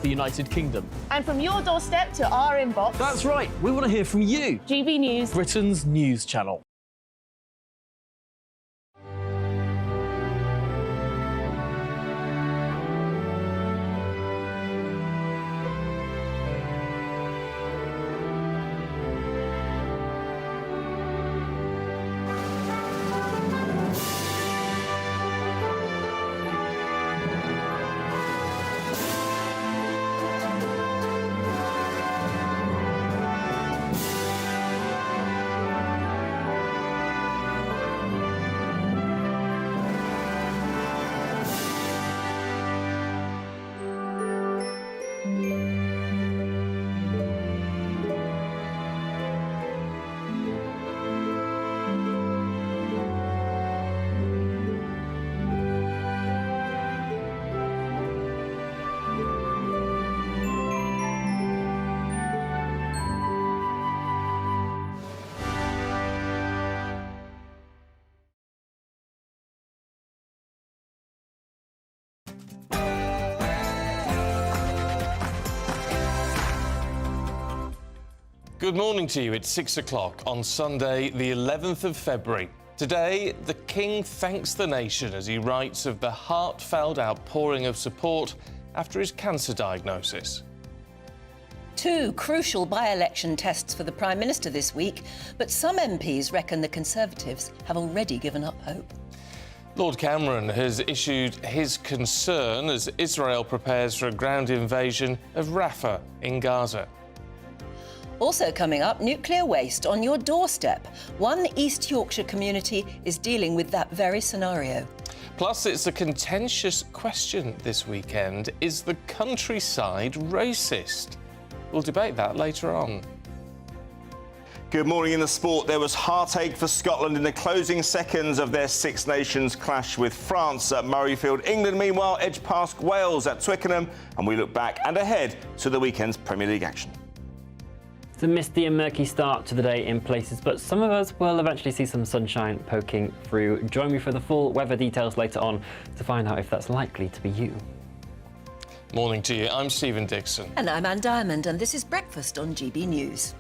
the United Kingdom. And from your doorstep to our inbox. That's right, we want to hear from you. GB News, Britain's news channel. Good morning to you. It's 6 o'clock on Sunday, the 11th of February. Today, the King thanks the nation as he writes of the heartfelt outpouring of support after his cancer diagnosis. Two crucial by-election tests for the Prime Minister this week, but some MPs reckon the Conservatives have already given up hope. Lord Cameron has issued his concern as Israel prepares for a ground invasion of Rafah in Gaza. Also coming up, nuclear waste on your doorstep. One East Yorkshire community is dealing with that very scenario. Plus, it's a contentious question this weekend. Is the countryside racist? We'll debate that later on. Good morning. In the sport, there was heartache for Scotland in the closing seconds of their Six Nations clash with France at Murrayfield. England, meanwhile, edged past Wales at Twickenham, and we look back and ahead to the weekend's Premier League action. It's a misty and murky start to the day in places, but some of us will eventually see some sunshine poking through. Join me for the full weather details later on to find out if that's likely to be you. Morning to you. I'm Stephen Dixon. And I'm Anne Diamond, and this is Breakfast on GB News.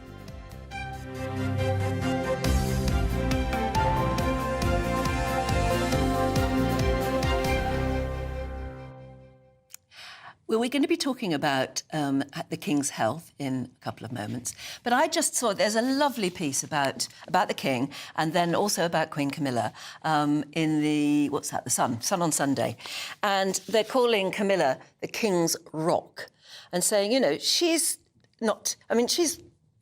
Well, we're going to be talking about the King's health in a couple of moments. But I just saw there's a lovely piece about the King and then also about Queen Camilla in the, what's that, the Sun on Sunday. And they're calling Camilla the King's rock and saying, you know, she's not, I mean, she's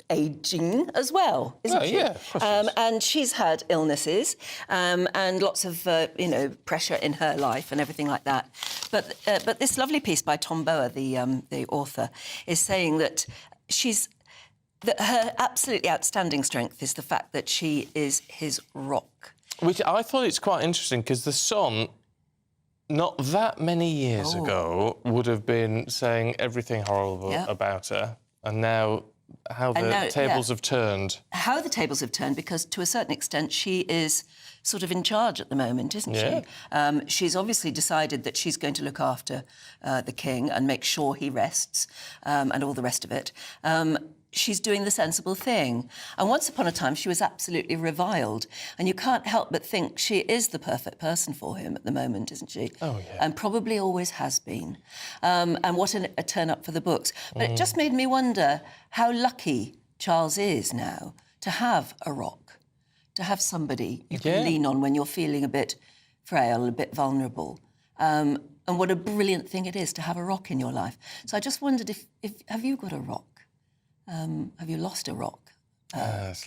ageing as well, isn't she? Yeah, of course and she's had illnesses and lots of, you know, pressure in her life and everything like that. But this lovely piece by Tom Bower, the author, is saying that her absolutely outstanding strength is the fact that she is his rock. Which I thought it's quite interesting because the Sun, not that many years ago, would have been saying everything horrible about her, and now how the tables have turned. How the tables have turned, because to a certain extent she is sort of in charge at the moment, isn't she? She's obviously decided that she's going to look after the King and make sure he rests and all the rest of it. She's doing the sensible thing. And once upon a time, she was absolutely reviled. And you can't help but think she is the perfect person for him at the moment, isn't she? Oh, yeah. And probably always has been. And what a turn-up for the books. But it just made me wonder how lucky Charles is now to have a rock, to have somebody you can lean on when you're feeling a bit frail, a bit vulnerable. And what a brilliant thing it is to have a rock in your life. So I just wondered if have you got a rock? Have you lost a rock?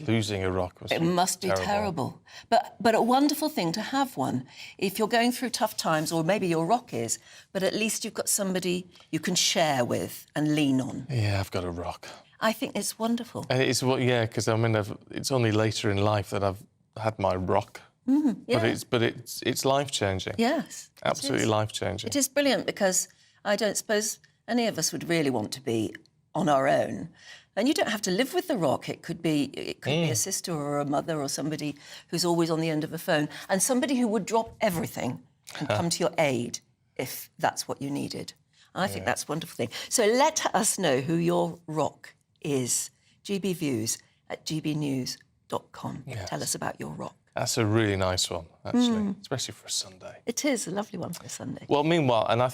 Losing a rock was it must be terrible. But a wonderful thing to have one. If you're going through tough times, or maybe your rock is, but at least you've got somebody you can share with and lean on. Yeah, I've got a rock. I think it's wonderful. And it's because I mean, it's only later in life that I've had my rock. But it's life-changing. Yes. Absolutely life-changing. It is brilliant, because I don't suppose any of us would really want to be on our own. And you don't have to live with the rock. It could be a sister or a mother or somebody who's always on the end of a phone, and somebody who would drop everything and come to your aid if that's what you needed. I think that's a wonderful thing. So let us know who your rock is. gbviews@gbnews.com. Yes. Tell us about your rock. That's a really nice one, actually, especially for a Sunday. It is a lovely one for a Sunday. Well, meanwhile, and I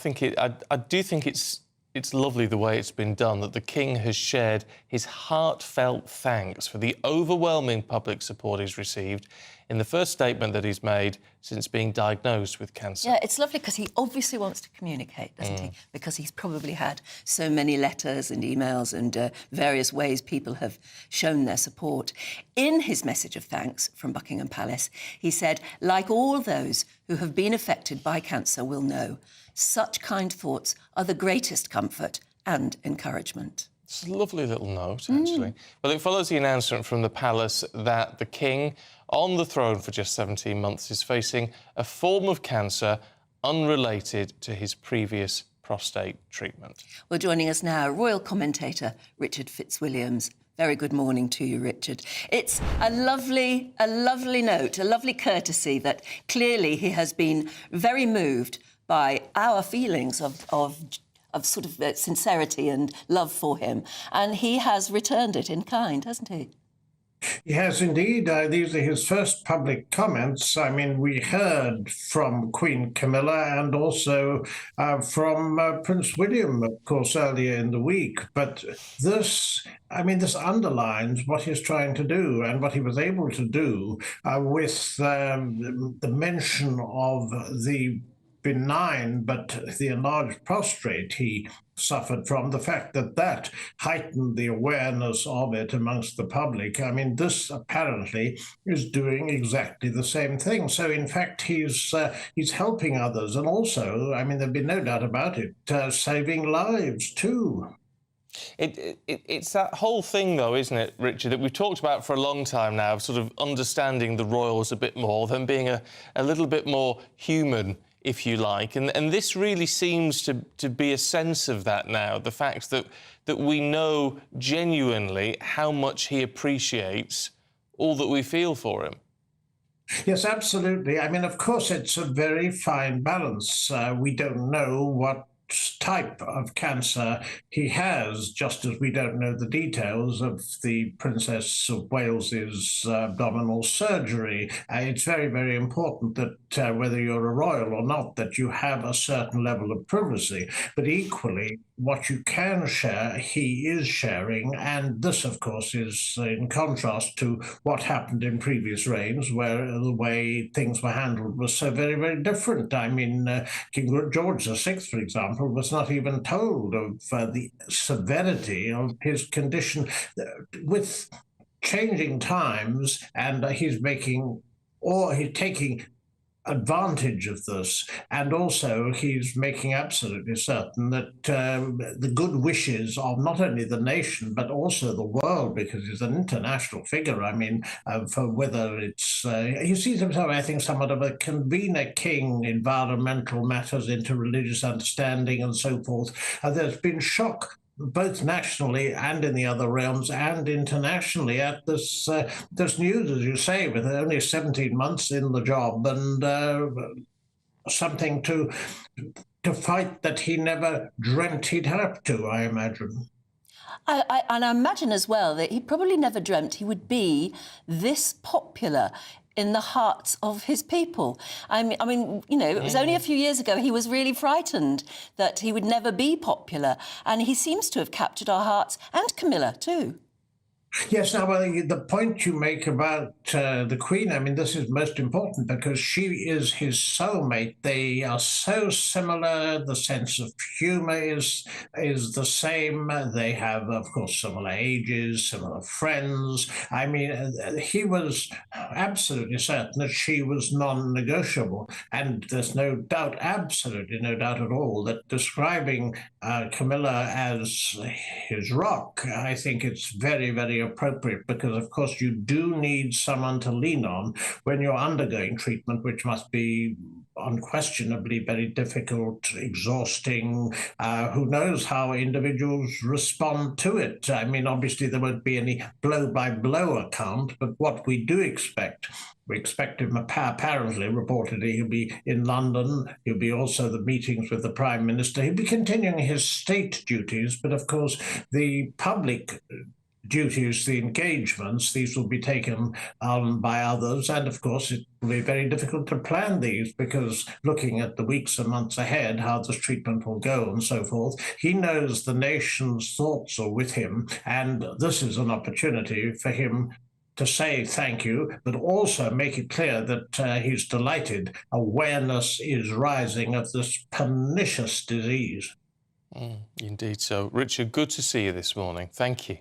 do think it's lovely the way it's been done, that the King has shared his heartfelt thanks for the overwhelming public support he's received in the first statement that he's made since being diagnosed with cancer. Yeah, it's lovely because he obviously wants to communicate, doesn't he? Because he's probably had so many letters and emails and various ways people have shown their support. In his message of thanks from Buckingham Palace, he said, like all those who have been affected by cancer will know, such kind thoughts are the greatest comfort and encouragement. It's a lovely little note, actually. Well, it follows the announcement from the palace that the King, on the throne for just 17 months, is facing a form of cancer unrelated to his previous prostate treatment. Well, joining us now, royal commentator Richard Fitzwilliams. Very good morning to you, Richard. It's a lovely note, a lovely courtesy that clearly he has been very moved by our feelings of sort of sincerity and love for him. And he has returned it in kind, hasn't he? He has indeed. These are his first public comments. I mean, we heard from Queen Camilla and also from Prince William, of course, earlier in the week. But this underlines what he's trying to do and what he was able to do with the mention of the benign but the enlarged prostate he suffered from, the fact that heightened the awareness of it amongst the public. I mean, this apparently is doing exactly the same thing. So, in fact, he's helping others. And also, I mean, there'd be no doubt about it, saving lives too. It's that whole thing, though, isn't it, Richard, that we've talked about for a long time now, sort of understanding the royals a bit more, them being a little bit more human, if you like. And this really seems to be a sense of that now, the fact that we know genuinely how much he appreciates all that we feel for him. Yes, absolutely. I mean, of course, it's a very fine balance. We don't know what type of cancer he has, just as we don't know the details of the Princess of Wales's abdominal surgery. It's very, very important that whether you're a royal or not, that you have a certain level of privacy. But equally, what you can share, he is sharing. And this, of course, is in contrast to what happened in previous reigns, where the way things were handled was so very, very different. I mean, King George VI, for example, was not even told of the severity of his condition. With changing times, and he's taking advantage of this, and also he's making absolutely certain that the good wishes of not only the nation but also the world, because he's an international figure. I mean, for whether it's he sees himself, I think, somewhat of a convener king, environmental matters, interreligious understanding, and so forth. There's been shock both nationally and in the other realms and internationally at this news, as you say, with only 17 months in the job, and something to fight that he never dreamt he'd have to, I imagine. And I imagine as well that he probably never dreamt he would be this popular in the hearts of his people. I mean, you know, it was only a few years ago he was really frightened that he would never be popular, and he seems to have captured our hearts, and Camilla too. Yes, now, well, the point you make about the Queen, I mean, this is most important because she is his soulmate. They are so similar. The sense of humour is the same. They have, of course, similar ages, similar friends. I mean, he was absolutely certain that she was non-negotiable. And there's no doubt, absolutely no doubt at all, that describing Camilla as his rock, I think it's very, very appropriate, because of course you do need someone to lean on when you're undergoing treatment, which must be unquestionably very difficult, exhausting. Who knows how individuals respond to it? I mean, obviously there won't be any blow-by-blow account, but what we do expect We expect him, apparently, reportedly, he'll be in London. He'll be also the meetings with the Prime Minister. He'll be continuing his state duties, but of course, the public duties, the engagements, these will be taken on by others. And of course, it will be very difficult to plan these because looking at the weeks and months ahead, how this treatment will go and so forth, he knows the nation's thoughts are with him. And this is an opportunity for him to say thank you, but also make it clear that he's delighted. Awareness is rising of this pernicious disease. Indeed so. Richard, good to see you this morning. Thank you.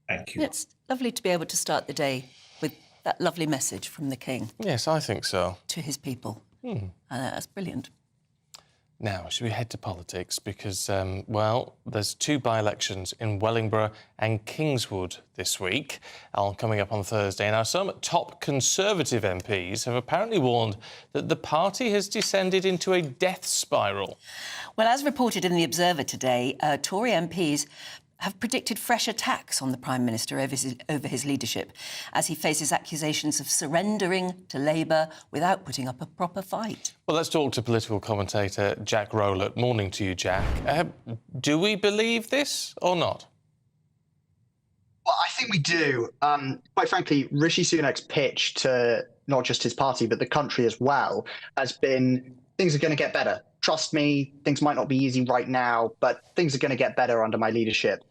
Thank you. It's lovely to be able to start the day with that lovely message from the King. Yes, I think so. To his people. That's brilliant. Now, should we head to politics? Because, well, there's two by-elections in Wellingborough and Kingswood this week, all coming up on Thursday. Now, some top Conservative MPs have apparently warned that the party has descended into a death spiral. Well, as reported in The Observer today, Tory MPs have predicted fresh attacks on the Prime Minister over his leadership as he faces accusations of surrendering to Labour without putting up a proper fight. Well, let's talk to political commentator Jack Rowlett. Morning to you, Jack. Do we believe this or not? Well, I think we do. Quite frankly, Rishi Sunak's pitch to not just his party, but the country as well, has been things are going to get better. Trust me, things might not be easy right now, but things are going to get better under my leadership.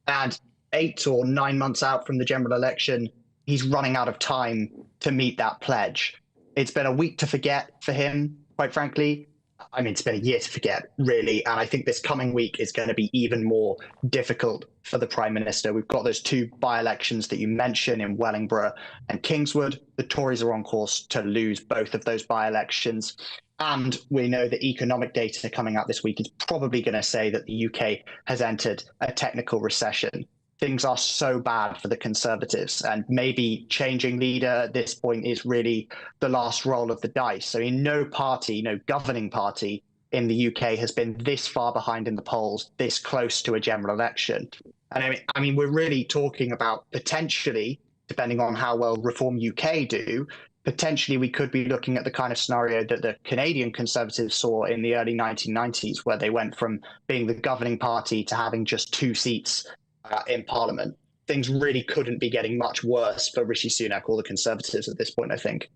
And 8 or 9 months out from the general election, he's running out of time to meet that pledge. It's been a week to forget for him, quite frankly. I mean, it's been a year to forget, really. And I think this coming week is going to be even more difficult for the Prime Minister. We've got those two by-elections that you mentioned in Wellingborough and Kingswood. The Tories are on course to lose both of those by-elections. And we know the economic data coming out this week is probably going to say that the UK has entered a technical recession. Things are so bad for the Conservatives, and maybe changing leader at this point is really the last roll of the dice. So no party, no governing party in the UK has been this far behind in the polls, this close to a general election. And I mean, we're really talking about potentially, depending on how well Reform UK do, potentially we could be looking at the kind of scenario that the Canadian Conservatives saw in the early 1990s, where they went from being the governing party to having just 2 seats in Parliament. Things really couldn't be getting much worse for Rishi Sunak or the Conservatives at this point, I think.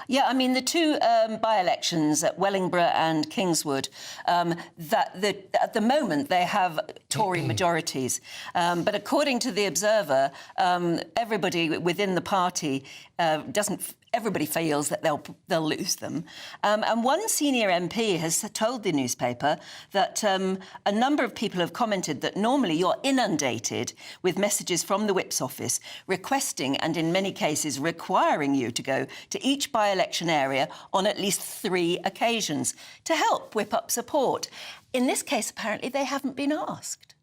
Yeah, I mean, the two by-elections at Wellingborough and Kingswood, at the moment they have Tory majorities. But according to The Observer, everybody within the party everybody feels that they'll lose them. And one senior MP has told the newspaper that a number of people have commented that normally you're inundated with messages from the Whip's office requesting and in many cases requiring you to go to each by-election area on at least 3 occasions to help whip up support. In this case, apparently, they haven't been asked.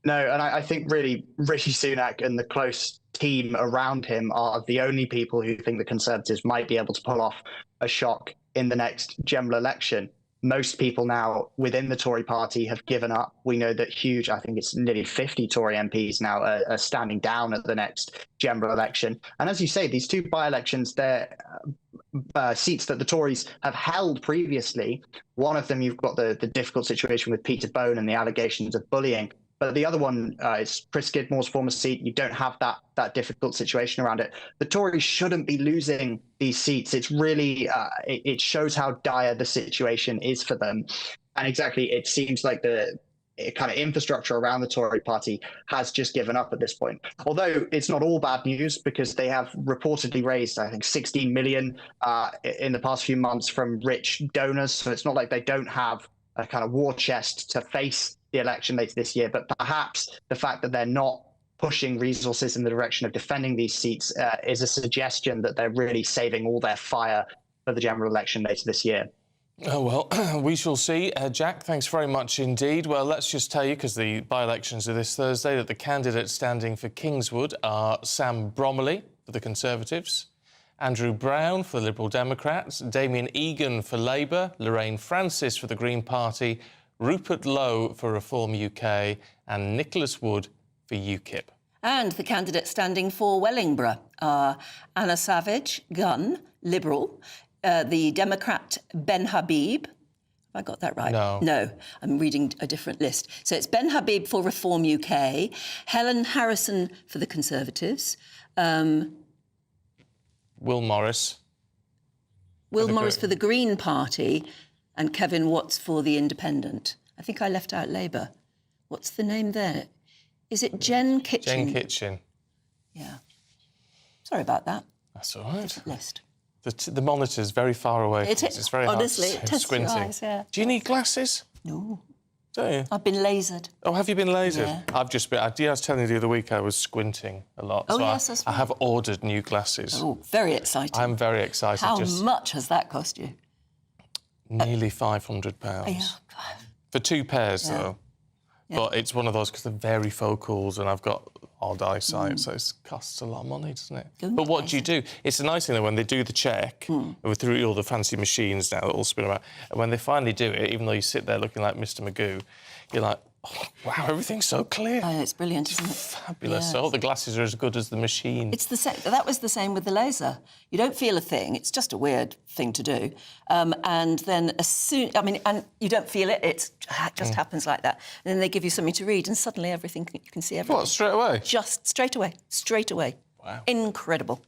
No, and I think really Rishi Sunak and the close team around him are the only people who think the Conservatives might be able to pull off a shock in the next general election. Most people now within the Tory party have given up. We know that I think it's nearly 50 Tory MPs now are standing down at the next general election. And as you say, these two by-elections, they're seats that the Tories have held previously. One of them, you've got the difficult situation with Peter Bone and the allegations of bullying. But the other one is Chris Skidmore's former seat. You don't have that difficult situation around it. The Tories shouldn't be losing these seats. It's really, it shows how dire the situation is for them. And exactly, it seems like the kind of infrastructure around the Tory party has just given up at this point. Although it's not all bad news, because they have reportedly raised, I think, 16 million in the past few months from rich donors. So it's not like they don't have a kind of war chest to face the election later this year, but perhaps the fact that they're not pushing resources in the direction of defending these seats is a suggestion that they're really saving all their fire for the general election later this year. Oh, well, we shall see. Jack, thanks very much indeed. Well, let's just tell you, because the by-elections are this Thursday, that the candidates standing for Kingswood are Sam Bromley for the Conservatives, Andrew Brown for the Liberal Democrats, Damien Egan for Labour, Lorraine Francis for the Green Party, Rupert Lowe for Reform UK and Nicholas Wood for UKIP. And the candidates standing for Wellingborough are Anna Savage, Gun, Liberal, the Democrat Ben Habib. Have I got that right? No. No, I'm reading a different list. So it's Ben Habib for Reform UK, Helen Harrison for the Conservatives, Will Morris. Will Morris for the Green Party, and Kevin Watts for the Independent. I think I left out Labour. What's the name there? Is it Jen Kitchen? Jen Kitchen. Yeah. Sorry about that. That's all right. List. The monitor's very far away. It's very honestly, hard. it tests your squinting. eyes, yeah. Do you need glasses? No. Do you? I've been lasered. Oh, have you been lasered? Yeah. I've just been... I was telling you the other week I was squinting a lot. Oh, so yes, that's I right. have ordered new glasses. Oh, very exciting. I'm very excited. How much has that cost you? Nearly £500. Yeah. For 2 pairs, though. Yeah. But it's one of those because they're very focals and I've got odd eyesight, so it costs a lot of money, doesn't it? But what do you do? It's a nice thing that when they do the check, through all the fancy machines now that all spin around, and when they finally do it, even though you sit there looking like Mr. Magoo, you're like, oh, wow, everything's so clear. Oh, it's brilliant, isn't it? Fabulous. Yeah. So all the glasses are as good as the machine. It's the same. That was the same with the laser. You don't feel a thing. It's just a weird thing to do. And then as soon... I mean, and you don't feel it. It just happens like that. And then they give you something to read and suddenly everything... You can see everything. What, straight away? Just straight away. Straight away. Wow. Incredible.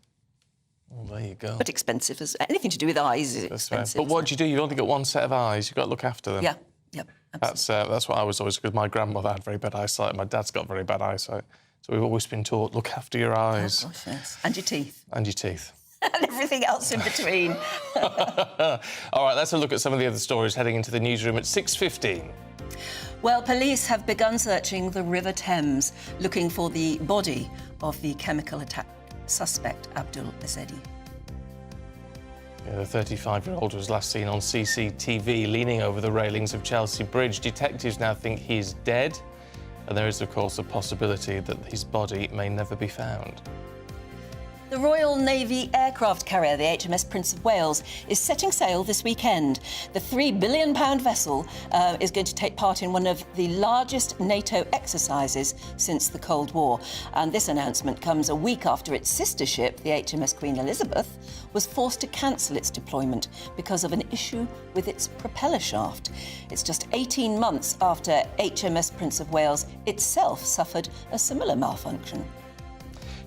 Well, there you go. But expensive. Anything to do with eyes is expensive. But what do you do? You've only got one set of eyes. You've got to look after them. Yeah. Yep. That's what I was always... Because my grandmother had very bad eyesight and my dad's got very bad eyesight. So we've always been taught, look after your eyes. Oh, gosh, yes. And your teeth. And your teeth. And everything else in between. All right, let's have a look at some of the other stories heading into the newsroom at 6:15. Well, police have begun searching the River Thames, looking for the body of the chemical attack suspect, Abdul Azedi. Yeah, the 35-year-old was last seen on CCTV leaning over the railings of Chelsea Bridge. Detectives now think he's dead, and there is, of course, a possibility that his body may never be found. The Royal Navy aircraft carrier, the HMS Prince of Wales, is setting sail this weekend. The £3 billion vessel is going to take part in one of the largest NATO exercises since the Cold War. And this announcement comes a week after its sister ship, the HMS Queen Elizabeth, was forced to cancel its deployment because of an issue with its propeller shaft. It's just 18 months after HMS Prince of Wales itself suffered a similar malfunction.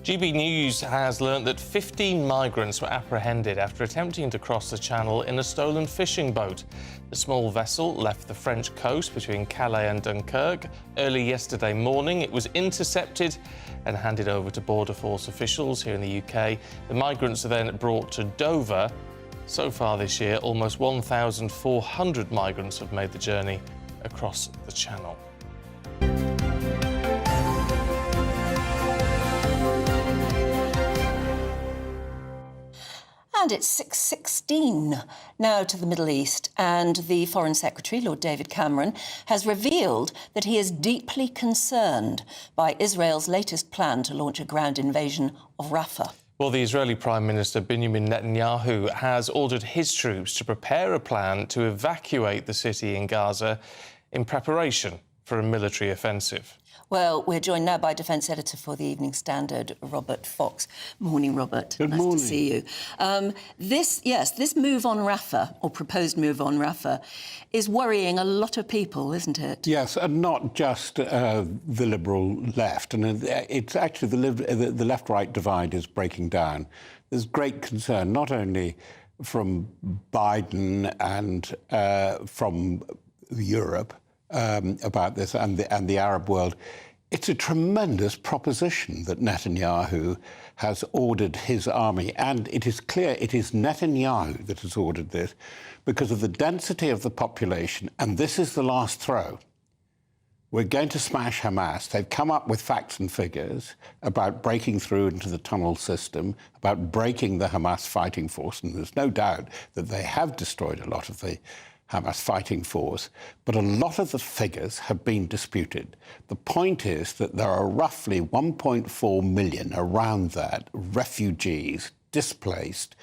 GB News has learnt that 15 migrants were apprehended after attempting to cross the channel in a stolen fishing boat. The small vessel left the French coast between Calais and Dunkirk early yesterday morning. It was intercepted and handed over to Border Force officials here in the UK. The migrants are then brought to Dover. So far this year, almost 1,400 migrants have made the journey across the channel. And it's 6:16 now to the Middle East, and the Foreign Secretary, Lord David Cameron, has revealed that he is deeply concerned by Israel's latest plan to launch a ground invasion of Rafah. Well, the Israeli Prime Minister Benjamin Netanyahu has ordered his troops to prepare a plan to evacuate the city in Gaza in preparation for a military offensive. Well, we're joined now by Defence Editor for the Evening Standard, Robert Fox. Morning, Robert. Good morning. Nice to see you. This move on Rafah, or proposed move on Rafah, is worrying a lot of people, isn't it? Yes, and not just the Liberal left. And it's actually the left-right divide is breaking down. There's great concern, not only from Biden and from Europe, about this and the Arab world. It's a tremendous proposition that Netanyahu has ordered his army, and it is clear it is Netanyahu that has ordered this because of the density of the population, and this is the last throw. We're going to smash Hamas. They've come up with facts and figures about breaking through into the tunnel system, about breaking the Hamas fighting force, and there's no doubt that they have destroyed a lot of the Hamas fighting force, but a lot of the figures have been disputed. The point is that there are roughly 1.4 million, around that, refugees, displaced,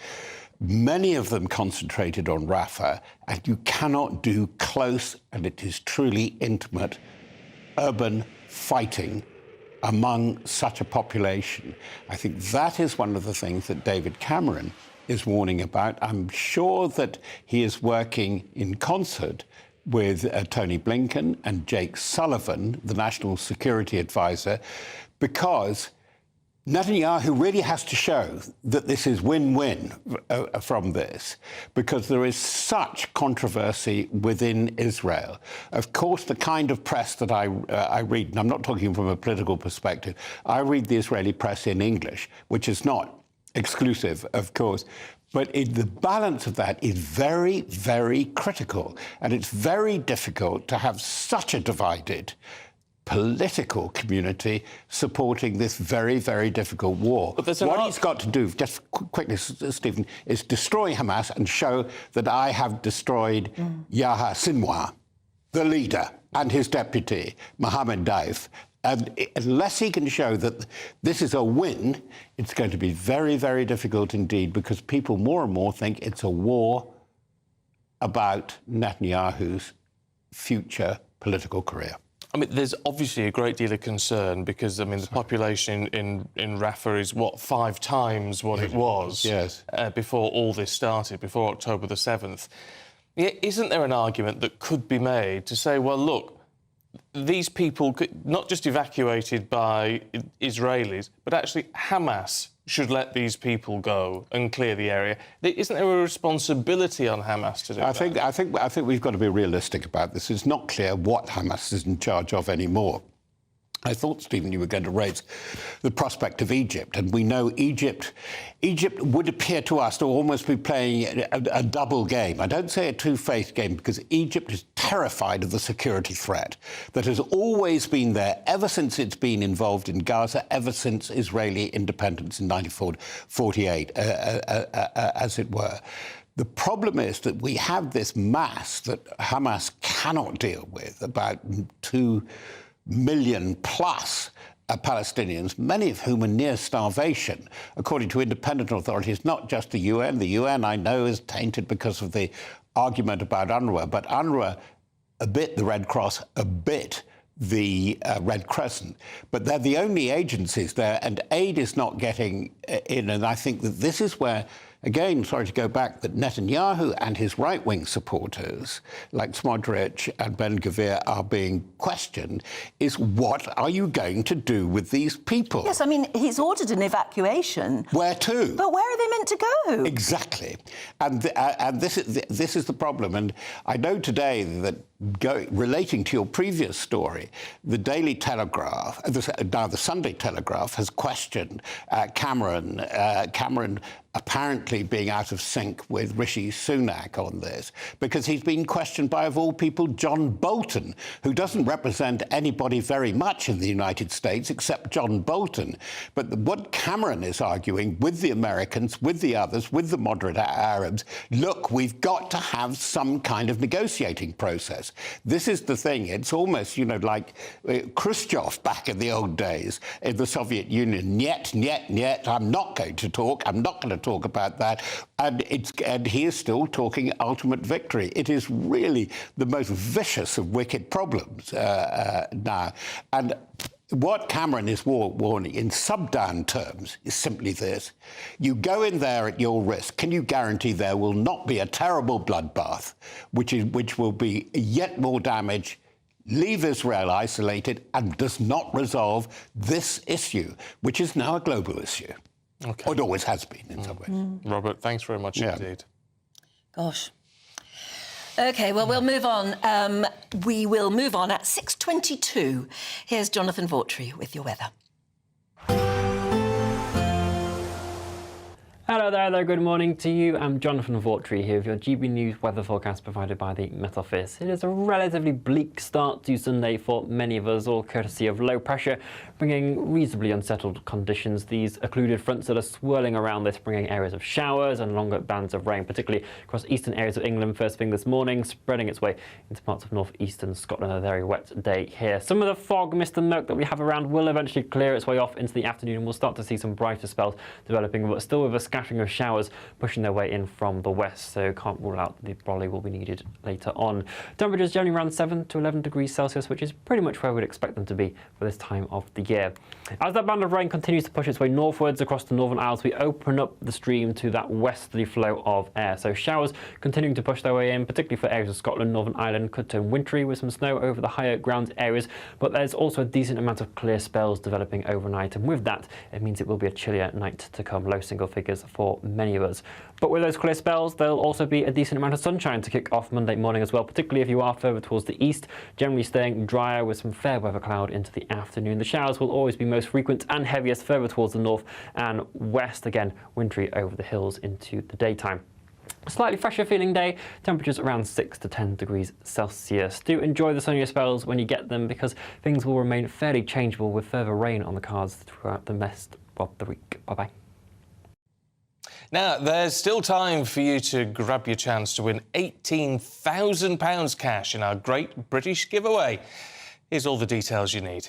many of them concentrated on Rafah, and you cannot do close, and it is truly intimate, urban fighting among such a population. I think that is one of the things that David Cameron is warning about. I'm sure that he is working in concert with Tony Blinken and Jake Sullivan, the National Security Advisor, because Netanyahu really has to show that this is win-win from this, because there is such controversy within Israel. Of course, the kind of press that I read, and I'm not talking from a political perspective, I read the Israeli press in English, which is not exclusive, of course, but the balance of that is very, very critical, and it's very difficult to have such a divided political community supporting this very, very difficult war. But what he's got to do, just quickly, Stephen, is destroy Hamas and show that I have destroyed Yahya Sinwar, the leader, and his deputy, Mohammed Daif. And unless he can show that this is a win, it's going to be very, very difficult indeed, because people more and more think it's a war about Netanyahu's future political career. I mean, there's obviously a great deal of concern because, I mean, the population in Rafah is, what, 5 times what it was before all this started, before October the 7th. Yeah, isn't there an argument that could be made to say, well, look, these people could not just evacuated by Israelis, but actually Hamas should let these people go and clear the area? Isn't there a responsibility on Hamas to do that? I think we've got to be realistic about this. It's not clear what Hamas is in charge of anymore. I thought, Stephen, you were going to raise the prospect of Egypt, and we know Egypt would appear to us to almost be playing a double game. I don't say a two-faced game, because Egypt is terrified of the security threat that has always been there ever since it's been involved in Gaza, ever since Israeli independence in 1948, as it were. The problem is that we have this mass that Hamas cannot deal with, about 2 million plus Palestinians, many of whom are near starvation, according to independent authorities, not just the UN. The UN, I know, is tainted because of the argument about UNRWA, but UNRWA, a bit the Red Cross, a bit the Red Crescent. But they're the only agencies there, and aid is not getting in. And I think that this is where, again, sorry to go back, that Netanyahu and his right-wing supporters, like Smotrich and Ben-Gvir, are being questioned, is what are you going to do with these people? Yes, I mean, he's ordered an evacuation. Where to? But where are they meant to go? Exactly. And this is the problem. And I know today that, relating to your previous story, the Daily Telegraph, now the Sunday Telegraph, has questioned Cameron apparently being out of sync with Rishi Sunak on this, because he's been questioned by, of all people, John Bolton, who doesn't represent anybody very much in the United States except John Bolton. But what Cameron is arguing with the Americans, with the others, with the moderate Arabs, look, we've got to have some kind of negotiating process. This is the thing. It's almost, like Khrushchev back in the old days in the Soviet Union. Niet, I'm not going to talk. I'm not going to talk about that. And he is still talking ultimate victory. It is really the most vicious of wicked problems now. And what Cameron is warning in sub-down terms is simply this. You go in there at your risk. Can you guarantee there will not be a terrible bloodbath, which will be yet more damage, leave Israel isolated, and does not resolve this issue, which is now a global issue? Okay. Or it always has been in some ways. Robert, thanks very much indeed. Gosh. OK, well, we'll move on. We will move on at 6:22. Here's Jonathan Vautry with your weather. Hello there, good morning to you. I'm Jonathan Vautry here with your GB News weather forecast provided by the Met Office. It is a relatively bleak start to Sunday for many of us, all courtesy of low pressure, bringing reasonably unsettled conditions. These occluded fronts that are swirling around this, bringing areas of showers and longer bands of rain, particularly across eastern areas of England first thing this morning, spreading its way into parts of northeastern Scotland. A very wet day here. Some of the fog, mist and smoke that we have around will eventually clear its way off into the afternoon, and we'll start to see some brighter spells developing, but still with a scattering of showers pushing their way in from the west, so can't rule out the brolly will be needed later on. Temperatures generally around 7 to 11 degrees Celsius, which is pretty much where we'd expect them to be for this time of the year. As that band of rain continues to push its way northwards across the Northern Isles, we open up the stream to that westerly flow of air. So showers continuing to push their way in, particularly for areas of Scotland, Northern Ireland, could turn wintry with some snow over the higher ground areas, but there's also a decent amount of clear spells developing overnight, and with that, it means it will be a chillier night to come, low single figures for many of us. But with those clear spells, there'll also be a decent amount of sunshine to kick off Monday morning as well, particularly if you are further towards the east, generally staying drier with some fair weather cloud into the afternoon. The showers will always be most frequent and heaviest further towards the north and west, again wintry over the hills into the daytime. A slightly fresher feeling day, temperatures around 6 to 10 degrees Celsius. Do enjoy the sunnier spells when you get them, because things will remain fairly changeable with further rain on the cards throughout the rest of the week. Bye-bye. Now, there's still time for you to grab your chance to win £18,000 cash in our Great British Giveaway. Here's all the details you need.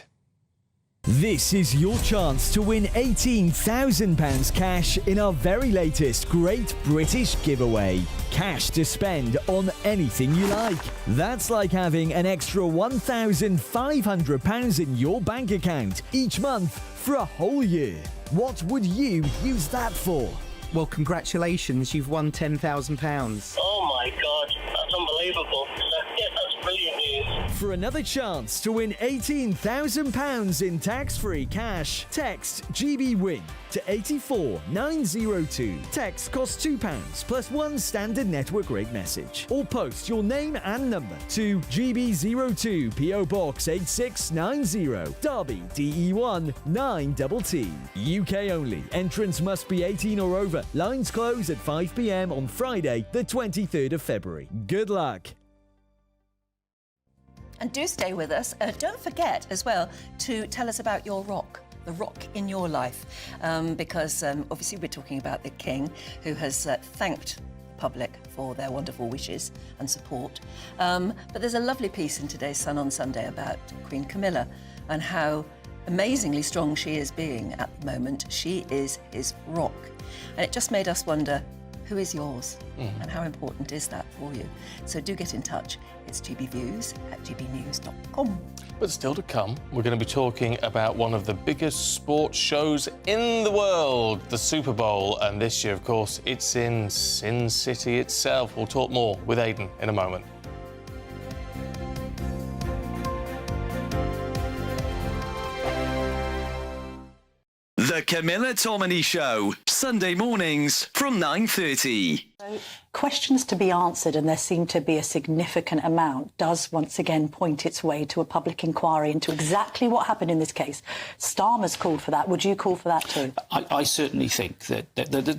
This is your chance to win £18,000 cash in our very latest Great British Giveaway. Cash to spend on anything you like. That's like having an extra £1,500 in your bank account each month for a whole year. What would you use that for? Well, congratulations, you've won £10,000. Oh my God, that's unbelievable. That's brilliant news. For another chance to win £18,000 in tax-free cash, text GBWIN to 84902. Text costs £2 plus one standard network rate message. Or post your name and number to GB02 PO Box 8690, Derby DE1 9TT. UK only. Entrance must be 18 or over. Lines close at 5 p.m. on Friday, the 23rd of February. Good luck. And do stay with us. Don't forget as well to tell us about your rock, the rock in your life, because obviously we're talking about the King, who has thanked the public for their wonderful wishes and support. But there's a lovely piece in today's Sun on Sunday about Queen Camilla and how amazingly strong she is being at the moment. She is his rock. And it just made us wonder, who is yours? And how important is that for you? So do get in touch. It's gbviews@gbnews.com. But still to come, we're going to be talking about one of the biggest sports shows in the world, the Super Bowl. And this year, of course, it's in Sin City itself. We'll talk more with Aidan in a moment. The Camilla Tominey Show, Sunday mornings from 9:30. So, questions to be answered, and there seem to be a significant amount, does once again point its way to a public inquiry into exactly what happened in this case. Starmer's called for that. Would you call for that too? I certainly think that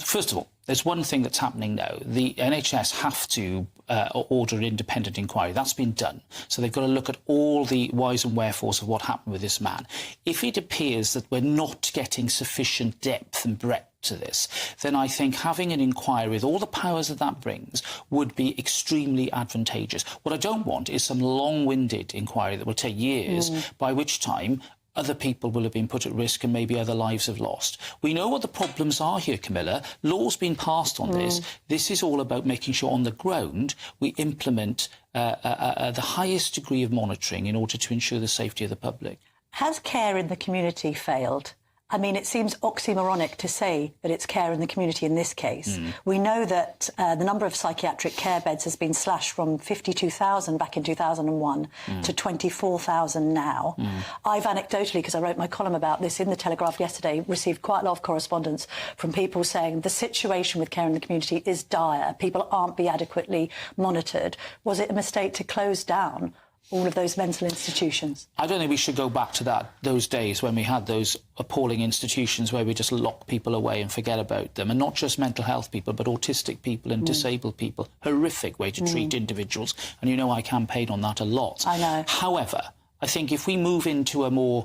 first of all, there's one thing that's happening now. The NHS have to order an independent inquiry. That's been done. So they've got to look at all the whys and wherefores of what happened with this man. If it appears that we're not getting sufficient depth and breadth to this, then I think having an inquiry with all the powers that brings would be extremely advantageous. What I don't want is some long-winded inquiry that will take years, by which time other people will have been put at risk and maybe other lives have lost. We know what the problems are here, Camilla. Law's been passed on this. This is all about making sure on the ground we implement the highest degree of monitoring in order to ensure the safety of the public. Has care in the community failed? I mean, it seems oxymoronic to say that it's care in the community in this case. We know that the number of psychiatric care beds has been slashed from 52,000 back in 2001 to 24,000 now. I've anecdotally, because I wrote my column about this in The Telegraph yesterday, received quite a lot of correspondence from people saying the situation with care in the community is dire. People aren't being adequately monitored. Was it a mistake to close down all of those mental institutions? I don't think we should go back to those days when we had those appalling institutions where we just lock people away and forget about them, and not just mental health people, but autistic people and disabled people. Horrific way to treat individuals, and you know I campaign on that a lot. I know. However, I think if we move into a more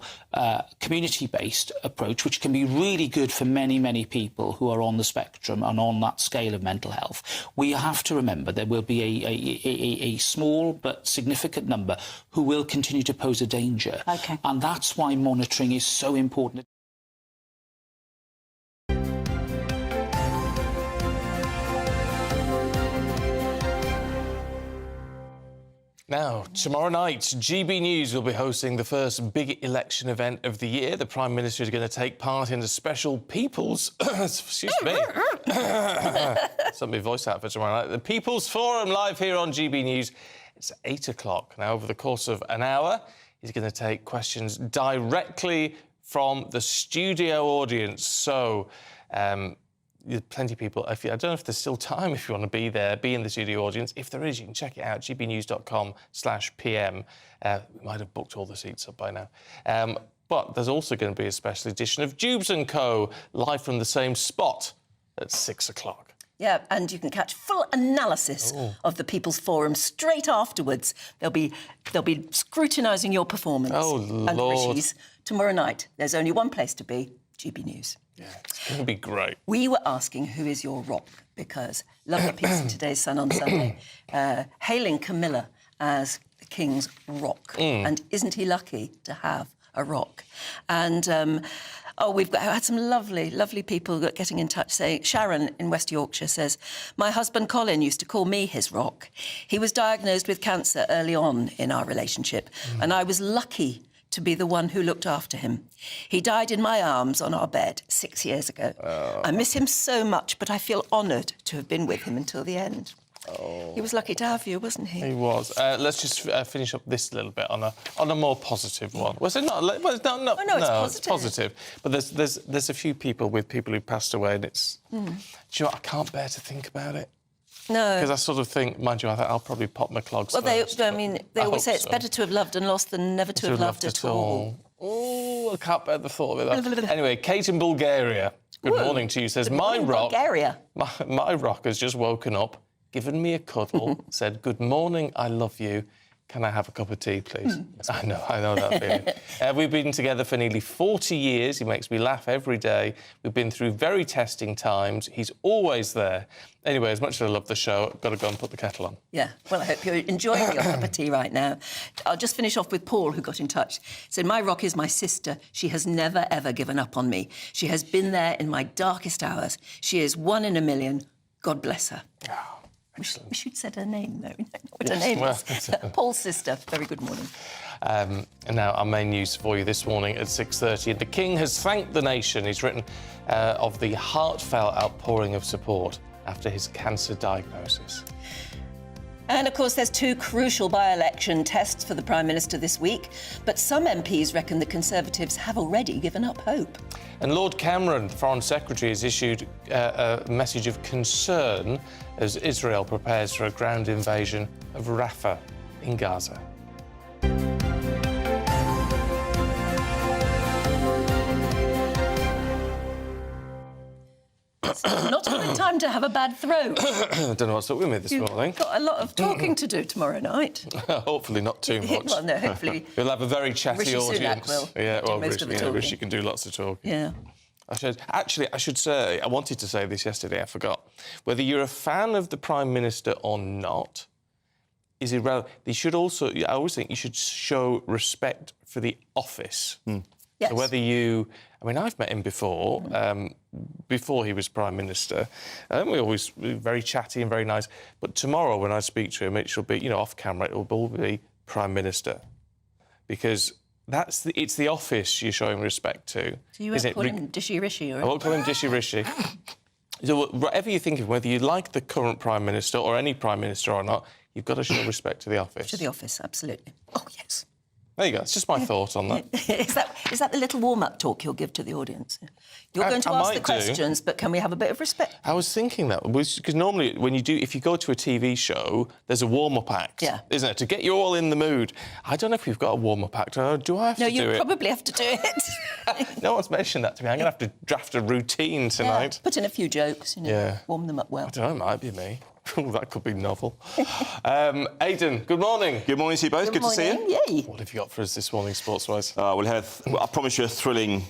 community-based approach, which can be really good for many, many people who are on the spectrum and on that scale of mental health, we have to remember there will be a small but significant number who will continue to pose a danger. Okay. And that's why monitoring is so important. Now, tomorrow night, GB News will be hosting the first big election event of the year. The Prime Minister is going to take part in a special People's... excuse me. Sent my voice out for tomorrow night. The People's Forum live here on GB News. It's 8 o'clock. Now, over the course of an hour, he's going to take questions directly from the studio audience. So... there's plenty of people. I don't know if there's still time if you want to be there, be in the studio audience. If there is, you can check it out, gbnews.com/PM. We might have booked all the seats up by now. But there's also going to be a special edition of Jubes & Co. live from the same spot at 6 o'clock. Yeah, and you can catch full analysis of the People's Forum straight afterwards. They'll be scrutinising your performance. Oh, and Lord. Rishi's tomorrow night. There's only one place to be, GB News. Yeah, it's going to be great. We were asking who is your rock, because lovely piece in today's Sun on Sunday, hailing Camilla as the King's rock. And isn't he lucky to have a rock? And, we've had some lovely, lovely people getting in touch saying... Sharon in West Yorkshire says, my husband Colin used to call me his rock. He was diagnosed with cancer early on in our relationship, and I was lucky to be the one who looked after him. He died in my arms on our bed 6 years ago. I miss him so much, but I feel honoured to have been with him until the end. He was lucky to have you, wasn't he? He was. Let's just finish up this little bit on a more positive one. Was it not? Well, it's not. No, it's positive. It's positive. But there's a few people with people who passed away, and it's. Do you know what? I can't bear to think about it. No. Because I sort of think, mind you, I'll probably pop my clogs Well, first, they always say it's better to have loved and lost than never to have loved at all. Oh, I can't bear the thought of it. Anyway, Kate in Bulgaria, good morning to you, says, Bulgaria. My rock has just woken up, given me a cuddle, said, good morning, I love you. Can I have a cup of tea, please? I know that feeling. We've been together for nearly 40 years. He makes me laugh every day. We've been through very testing times. He's always there. Anyway, as much as I love the show, I've got to go and put the kettle on. Yeah, well, I hope you're enjoying your cup of tea right now. I'll just finish off with Paul, who got in touch. He said, my rock is my sister. She has never, ever given up on me. She has been there in my darkest hours. She is 1 in a million. God bless her. Oh. We should said her name, though. We don't know what her name is. Paul's sister. Very good morning. And now our main news for you this morning at 6:30. The King has thanked the nation. He's written of the heartfelt outpouring of support after his cancer diagnosis. And, of course, there's 2 crucial by-election tests for the Prime Minister this week, but some MPs reckon the Conservatives have already given up hope. And Lord Cameron, the Foreign Secretary, has issued a message of concern as Israel prepares for a ground invasion of Rafah in Gaza. Not a good time to have a bad throat. I don't know what's up with me this morning. Got a lot of talking to do tomorrow night. Hopefully not too much. Well, no, hopefully. We'll have a very chatty Rishi audience. Sunak will Yeah, well, do most of the talking. Rishi can do lots of talking. Yeah. I should say, I wanted to say this yesterday, I forgot. Whether you're a fan of the Prime Minister or not is irrelevant. I always think you should show respect for the office. Yes. So whether I've met him before he was Prime Minister. We always very chatty and very nice. But tomorrow, when I speak to him, it shall be, off camera, it will all be Prime Minister. Because it's the office you're showing respect to. So you won't call him Dishy Rishi? I won't call him Dishy Rishi. So whatever you think of, whether you like the current Prime Minister or any Prime Minister or not, you've got to show respect to the office. To the office, absolutely. Oh, yes. There you go. It's just my thought on that. Is that the little warm-up talk you'll give to the audience? You're going to ask the questions, but can we have a bit of respect? I was thinking that, because normally if you go to a TV show, there's a warm-up act, isn't it, to get you all in the mood. I don't know if we've got a warm-up act. Do I have to do it? No, you probably have to do it. No one's mentioned that to me. I'm going to have to draft a routine tonight. Put in a few jokes, warm them up well. I don't know, it might be me. That could be novel. Aidan, good morning. Good morning to you both. Good to see you. Yay. What have you got for us this morning, sports-wise? I promise you a thrilling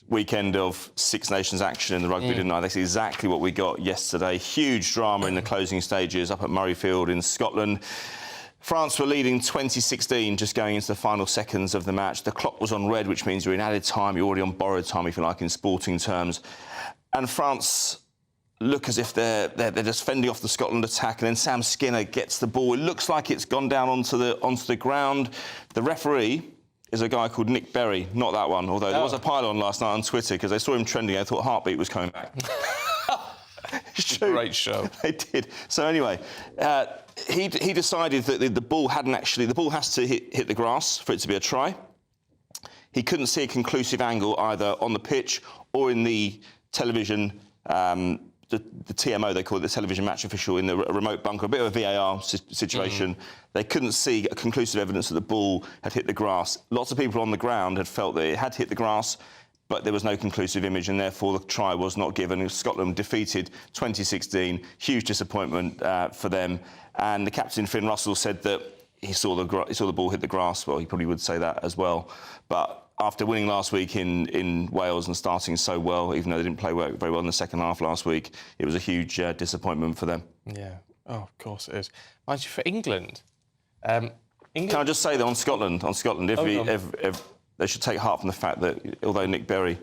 weekend of Six Nations action in the rugby, didn't I? That's exactly what we got yesterday. Huge drama in the closing stages up at Murrayfield in Scotland. France were leading 2016, just going into the final seconds of the match. The clock was on red, which means you're in added time. You're already on borrowed time, if you like, in sporting terms. And France look as if they're just fending off the Scotland attack, and then Sam Skinner gets the ball. It looks like it's gone down onto the ground. The referee is a guy called Nick Berry, not that one, although there was a pile-on last night on Twitter because they saw him trending. I thought Heartbeat was coming back. Great show. They did. So anyway, he decided that the ball has to hit the grass for it to be a try. He couldn't see a conclusive angle either on the pitch or in the television, the TMO, they call it, the television match official in the remote bunker, a bit of a VAR situation. They couldn't see conclusive evidence that the ball had hit the grass. Lots of people on the ground had felt that it had hit the grass, but there was no conclusive image, and therefore the try was not given. Scotland defeated 2016. Huge disappointment for them. And the captain, Finn Russell, said that he saw the ball hit the grass. Well, he probably would say that as well. But after winning last week in Wales and starting so well, even though they didn't play very well in the second half last week, it was a huge disappointment for them. Yeah. Oh, of course it is. Mind you, for England... Can I just say that on Scotland, they should take heart from the fact that although Nick Berry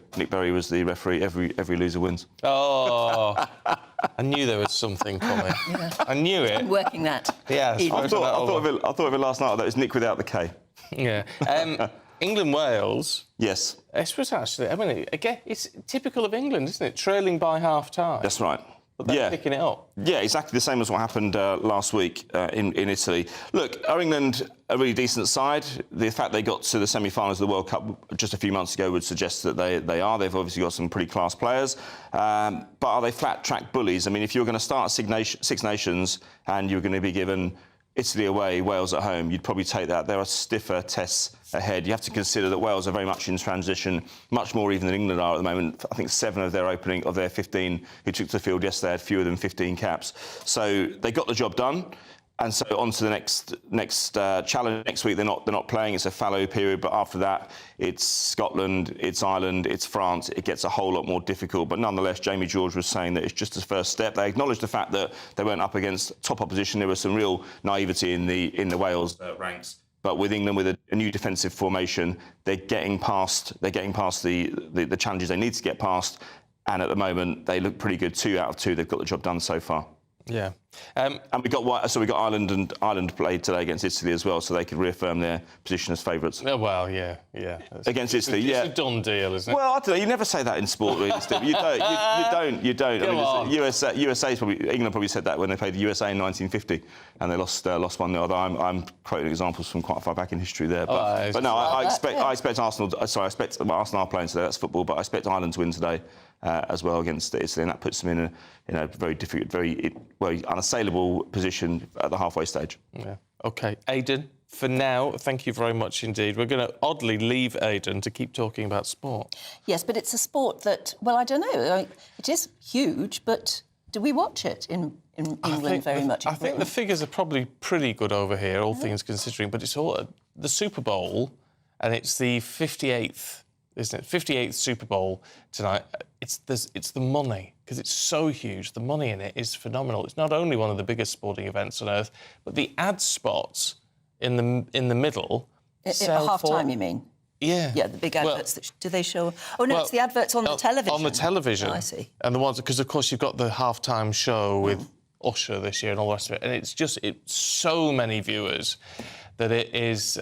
was the referee, every loser wins. Oh, I knew there was something coming. Yeah. I knew it. I'm working that. Yeah, I thought of it last night. That was Nick without the K. Yeah. England-Wales. Yes. This was actually, I mean, again, it's typical of England, isn't it? Trailing by half-time. That's right. But they're picking it up. Yeah, exactly the same as what happened last week in Italy. Look, are England a really decent side? The fact they got to the semi-finals of the World Cup just a few months ago would suggest that they are. They've obviously got some pretty class players. But are they flat-track bullies? I mean, if you're going to start Six Nations and you're going to be given Italy away, Wales at home, you'd probably take that. There are stiffer tests ahead. You have to consider that Wales are very much in transition, much more even than England are at the moment. I think 7 of their 15 who took to the field yesterday had fewer than 15 caps. So they got the job done. And so on to the next challenge. Next week they're not playing. It's a fallow period, but after that it's Scotland, it's Ireland, it's France. It gets a whole lot more difficult. But nonetheless, Jamie George was saying that it's just the first step. They acknowledged the fact that they weren't up against top opposition. There was some real naivety in the Wales ranks. But with England, with a new defensive formation, they're getting past the challenges they need to get past. And at the moment, they look pretty good. 2 out of 2, they've got the job done so far. Yeah. And we got Ireland, and Ireland played today against Italy as well, so they could reaffirm their position as favourites. Oh, well, yeah. Against Italy, it's a done deal, isn't it? Well, I don't know. You never say that in sport, really, Steve. You don't. I mean, England probably said that when they played the USA in 1950, and they lost 1-0. Although I'm quoting examples from quite far back in history there. But no, I expect Arsenal. Sorry, I expect Arsenal are playing today. That's football, but I expect Ireland to win today. As well against Italy, and that puts them in a very difficult, very unassailable position at the halfway stage. Yeah. OK, Aidan, for now, thank you very much indeed. We're going to oddly leave Aidan to keep talking about sport. Yes, but it's a sport that, well, I don't know. It is huge, but do we watch it in England very much? I think the figures are probably pretty good over here, all things considering. But it's all the Super Bowl, and it's the 58th. Isn't it? 58th Super Bowl tonight. It's the money, because it's so huge. The money in it is phenomenal. It's not only one of the biggest sporting events on earth, but the ad spots in the middle. At half-time, you mean? Yeah. Yeah, the big adverts. Do they show? Oh no, it's the adverts on the television. On the television. Oh, I see. And the ones, because of course you've got the half-time show with Usher this year and all the rest of it, and it's so many viewers that it is.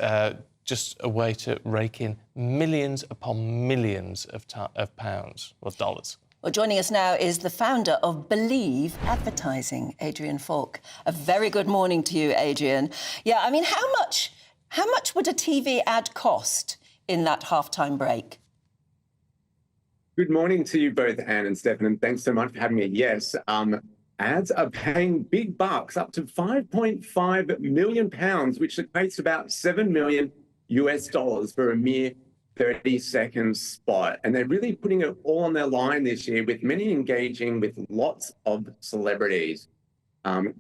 Just a way to rake in millions upon millions of pounds or dollars. Well, joining us now is the founder of Believe Advertising, Adrian Falk. A very good morning to you, Adrian. Yeah, I mean, how much would a TV ad cost in that halftime break? Good morning to you both, Anne and Stefan, and thanks so much for having me. Yes, ads are paying big bucks, up to £5.5 million, which equates to about $7 million for a mere 30-second spot. And they're really putting it all on their line this year, with many engaging with lots of celebrities.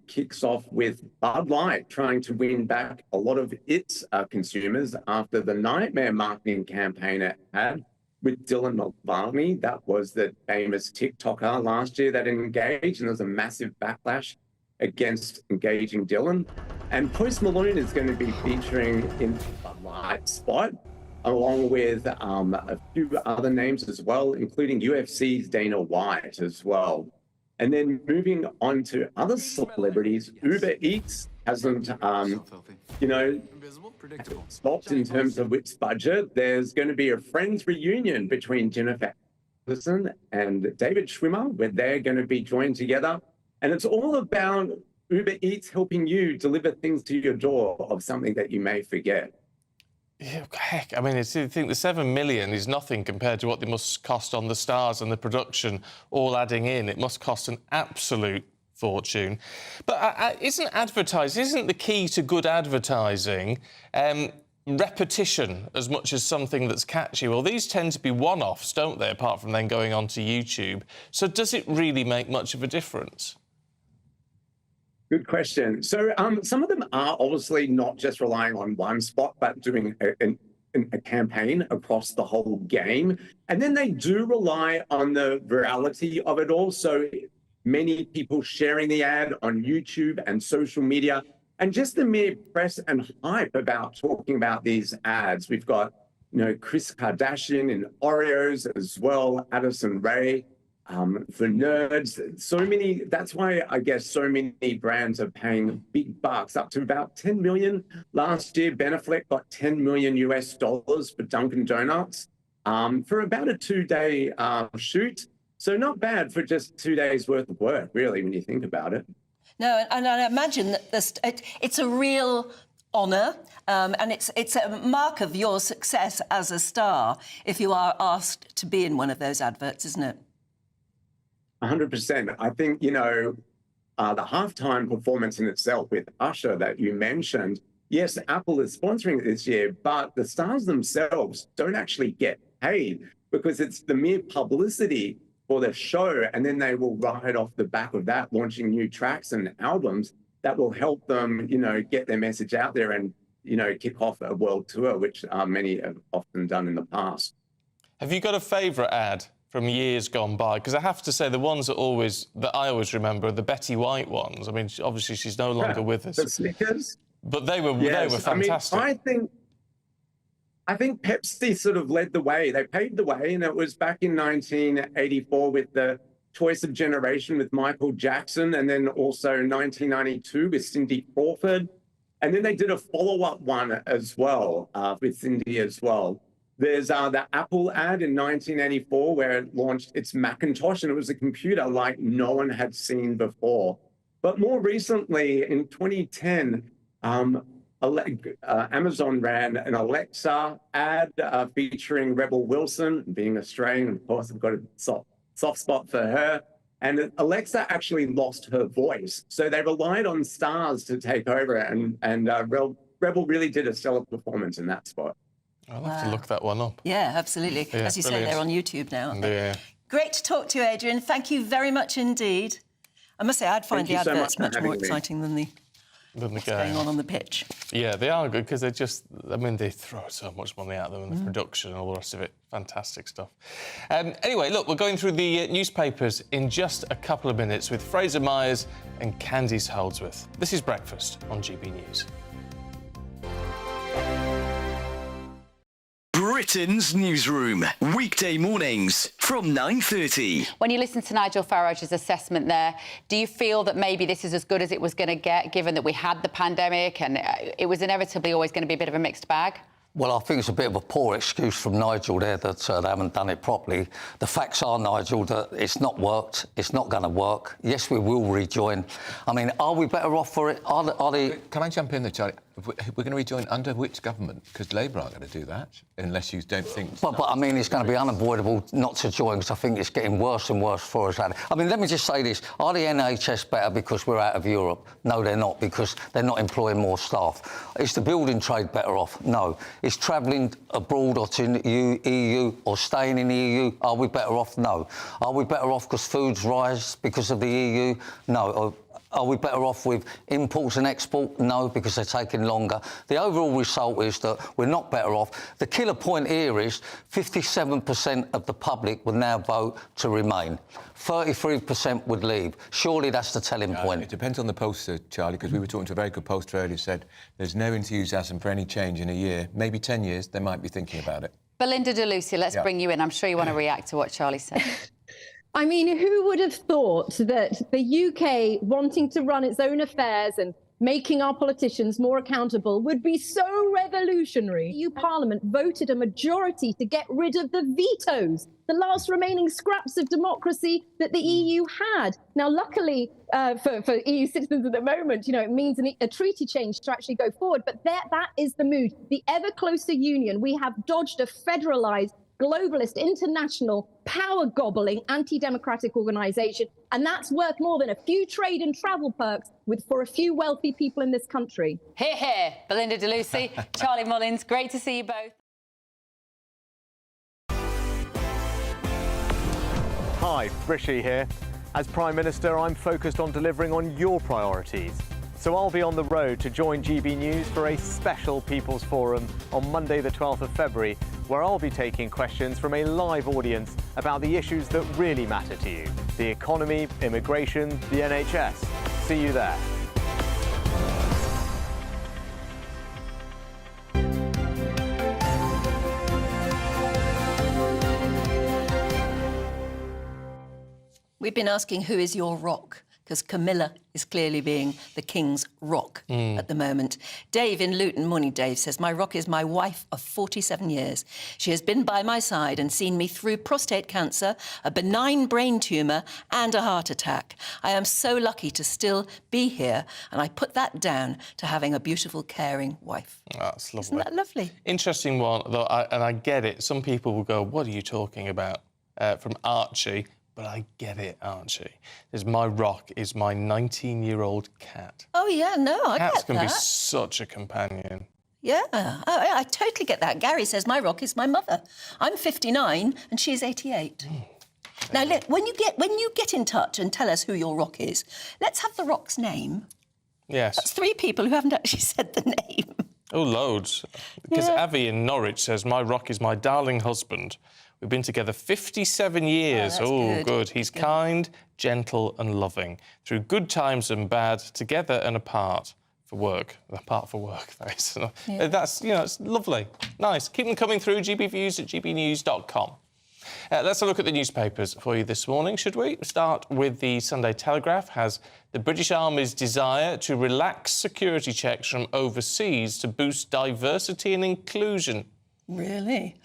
Kicks off with Bud Light trying to win back a lot of its consumers after the nightmare marketing campaign it had with Dylan Mulvaney. That was the famous TikToker last year that engaged, and there was a massive backlash against engaging Dylan. And Post Malone is going to be featuring in the Bud Light spot, along with a few other names as well, including UFC's Dana White as well. And then moving on to other celebrities, Uber Eats hasn't, stopped in terms of its budget. There's going to be a Friends reunion between Jennifer Aniston and David Schwimmer, where they're going to be joined together. And it's all about Uber Eats helping you deliver things to your door of something that you may forget. Yeah, heck, I mean, I think the 7 million is nothing compared to what they must cost on the stars and the production, all adding in. It must cost an absolute fortune. But isn't the key to good advertising repetition as much as something that's catchy? Well, these tend to be one-offs, don't they, apart from then going onto YouTube. So does it really make much of a difference? Good question. So some of them are obviously not just relying on one spot, but doing a campaign across the whole game. And then they do rely on the virality of it all. So many people sharing the ad on YouTube and social media, and just the mere press and hype about talking about these ads. We've got, Kris Kardashian in Oreos as well, Addison Rae. For nerds, so many, that's why I guess so many brands are paying big bucks, up to about 10 million. Last year, Ben Affleck got $10 million for Dunkin' Donuts for about a 2-day shoot. So not bad for just 2 days worth of work, really, when you think about it. No, and I imagine that it's a real honour, and it's a mark of your success as a star if you are asked to be in one of those adverts, isn't it? 100%. I think, the halftime performance in itself with Usher that you mentioned, yes, Apple is sponsoring it this year, but the stars themselves don't actually get paid because it's the mere publicity for the show. And then they will ride off the back of that, launching new tracks and albums that will help them, get their message out there and, kick off a world tour, which many have often done in the past. Have you got a favourite ad from years gone by? Because I have to say the ones that I always remember are the Betty White ones. I mean, obviously she's no longer with us. The Snickers? But they were fantastic. I think Pepsi sort of led the way. They paved the way, and it was back in 1984 with the Choice of Generation with Michael Jackson, and then also 1992 with Cindy Crawford. And then they did a follow-up one as well with Cindy as well. There's the Apple ad in 1984 where it launched its Macintosh, and it was a computer like no one had seen before. But more recently, in 2010, Amazon ran an Alexa ad featuring Rebel Wilson. Being Australian, of course, I've got a soft spot for her. And Alexa actually lost her voice. So they relied on stars to take over, and Rebel really did a stellar performance in that spot. I'll have to look that one up. Yeah, absolutely. Yeah, as you say, they're on YouTube now, aren't they? Yeah. Great to talk to you, Adrian. Thank you very much indeed. I must say, I'd find the adverts much more exciting than what's going on the pitch. Yeah, they are good because they they throw so much money at them and the production and all the rest of it. Fantastic stuff. Anyway, look, we're going through the newspapers in just a couple of minutes with Fraser Myers and Candice Holdsworth. This is Breakfast on GB News. Britain's newsroom, weekday mornings from 9:30. When you listen to Nigel Farage's assessment there, do you feel that maybe this is as good as it was going to get, given that we had the pandemic and it was inevitably always going to be a bit of a mixed bag? Well, I think it's a bit of a poor excuse from Nigel there that they haven't done it properly. The facts are, Nigel, that it's not worked. It's not going to work. Yes, we will rejoin. I mean, are we better off for it? Are they... Can I jump in there, Charlie? We're going to rejoin under which government? Because Labour aren't going to do that, unless you don't think... But I mean, it's going to be unavoidable not to join, because I think it's getting worse and worse for us. I mean, let me just say this. Are the NHS better because we're out of Europe? No, they're not, because they're not employing more staff. Is the building trade better off? No. Is travelling abroad or to the EU or staying in the EU, are we better off? No. Are we better off because foods rise because of the EU? No. Are we better off with imports and export? No, because they're taking longer. The overall result is that we're not better off. The killer point here is 57% of the public would now vote to remain. 33% would leave. Surely that's the telling point. It depends on the pollster, Charlie, because we were talking to a very good pollster earlier who said there's no enthusiasm for any change in a year. Maybe 10 years, they might be thinking about it. Belinda de Lucia, let's bring you in. I'm sure you want to react to what Charlie said. I mean, who would have thought that the UK wanting to run its own affairs and making our politicians more accountable would be so revolutionary? EU Parliament voted a majority to get rid of the vetoes, the last remaining scraps of democracy that the EU had. Now, luckily for EU citizens at the moment, it means a treaty change to actually go forward. But that is the mood. The ever closer union. We have dodged a federalised, globalist, international, power-gobbling, anti-democratic organisation, and that's worth more than a few trade and travel perks for a few wealthy people in this country. Hear, hear. Belinda de Lucy, Charlie Mullins, great to see you both. Hi, Rishi here. As Prime Minister, I'm focused on delivering on your priorities. So I'll be on the road to join GB News for a special People's Forum on Monday the 12th of February, where I'll be taking questions from a live audience about the issues that really matter to you: the economy, immigration, the NHS. See you there. We've been asking who is your rock, because Camilla is clearly being the king's rock at the moment. Dave in Luton, morning Dave, says, my rock is my wife of 47 years. She has been by my side and seen me through prostate cancer, a benign brain tumour and a heart attack. I am so lucky to still be here, and I put that down to having a beautiful, caring wife. That's lovely. Isn't that lovely? Interesting one, though, and I get it. Some people will go, what are you talking about? From Archie. But I get it, Archie. My rock is my 19-year-old cat. Oh, yeah, no, I get that. Cats can be such a companion. Yeah, I totally get that. Gary says my rock is my mother. I'm 59 and she's 88. Now, when you get in touch and tell us who your rock is, let's have the rock's name. Yes. That's 3 people who haven't actually said the name. Oh, loads. Because Avi in Norwich says, my rock is my darling husband. We've been together 57 years. Oh, good. He's kind, gentle and loving. Through good times and bad, together and apart for work. Apart for work, that is. Yeah. That's, it's lovely. Nice. Keep them coming through, gbviews@gbnews.com. Let's have a look at the newspapers for you this morning, should we? Start with the Sunday Telegraph. Has the British Army's desire to relax security checks from overseas to boost diversity and inclusion. Really?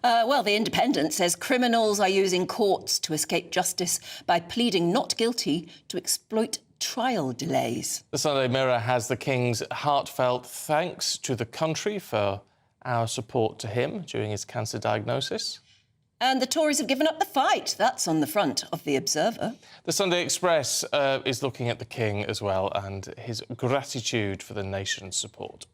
Well, The Independent says criminals are using courts to escape justice by pleading not guilty to exploit trial delays. The Sunday Mirror has the King's heartfelt thanks to the country for our support to him during his cancer diagnosis. And the Tories have given up the fight. That's on the front of The Observer. The Sunday Express is looking at the King as well and his gratitude for the nation's support.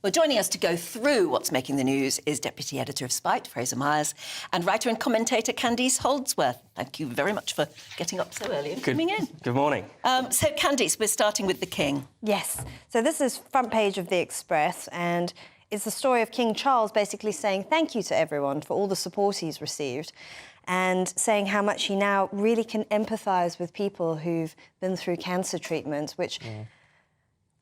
Well, joining us to go through what's making the news is Deputy Editor of Spite, Fraser Myers, and writer and commentator Candice Holdsworth. Thank you very much for getting up so early and coming in. Good morning. So, Candice, we're starting with the King. Yes. So this is front page of The Express, and it's the story of King Charles basically saying thank you to everyone for all the support he's received and saying how much he now really can empathise with people who've been through cancer treatment, which...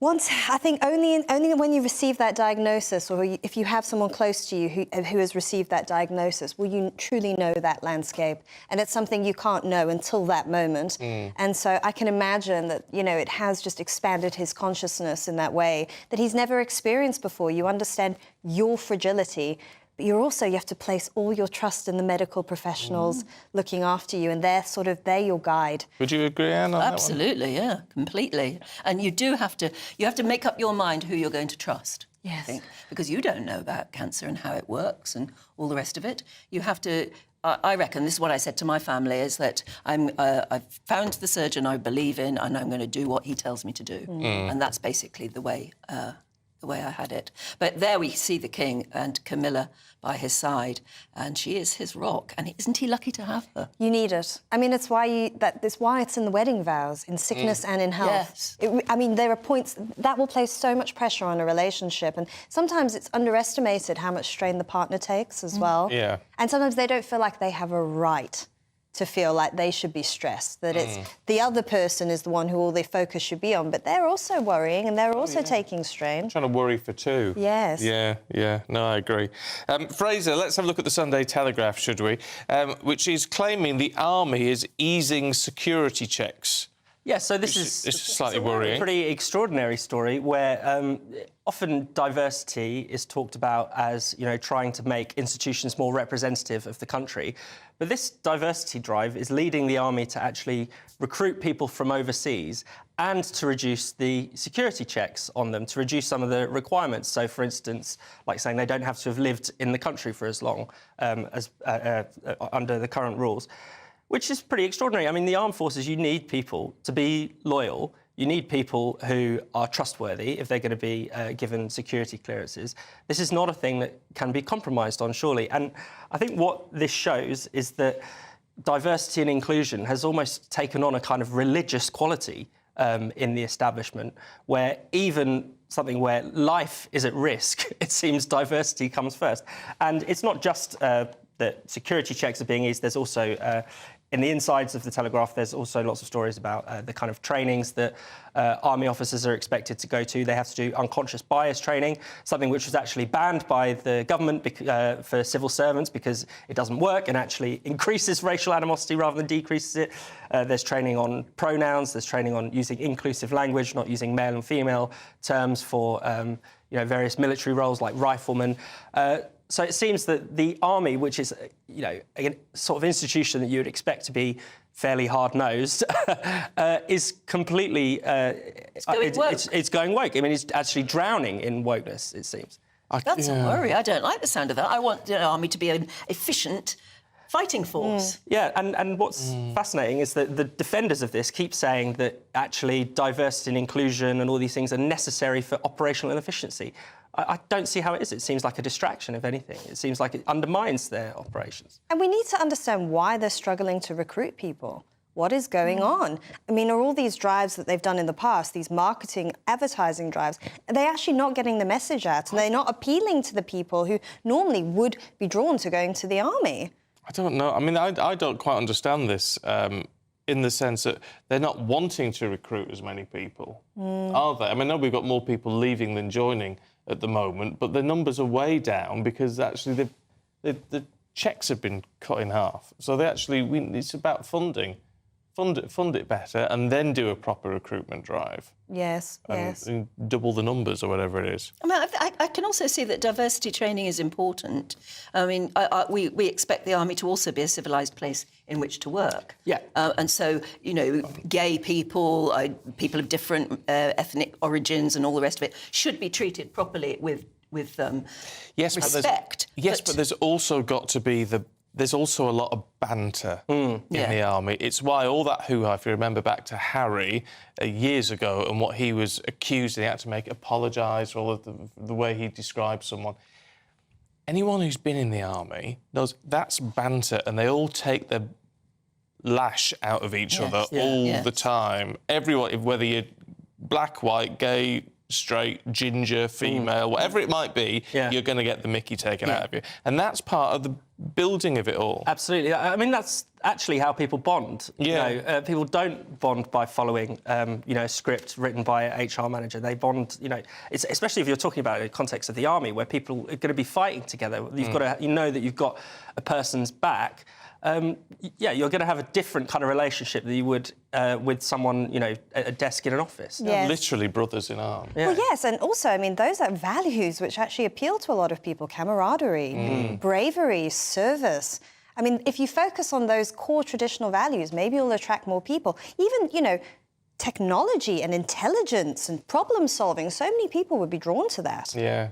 Once, I think only when you receive that diagnosis, or if you have someone close to you who has received that diagnosis, will you truly know that landscape. And it's something you can't know until that moment. And so I can imagine that, it has just expanded his consciousness in that way that he's never experienced before. You understand your fragility, but you have to place all your trust in the medical professionals looking after you, and they're your guide. Would you agree, Anne, on Absolutely, that one? Yeah, completely. And you have to make up your mind who you're going to trust. Yes. I think, because you don't know about cancer and how it works and all the rest of it. You have to... I reckon, this is what I said to my family, is that I've found the surgeon I believe in and I'm going to do what he tells me to do. And that's basically the way I had it. But there we see the King and Camilla by his side, and she is his rock. And isn't he lucky to have her? You need it. I mean, it's why it's in the wedding vows, in sickness and in health. Yes. There are points that will place so much pressure on a relationship, and sometimes it's underestimated how much strain the partner takes as well. Yeah. And sometimes they don't feel like they have a right to feel like they should be stressed, that it's the other person is the one who all their focus should be on, but they're also worrying and they're also taking strain. Trying to worry for two. Yes. Yeah. No, I agree. Fraser, let's have a look at the Sunday Telegraph, should we? Which is claiming the army is easing security checks. Yeah, so this is slightly worrying. A pretty extraordinary story where often diversity is talked about as, trying to make institutions more representative of the country. But this diversity drive is leading the army to actually recruit people from overseas and to reduce the security checks on them, to reduce some of the requirements. So, for instance, like saying they don't have to have lived in the country for as long as under the current rules, which is pretty extraordinary. I mean, the armed forces, you need people to be loyal. You need people who are trustworthy if they're going to be given security clearances. This is not a thing that can be compromised on, surely. And I think what this shows is that diversity and inclusion has almost taken on a kind of religious quality in the establishment, where even something where life is at risk, it seems diversity comes first. And it's not just that security checks are being eased, there's also in the insides of the Telegraph, there's also lots of stories about the kind of trainings that army officers are expected to go to. They have to do unconscious bias training, something which was actually banned by the government for civil servants because it doesn't work and actually increases racial animosity rather than decreases it. There's training on pronouns, there's training on using inclusive language, not using male and female terms for various military roles like riflemen. So it seems that the army, which is, a sort of institution that you would expect to be fairly hard-nosed, is completely... it's going woke. I mean, it's actually drowning in wokeness, it seems. That's a worry. I don't like the sound of that. I want the army to be an efficient fighting force. Yeah, and what's fascinating is that the defenders of this keep saying that actually diversity and inclusion and all these things are necessary for operational efficiency. I don't see how it is. It seems like a distraction, if anything. It seems like it undermines their operations. And we need to understand why they're struggling to recruit people. What is going on? I mean, are all these drives that they've done in the past, these marketing, advertising drives, are they actually not getting the message out? And they're not appealing to the people who normally would be drawn to going to the army? I don't know. I mean, I don't quite understand this in the sense that they're not wanting to recruit as many people, are they? I mean, I know we've got more people leaving than joining at the moment, but the numbers are way down because actually the checks have been cut in half. So they actually, it's about funding. Fund it better and then do a proper recruitment drive. Yes, and double the numbers or whatever it is. I mean, I can also see that diversity training is important. I mean, we expect the army to also be a civilised place in which to work. Yeah. And so, gay people, people of different ethnic origins and all the rest of it should be treated properly with respect. But there's also got to be There's also a lot of banter in the army. It's why all that hoo-ha, if you remember back to Harry years ago and what he was accused, and he had to apologise for all of the way he described someone. Anyone who's been in the army knows that's banter, and they all take their lash out of each other all the time. Everyone, whether you're black, white, gay, straight, ginger, female, whatever it might be, you're going to get the mickey taken out of you. And that's part of the building of it all. Absolutely. I mean, that's actually how people bond. Yeah. People don't bond by following, a script written by an HR manager. They bond, especially if you're talking about it in the context of the army, where people are going to be fighting together. You've got to, that you've got a person's back. You're going to have a different kind of relationship that you would with someone, at a desk in an office. Yes. Literally brothers in arms. Yeah. Well, yes, and also, I mean, those are values which actually appeal to a lot of people. Camaraderie, bravery, service. I mean, if you focus on those core traditional values, maybe you'll attract more people. Even, technology and intelligence and problem solving, so many people would be drawn to that. Yeah.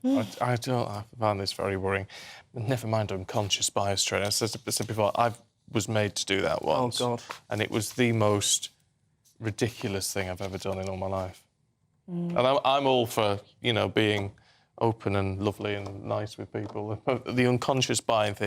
I find this very worrying. Never mind unconscious bias training. As I said before, I was made to do that once. Oh, God. And it was the most ridiculous thing I've ever done in all my life. And I'm all for, being open and lovely and nice with people. The unconscious bias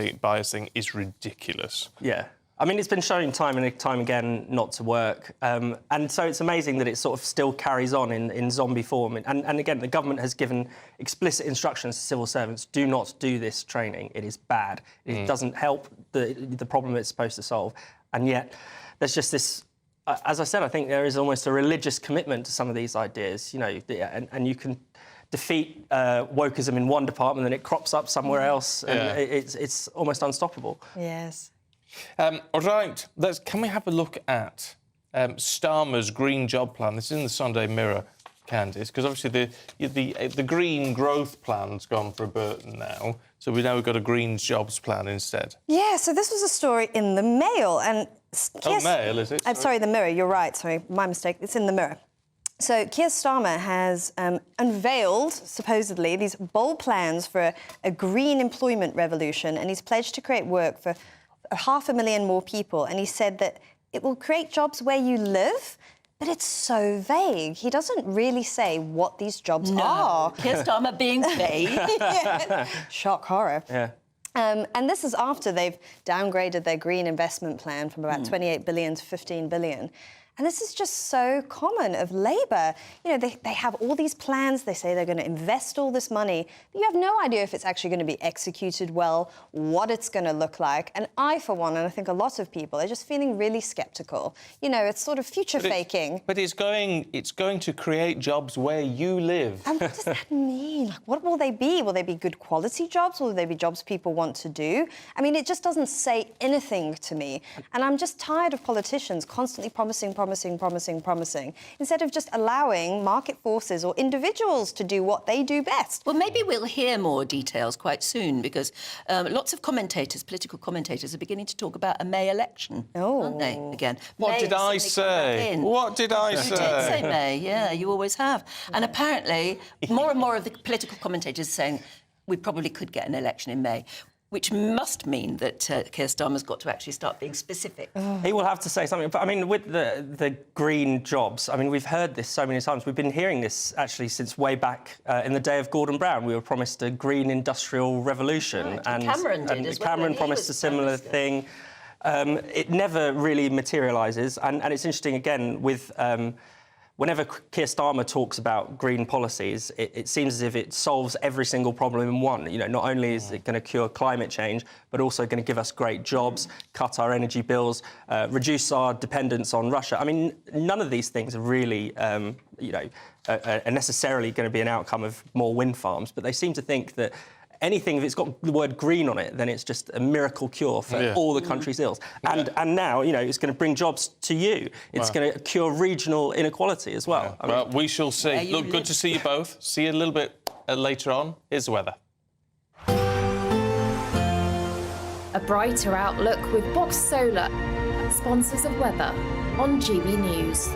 thing is ridiculous. Yeah. I mean, it's been shown time and time again not to work. And so it's amazing that it sort of still carries on in zombie form. And again, the government has given explicit instructions to civil servants, do not do this training. It is bad. It doesn't help the problem it's supposed to solve. And yet there's just this... as I said, I think there is almost a religious commitment to some of these ideas, you know, and you can defeat wokeism in one department and it crops up somewhere else, and it's almost unstoppable. Yes. All right, can we have a look at Starmer's Green Job Plan? This is in the Sunday Mirror, Candice, because obviously the Green Growth Plan's gone for a Burton now, so we've got a Green Jobs Plan instead. Yeah, so this was a story in the Mail, and... Mail, is it? I'm sorry, the Mirror, you're right, sorry, my mistake, it's in the Mirror. So Keir Starmer has unveiled, supposedly, these bold plans for a green employment revolution, and he's pledged to create work for 500,000 more people, and he said that it will create jobs where you live, but it's so vague. He doesn't really say what these jobs are. Keir Starmer being vague. Yeah. Shock horror. Yeah. And this is after they've downgraded their green investment plan from about 28 billion to 15 billion. And this is just so common of Labour. You know, they have all these plans, they say they're going to invest all this money, but you have no idea if it's actually going to be executed well, what it's going to look like. And I, for one, and I think a lot of people, are just feeling really sceptical. You know, it's sort of future-faking. But it's going to create jobs where you live. And what does that mean? Like, what will they be? Will they be good quality jobs? Will they be jobs people want to do? I mean, it just doesn't say anything to me. And I'm just tired of politicians constantly promising, instead of just allowing market forces or individuals to do what they do best. Well, maybe we'll hear more details quite soon, because lots of commentators, political commentators, are beginning to talk about a May election, aren't they, again? What did I say? What did I say? You did say May, yeah, you always have. And apparently, more and more of the political commentators are saying we probably could get an election in May, which must mean that Keir Starmer's got to actually start being specific. He will have to say something. But, I mean, with the green jobs, I mean, we've heard this so many times. We've been hearing this, actually, since way back in the day of Gordon Brown. We were promised a green industrial revolution. Right, and Cameron did as well. Cameron promised a similar thing. It never really materialises. And it's interesting, again, with... whenever Keir Starmer talks about green policies, it seems as if it solves every single problem in one. You know, not only is it going to cure climate change, but also going to give us great jobs, cut our energy bills, reduce our dependence on Russia. I mean, none of these things are really, are necessarily going to be an outcome of more wind farms, but they seem to think that anything, if it's got the word green on it, then it's just a miracle cure for all the country's ills. And now, you know, it's going to bring jobs to you. It's going to cure regional inequality as well. I mean, we shall see. Look, good to see you both. See you a little bit later on. Here's the weather. A brighter outlook with Box Solar, sponsors of weather on GB News.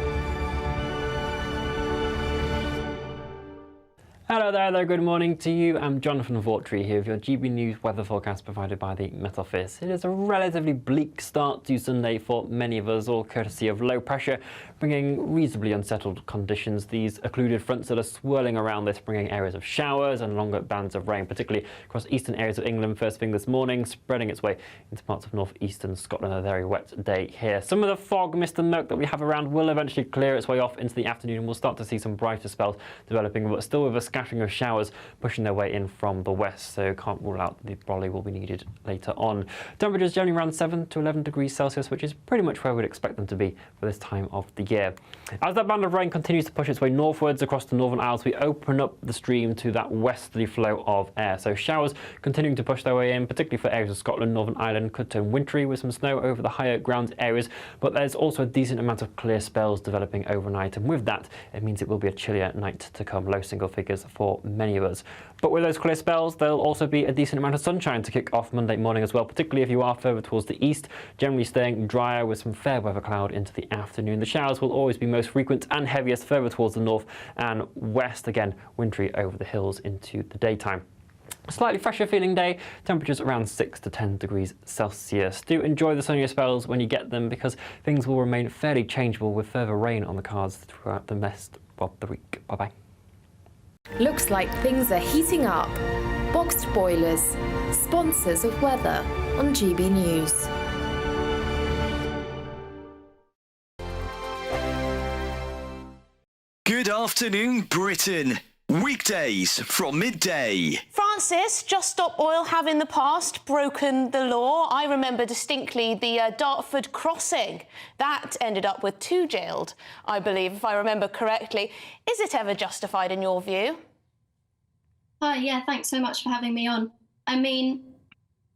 Hello there, good morning to you. I'm Jonathan Vaughtry here with your GB News weather forecast provided by the Met Office. It is a relatively bleak start to Sunday for many of us, all courtesy of low pressure, bringing reasonably unsettled conditions. These occluded fronts that are swirling around this, bringing areas of showers and longer bands of rain, particularly across eastern areas of England first thing this morning, spreading its way into parts of northeastern Scotland. A very wet day here. Some of the fog, mist and smoke that we have around will eventually clear its way off into the afternoon, and we'll start to see some brighter spells developing, but still with a scattering of showers pushing their way in from the west, so can't rule out the brolly will be needed later on. Temperatures generally around 7 to 11 degrees Celsius, which is pretty much where we'd expect them to be for this time of the year. As that band of rain continues to push its way northwards across the Northern Isles, we open up the stream to that westerly flow of air. So showers continuing to push their way in, particularly for areas of Scotland. Northern Ireland could turn wintry with some snow over the higher ground areas, but there's also a decent amount of clear spells developing overnight, and with that, it means it will be a chillier night to come, low single figures for many of us. But with those clear spells, there'll also be a decent amount of sunshine to kick off Monday morning as well, particularly if you are further towards the east, generally staying drier with some fair weather cloud into the afternoon. The showers will always be most frequent and heaviest further towards the north and west, again wintry over the hills into the daytime. A slightly fresher feeling day, temperatures around 6 to 10 degrees Celsius. Do enjoy the sunnier spells when you get them, because things will remain fairly changeable with further rain on the cards throughout the rest of the week. Bye-bye. Looks like things are heating up. Boxed Boilers, sponsors of weather on GB News. Afternoon Britain. Weekdays from midday. Francis, Just Stop Oil have in the past broken the law. I remember distinctly the Dartford crossing. That ended up with 2 jailed, I believe, if I remember correctly. Is it ever justified in your view? Yeah, thanks so much for having me on. I mean,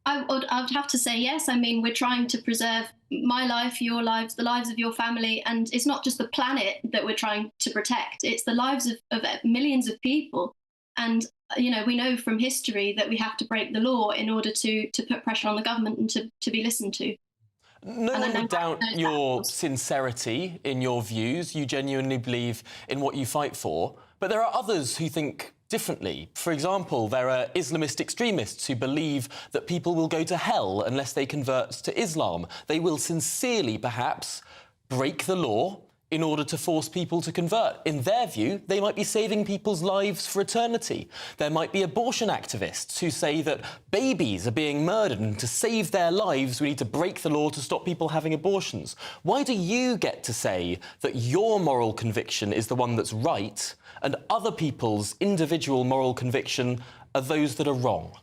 I would have to say yes. I mean, we're trying to preserve my life, your lives, the lives of your family, and it's not just the planet that we're trying to protect, it's the lives of millions of people. And, you know, we know from history that we have to break the law in order to put pressure on the government and to be listened to. No one would doubt your sincerity in your views. You genuinely believe in what you fight for. But there are others who think differently. For example, there are Islamist extremists who believe that people will go to hell unless they convert to Islam. They will sincerely, perhaps, break the law in order to force people to convert. In their view, they might be saving people's lives for eternity. There might be abortion activists who say that babies are being murdered and to save their lives, we need to break the law to stop people having abortions. Why do you get to say that your moral conviction is the one that's right and other people's individual moral conviction are those that are wrong?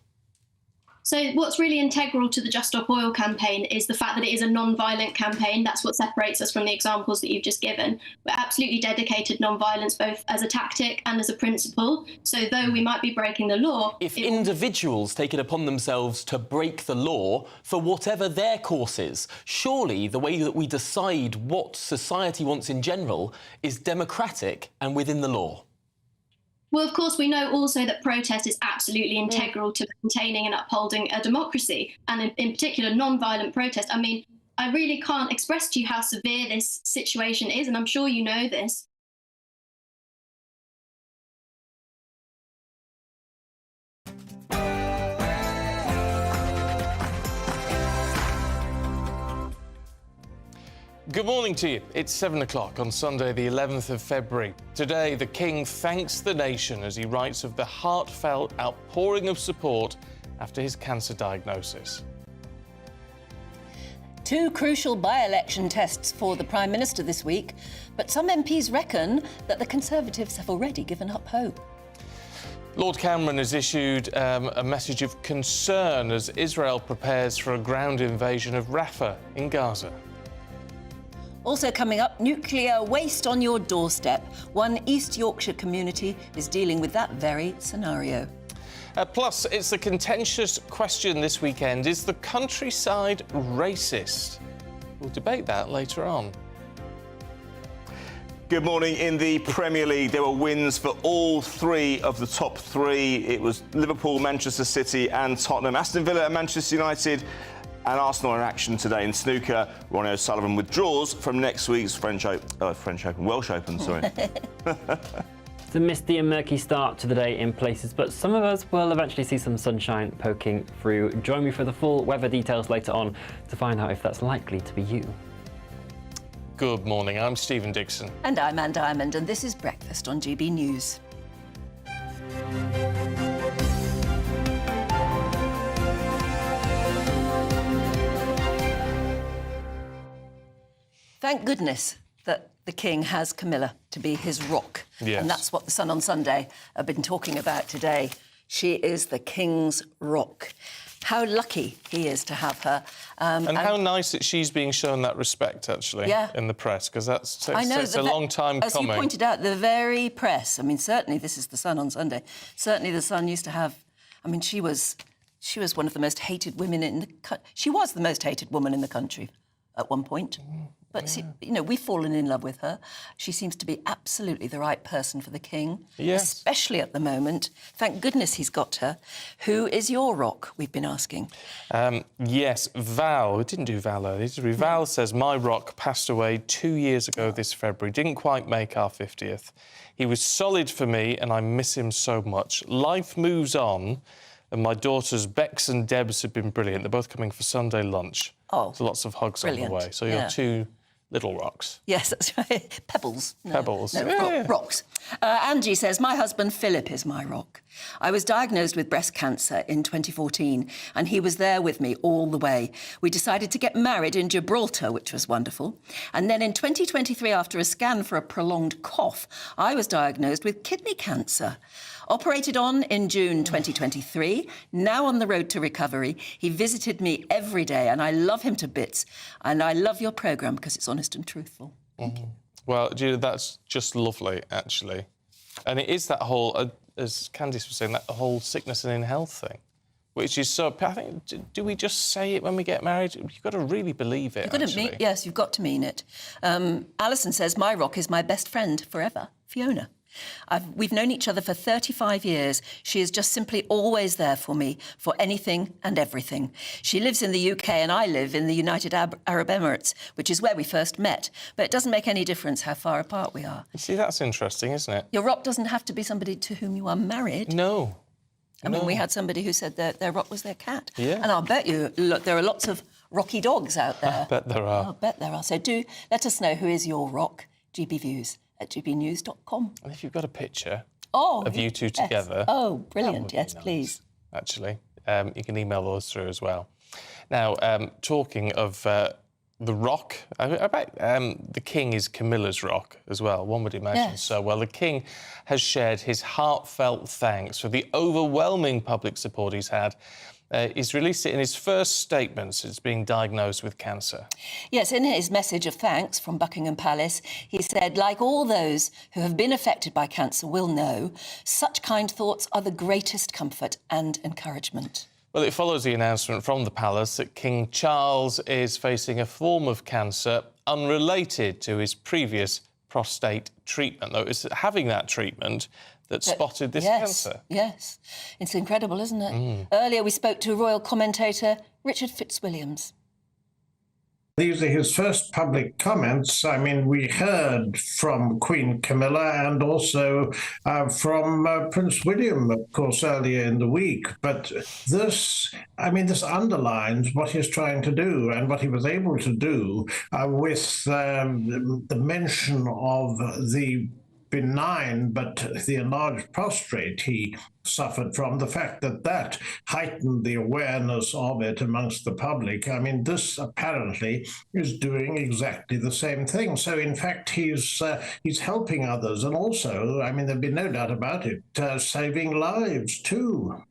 So what's really integral to the Just Stop Oil campaign is the fact that it is a non-violent campaign. That's what separates us from the examples that you've just given. We're absolutely dedicated non-violence, both as a tactic and as a principle. So though we might be breaking the law... If individuals take it upon themselves to break the law for whatever their course is, surely the way that we decide what society wants in general is democratic and within the law. Well, of course, we know also that protest is absolutely integral to maintaining and upholding a democracy, and in particular, non-violent protest. I mean, I really can't express to you how severe this situation is, and I'm sure you know this. Good morning to you. It's 7 o'clock on Sunday, the 11th of February. Today, the King thanks the nation as he writes of the heartfelt outpouring of support after his cancer diagnosis. 2 crucial by-election tests for the Prime Minister this week, but some MPs reckon that the Conservatives have already given up hope. Lord Cameron has issued a message of concern as Israel prepares for a ground invasion of Rafah in Gaza. Also coming up, nuclear waste on your doorstep. One East Yorkshire community is dealing with that very scenario. Plus, it's a contentious question this weekend. Is the countryside racist? We'll debate that later on. Good morning. In the Premier League, there were wins for all 3 of the top 3. It was Liverpool, Manchester City and Tottenham. Aston Villa and Manchester United and Arsenal in action today in snooker. Ronnie O'Sullivan withdraws from next week's Welsh Open, sorry. It's a misty and murky start to the day in places, but some of us will eventually see some sunshine poking through. Join me for the full weather details later on to find out if that's likely to be you. Good morning, I'm Stephen Dixon. And I'm Anne Diamond, and this is Breakfast on GB News. Thank goodness that the King has Camilla to be his rock. Yes. And that's what the Sun on Sunday have been talking about today. She is the King's rock. How lucky he is to have her. And how nice that she's being shown that respect, actually, in the press, because that's it's a long time as coming. As you pointed out, the very press, I mean, certainly this is the Sun on Sunday, certainly the Sun used to have, I mean, she was one of the most hated women in the country. She was the most hated woman in the country at one point. But, see, you know, we've fallen in love with her. She seems to be absolutely the right person for the King, especially at the moment. Thank goodness he's got her. Who is your rock, we've been asking? Yes, Val. We didn't do Val earlier, did we? Val says, my rock passed away 2 years ago this February. Didn't quite make our 50th. He was solid for me and I miss him so much. Life moves on. And my daughters, Bex and Debs, have been brilliant. They're both coming for Sunday lunch. Oh, so lots of hugs on the way. So you're 2 little rocks. Yes, that's right. Pebbles. No, Pebbles. No, rocks. Angie says, my husband Philip is my rock. I was diagnosed with breast cancer in 2014, and he was there with me all the way. We decided to get married in Gibraltar, which was wonderful. And then in 2023, after a scan for a prolonged cough, I was diagnosed with kidney cancer. Operated on in June 2023, now on the road to recovery. He visited me every day, and I love him to bits. And I love your programme because it's honest and truthful. Well, Julia, that's just lovely, actually. And it is that whole, as Candice was saying, that whole sickness and in health thing, which is so... I think, do we just say it when we get married? You've got to really believe it, Yes, you've got to mean it. Alison says, my rock is my best friend forever, Fiona. We've known each other for 35 years. She is just simply always there for me, for anything and everything. She lives in the UK and I live in the United Arab Emirates, which is where we first met. But it doesn't make any difference how far apart we are. You see, that's interesting, isn't it? Your rock doesn't have to be somebody to whom you are married. No. I mean, we had somebody who said that their rock was their cat. Yeah. And I'll bet you, look, there are lots of rocky dogs out there. I bet there are. I'll bet there are. So do let us know who is your rock, gbviews@gbnews.com. And if you've got a picture of you two together... Oh, brilliant. Yes, nice. Please. Actually, you can email those through as well. Now, talking of the rock, I bet the King is Camilla's rock as well, one would imagine. Yes. So, well, the King has shared his heartfelt thanks for the overwhelming public support he's had. He's released it in his first statement since being diagnosed with cancer. Yes, in his message of thanks from Buckingham Palace, he said, like all those who have been affected by cancer will know, such kind thoughts are the greatest comfort and encouragement. Well, it follows the announcement from the palace that King Charles is facing a form of cancer unrelated to his previous prostate treatment, though it's having that treatment that spotted this cancer. Yes, it's incredible, isn't it? Earlier we spoke to royal commentator Richard Fitzwilliams. These are his first public comments. I mean, we heard from Queen Camilla and also from Prince William, of course, earlier in the week. But this underlines what he's trying to do and what he was able to do with the mention of the benign but the enlarged prostate he suffered from, the fact that heightened the awareness of it amongst the public. I mean, this apparently is doing exactly the same thing. So, in fact, he's helping others, and also, I mean, there'd be no doubt about it, saving lives too.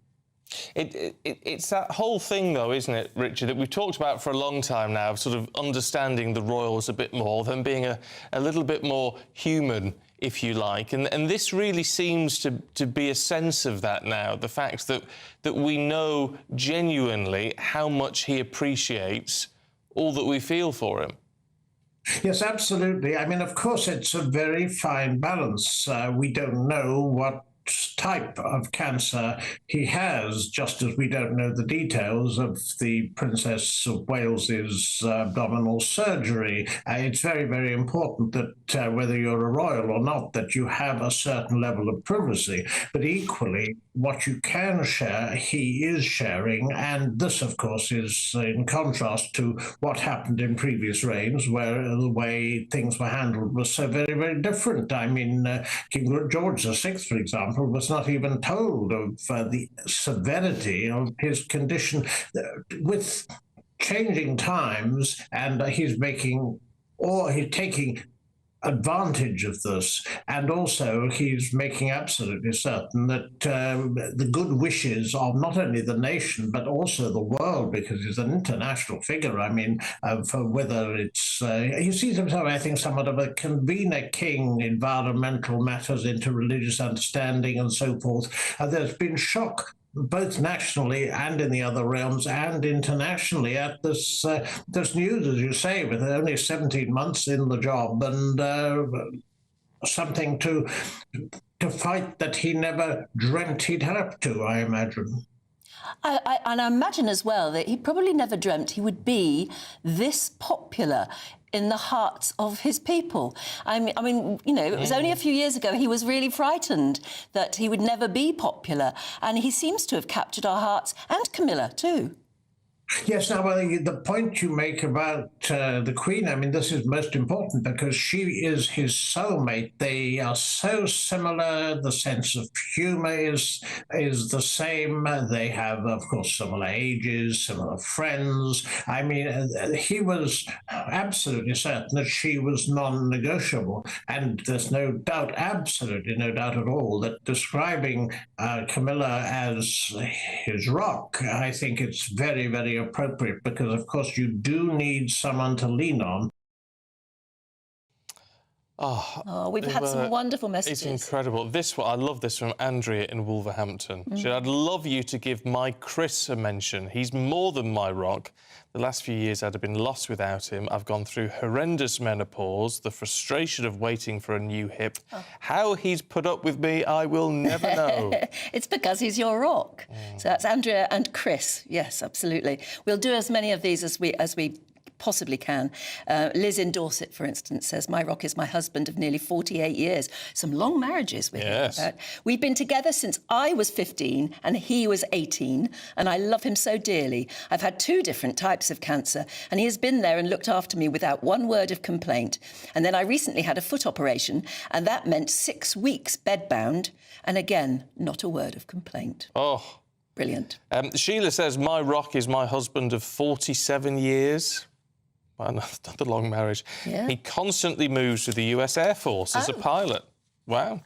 It's that whole thing, though, isn't it, Richard, that we've talked about for a long time now, of sort of understanding the royals a bit more, them being a little bit more human, if you like. And this really seems to be a sense of that now, the fact that we know genuinely how much he appreciates all that we feel for him. Yes, absolutely. I mean, of course, it's a very fine balance. We don't know what type of cancer he has, just as we don't know the details of the Princess of Wales's abdominal surgery. It's very, very important that whether you're a royal or not, that you have a certain level of privacy. But equally, what you can share, he is sharing. And this, of course, is in contrast to what happened in previous reigns, where the way things were handled was so very, very different. I mean, King George VI, for example, was not even told of the severity of his condition. With changing times, and he's taking advantage of this, and also he's making absolutely certain that the good wishes of not only the nation but also the world, because he's an international figure. I mean, for whether it's he sees himself, I think, somewhat of a convener king, environmental matters, interreligious understanding, and so forth. There's been shock both nationally and in the other realms and internationally at this news, as you say, with only 17 months in the job, and something to fight that he never dreamt he'd have to, I imagine. And I imagine as well that he probably never dreamt he would be this popular in the hearts of his people. I mean, you know, it was only a few years ago he was really frightened that he would never be popular, and he seems to have captured our hearts, and Camilla too. Yes, now, well, the point you make about the Queen, I mean, this is most important because she is his soulmate. They are so similar. The sense of humour is the same. They have, of course, similar ages, similar friends. I mean, he was absolutely certain that she was non-negotiable. And there's no doubt, absolutely no doubt at all, that describing Camilla as his rock, I think it's very, very appropriate because, of course, you do need someone to lean on. Oh, we've had some wonderful messages. It's incredible. This one, I love this from Andrea in Wolverhampton. She said, I'd love you to give my Chris a mention. He's more than my rock. The last few years I'd have been lost without him. I've gone through horrendous menopause, the frustration of waiting for a new hip. How he's put up with me, I will never know. It's because he's your rock. So that's Andrea and Chris. Yes, absolutely. We'll do as many of these as we possibly can. Liz in Dorset, for instance, says, my rock is my husband of nearly 48 years. Some long marriages we're hearing about. We've been together since I was 15 and he was 18, and I love him so dearly. I've had 2 different types of cancer, and he has been there and looked after me without one word of complaint. And then I recently had a foot operation, and that meant 6 weeks bedbound, and again, not a word of complaint. Oh. Brilliant. Sheila says, my rock is my husband of 47 years. Another long marriage. Yeah. He constantly moves to the US Air Force as a pilot. Wow.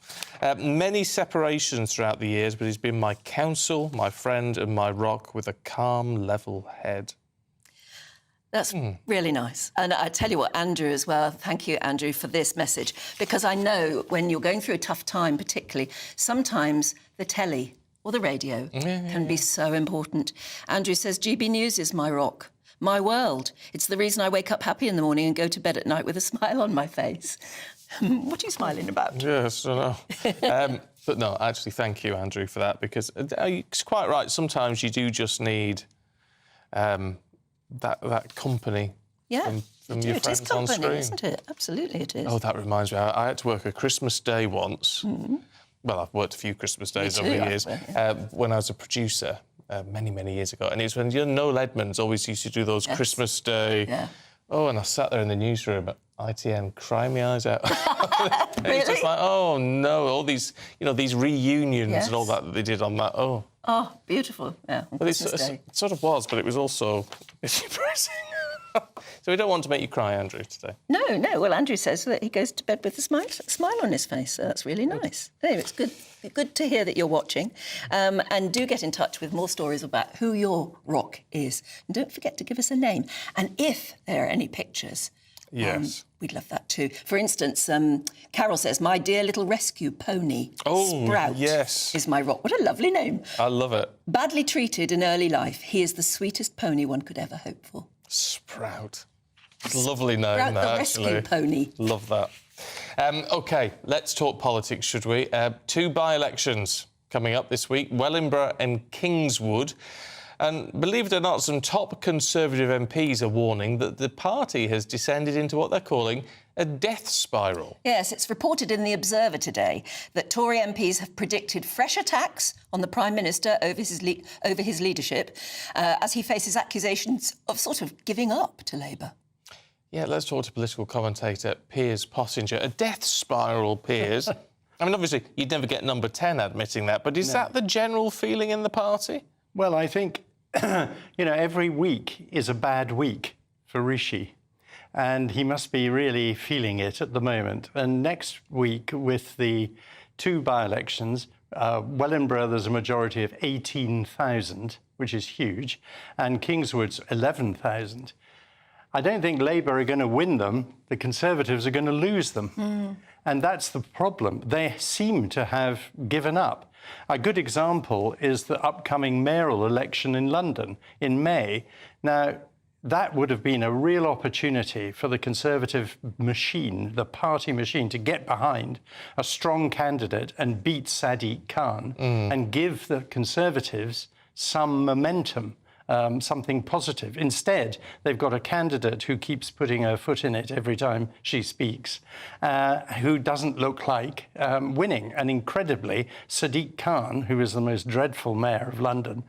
Many separations throughout the years, but he's been my counsel, my friend and my rock with a calm, level head. That's really nice. And I tell you what, Andrew as well, thank you, Andrew, for this message, because I know when you're going through a tough time, particularly, sometimes the telly or the radio can be so important. Andrew says, GB News is my rock. My world. It's the reason I wake up happy in the morning and go to bed at night with a smile on my face. What are you smiling about? Yes, I know. But no, actually, thank you, Andrew, for that, because it's quite right. Sometimes you do just need that company from your friends on screen. It is company, isn't it? Absolutely it is. Oh, that reminds me. I had to work a Christmas Day once. Well, I've worked a few Christmas days over the years. When I was a producer. Many, many years ago. And it's when, Noel Edmonds always used to do those Christmas Day. Yeah. Oh, and I sat there in the newsroom at ITN crying my eyes out. Really? It's just like, oh, no, all these, these reunions and all that they did on that. Oh. Oh, beautiful. Yeah, but it sort of was, but it was also depressing. So we don't want to make you cry, Andrew, today. No. Well, Andrew says that he goes to bed with a smile on his face, so that's really nice. Anyway, it's good to hear that you're watching. And do get in touch with more stories about who your rock is. And don't forget to give us a name. And if there are any pictures, we'd love that too. For instance, Carol says, my dear little rescue pony, Sprout, is my rock. What a lovely name. I love it. Badly treated in early life, he is the sweetest pony one could ever hope for. Sprout. Lovely name, Sprout that, the rescue pony. Love that. OK, let's talk politics, should we? 2 by-elections coming up this week, Wellingborough and Kingswood. And believe it or not, some top Conservative MPs are warning that the party has descended into what they're calling a death spiral. Yes, it's reported in The Observer today that Tory MPs have predicted fresh attacks on the Prime Minister over his leadership as he faces accusations of sort of giving up to Labour. Yeah, let's talk to political commentator Piers Pottinger. A death spiral, Piers. I mean, obviously, you'd never get number 10 admitting that, but is that the general feeling in the party? Well, I think, every week is a bad week for Rishi. And he must be really feeling it at the moment. And next week, with the 2 by-elections, Wellingborough, there's a majority of 18,000, which is huge, and Kingswood's 11,000. I don't think Labour are going to win them. The Conservatives are going to lose them. And that's the problem. They seem to have given up. A good example is the upcoming mayoral election in London in May. Now, that would have been a real opportunity for the Conservative machine, the party machine, to get behind a strong candidate and beat Sadiq Khan and give the Conservatives some momentum, something positive. Instead, they've got a candidate who keeps putting her foot in it every time she speaks, who doesn't look like winning. And incredibly, Sadiq Khan, who is the most dreadful mayor of London,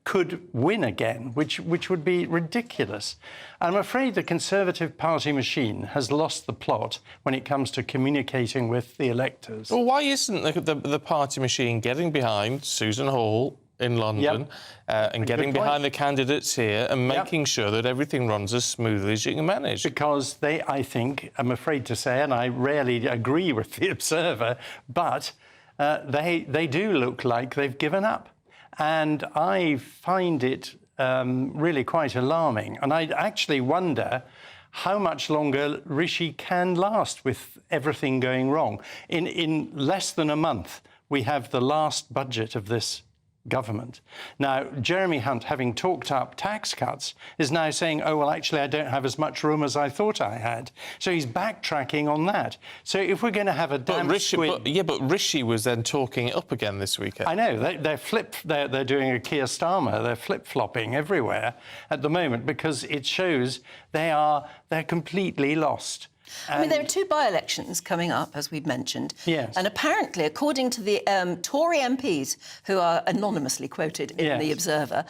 could win again, which would be ridiculous. I'm afraid the Conservative Party machine has lost the plot when it comes to communicating with the electors. Well, why isn't the party machine getting behind Susan Hall in London and getting behind the candidates here and making sure that everything runs as smoothly as you can manage? Because they, I think, I'm afraid to say, and I rarely agree with the Observer, but they do look like they've given up. And I find it really quite alarming. And I actually wonder how much longer Rishi can last with everything going wrong. In less than a month, we have the last budget of this government. Now, Jeremy Hunt, having talked up tax cuts, is now saying, oh, well, actually, I don't have as much room as I thought I had. So he's backtracking on that. So if we're going to have a damn squid... But Rishi was then talking it up again this weekend. I know. They're doing a Keir Starmer. They're flip-flopping everywhere at the moment because it shows they're completely lost. I mean, there are two by-elections coming up, as we've mentioned. Yes. And apparently, according to the Tory MPs, who are anonymously quoted in the Observer,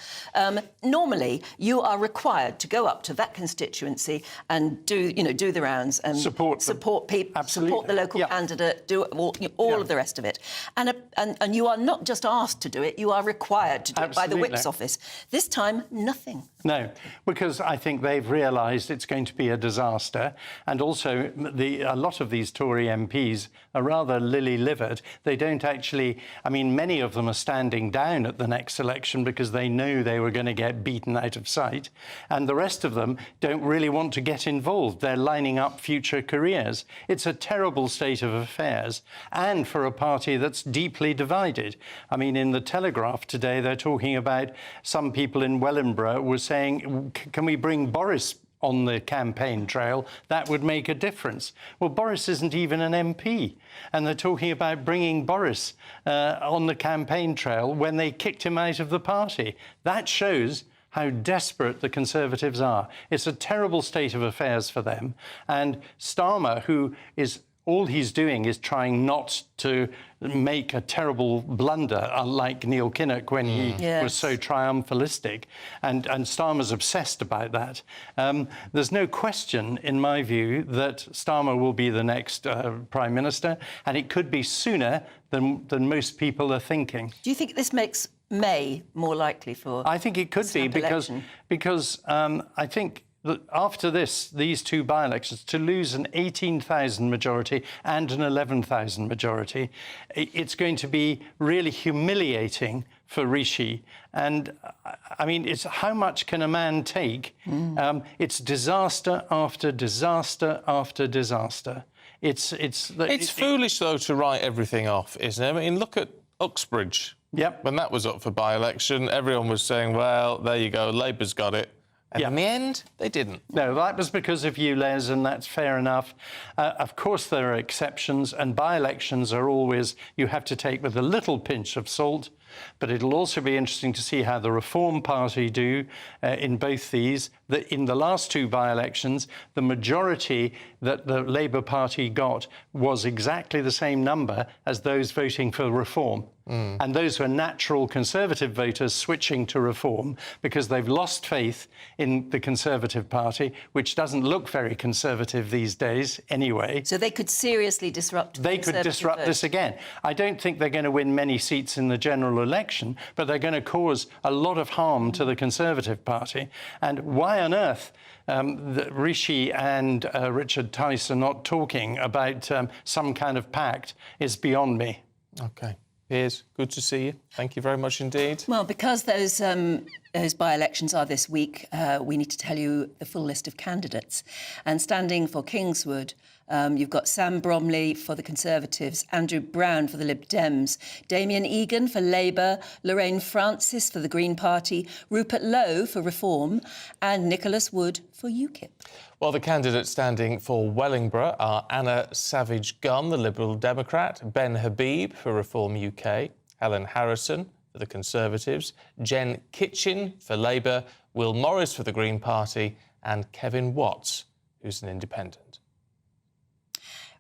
normally you are required to go up to that constituency and do the rounds and support people, support the local candidate, do all of the rest of it. And you are not just asked to do it; you are required to do it by the Whip's office. This time, nothing. No, because I think they've realised it's going to be a disaster, and also a lot of these Tory MPs are rather lily-livered. They don't actually... I mean, many of them are standing down at the next election because they knew they were going to get beaten out of sight, and the rest of them don't really want to get involved. They're lining up future careers. It's a terrible state of affairs, and for a party that's deeply divided. I mean, in the Telegraph today, they're talking about some people in Wellingborough were saying, can we bring Boris on the campaign trail? That would make a difference. Well, Boris isn't even an MP, and they're talking about bringing Boris on the campaign trail when they kicked him out of the party. That shows how desperate the Conservatives are. It's a terrible state of affairs for them. And Starmer, who is... all he's doing is trying not to make a terrible blunder, unlike Neil Kinnock when he was so triumphalistic. And Starmer's obsessed about that. There's no question, in my view, that Starmer will be the next Prime Minister, and it could be sooner than most people are thinking. Do you think this makes May more likely for... I think it could be, because I think... after these two by-elections, to lose an 18,000 majority and an 11,000 majority, it's going to be really humiliating for Rishi. And, I mean, it's how much can a man take? It's disaster after disaster after disaster. It's foolish, though, to write everything off, isn't it? I mean, look at Uxbridge. Yep. When that was up for by-election, everyone was saying, well, there you go, Labour's got it. And in the end, they didn't. No, that was because of you, Les, and that's fair enough. Of course, there are exceptions, and by-elections are always, you have to take with a little pinch of salt. But it'll also be interesting to see how the Reform Party do in both these. In the last two by-elections, the majority that the Labour Party got was exactly the same number as those voting for Reform. And those were natural Conservative voters switching to Reform because they've lost faith in the Conservative Party, which doesn't look very Conservative these days anyway. So they could seriously disrupt They could disrupt this again. I don't think they're going to win many seats in the general election, but they're going to cause a lot of harm to the Conservative Party. And why on earth Rishi and Richard Tice are not talking about some kind of pact is beyond me. OK. Piers, good to see you. Thank you very much indeed. Well, because those by-elections are this week, we need to tell you the full list of candidates. And standing for Kingswood, you've got Sam Bromley for the Conservatives, Andrew Brown for the Lib Dems, Damien Egan for Labour, Lorraine Francis for the Green Party, Rupert Lowe for Reform, and Nicholas Wood for UKIP. Well, the candidates standing for Wellingborough are Anna Savage-Gunn, the Liberal Democrat, Ben Habib for Reform UK, Helen Harrison for the Conservatives, Jen Kitchen for Labour, Will Morris for the Green Party, and Kevin Watts, who's an independent.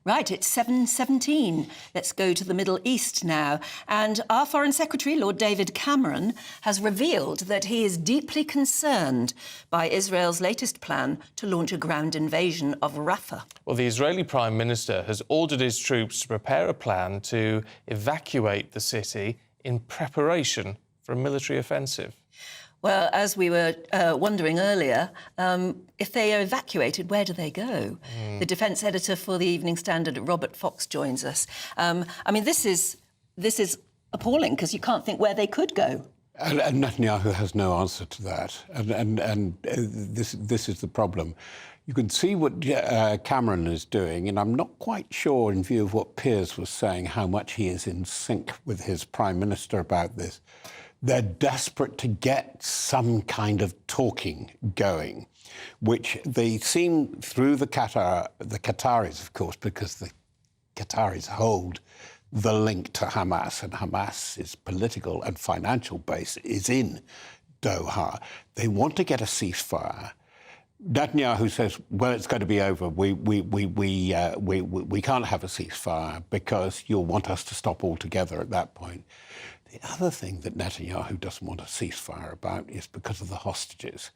Right, it's 7:17. Let's go to the Middle East now. And our Foreign Secretary, Lord David Cameron, has revealed that he is deeply concerned by Israel's latest plan to launch a ground invasion of Rafah. Well, the Israeli Prime Minister has ordered his troops to prepare a plan to evacuate the city in preparation for a military offensive. Well, as we were wondering earlier, if they are evacuated, where do they go? The defence editor for the Evening Standard, Robert Fox, joins us. I mean, this is appalling because you can't think where they could go. And Netanyahu has no answer to that. And this is the problem. You can see what Cameron is doing, and I'm not quite sure, in view of what Piers was saying, how much he is in sync with his Prime Minister about this. They're desperate to get some kind of talking going, which they seem through the Qataris, of course, because the Qataris hold the link to Hamas, and Hamas's political and financial base is in Doha. They want to get a ceasefire. Netanyahu says, well, it's going to be over. We can't have a ceasefire because you'll want us to stop altogether at that point. The other thing that Netanyahu doesn't want a ceasefire about is because of the hostages.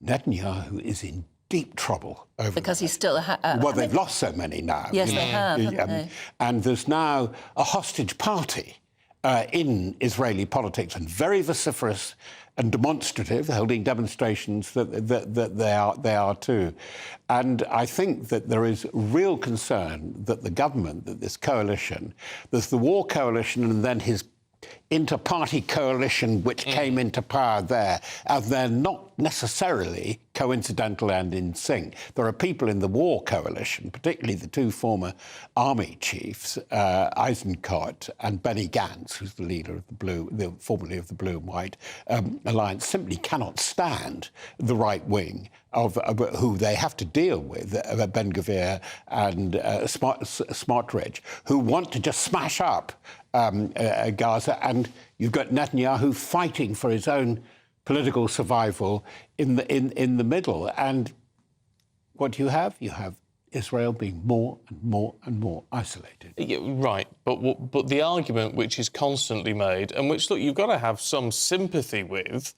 Netanyahu is in deep trouble over because he's still well, they've lost so many now. Yes, they have, haven't they? And there's now a hostage party in Israeli politics, and very vociferous and demonstrative, holding demonstrations that they are too. And I think that there is real concern that the government, that this coalition, there's the war coalition and then his inter-party coalition which came into power there, and they're not necessarily coincidental and in sync. There are people in the war coalition, particularly the two former army chiefs, Eisenkot and Benny Gantz, who's the leader of formerly of the Blue and White Alliance, simply cannot stand the right wing of who they have to deal with, Ben-Gvir and Smotrich, who want to just smash up Gaza, and you've got Netanyahu fighting for his own political survival in the middle. And what do you have? You have Israel being more and more and more isolated. Yeah, right, but the argument which is constantly made, and which, look, you've got to have some sympathy with,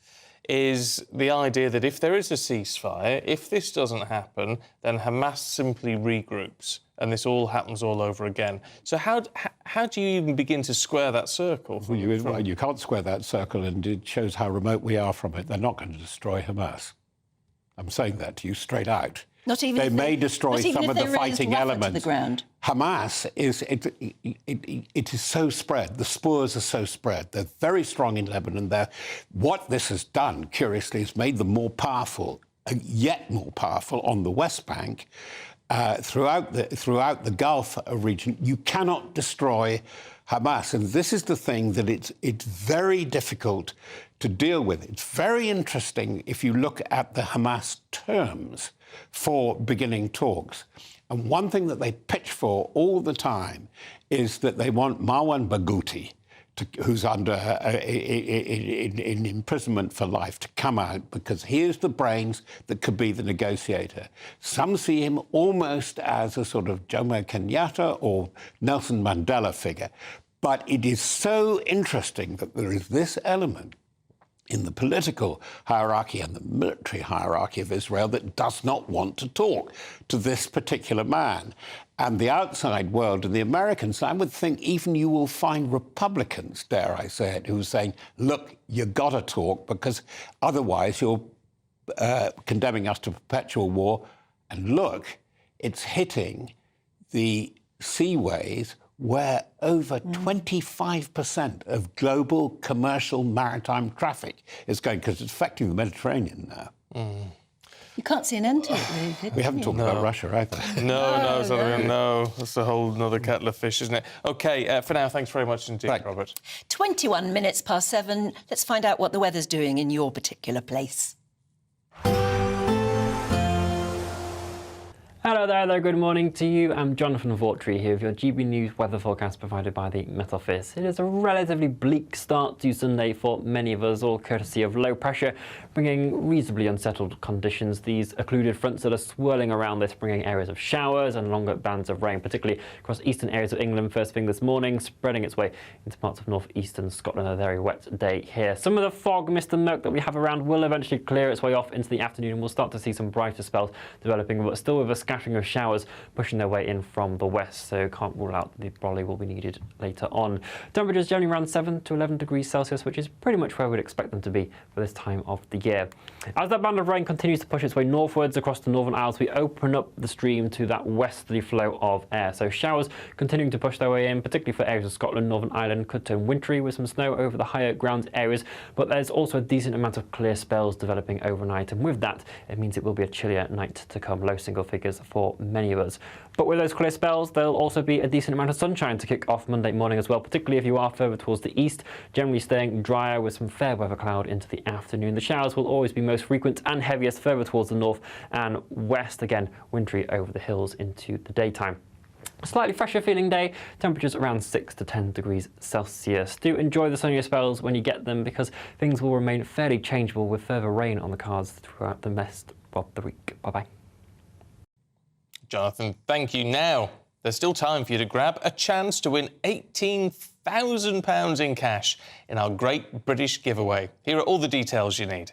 is the idea that if there is a ceasefire, if this doesn't happen, then Hamas simply regroups and this all happens all over again. So how do you even begin to square that circle? Well, you can't square that circle, and it shows how remote we are from it. They're not going to destroy Hamas. I'm saying that to you straight out. Not even they may destroy some of the fighting elements. To the ground. Hamas it is so spread. The spores are so spread. They're very strong in Lebanon. What this has done, curiously, has made them more powerful, yet more powerful on the West Bank. Throughout the Gulf region, you cannot destroy Hamas, and this is the thing that it's very difficult to deal with. It's very interesting if you look at the Hamas terms for beginning talks. And one thing that they pitch for all the time is that they want Marwan Barghouti, who's under in imprisonment for life, to come out, because here's the brains that could be the negotiator. Some see him almost as a sort of Jomo Kenyatta or Nelson Mandela figure. But it is so interesting that there is this element in the political hierarchy and the military hierarchy of Israel that does not want to talk to this particular man. And the outside world and the Americans, I would think even you will find Republicans, dare I say it, who are saying, look, you got to talk, because otherwise you're condemning us to perpetual war. And look, it's hitting the seaways where over 25% of global commercial maritime traffic is going, because it's affecting the Mediterranean now. You can't see an end to it, really. We haven't talked about Russia either. No, that's a whole other kettle of fish, isn't it? OK, for now, thanks very much indeed, Robert. 21 minutes past 7. Let's find out what the weather's doing in your particular place. Hello there, good morning to you. I'm Jonathan Vaughtry here with your GB News weather forecast provided by the Met Office. It is a relatively bleak start to Sunday for many of us, all courtesy of low pressure, bringing reasonably unsettled conditions. These occluded fronts that are swirling around this, bringing areas of showers and longer bands of rain, particularly across eastern areas of England first thing this morning, spreading its way into parts of northeastern Scotland. A very wet day here. Some of the fog, mist and murk that we have around will eventually clear its way off into the afternoon, and we'll start to see some brighter spells developing, but still with a scattering of showers pushing their way in from the west, so can't rule out the brolly will be needed later on. Temperatures generally around 7 to 11 degrees Celsius, which is pretty much where we'd expect them to be for this time of the year. As that band of rain continues to push its way northwards across the Northern Isles, we open up the stream to that westerly flow of air. So showers continuing to push their way in, particularly for areas of Scotland, Northern Ireland, could turn wintry with some snow over the higher ground areas, but there's also a decent amount of clear spells developing overnight, and with that, it means it will be a chillier night to come, low single figures for many of us. But with those clear spells, there'll also be a decent amount of sunshine to kick off Monday morning as well, particularly if you are further towards the east, generally staying drier with some fair weather cloud into the afternoon. The showers will always be most frequent and heaviest further towards the north and west, again wintry over the hills into the daytime. A slightly fresher feeling day, temperatures around 6 to 10 degrees Celsius. Do enjoy the sunnier spells when you get them, because things will remain fairly changeable with further rain on the cards throughout the rest of the week. Bye-bye. Jonathan, thank you. Now, there's still time for you to grab a chance to win £18,000 in cash in our Great British Giveaway. Here are all the details you need.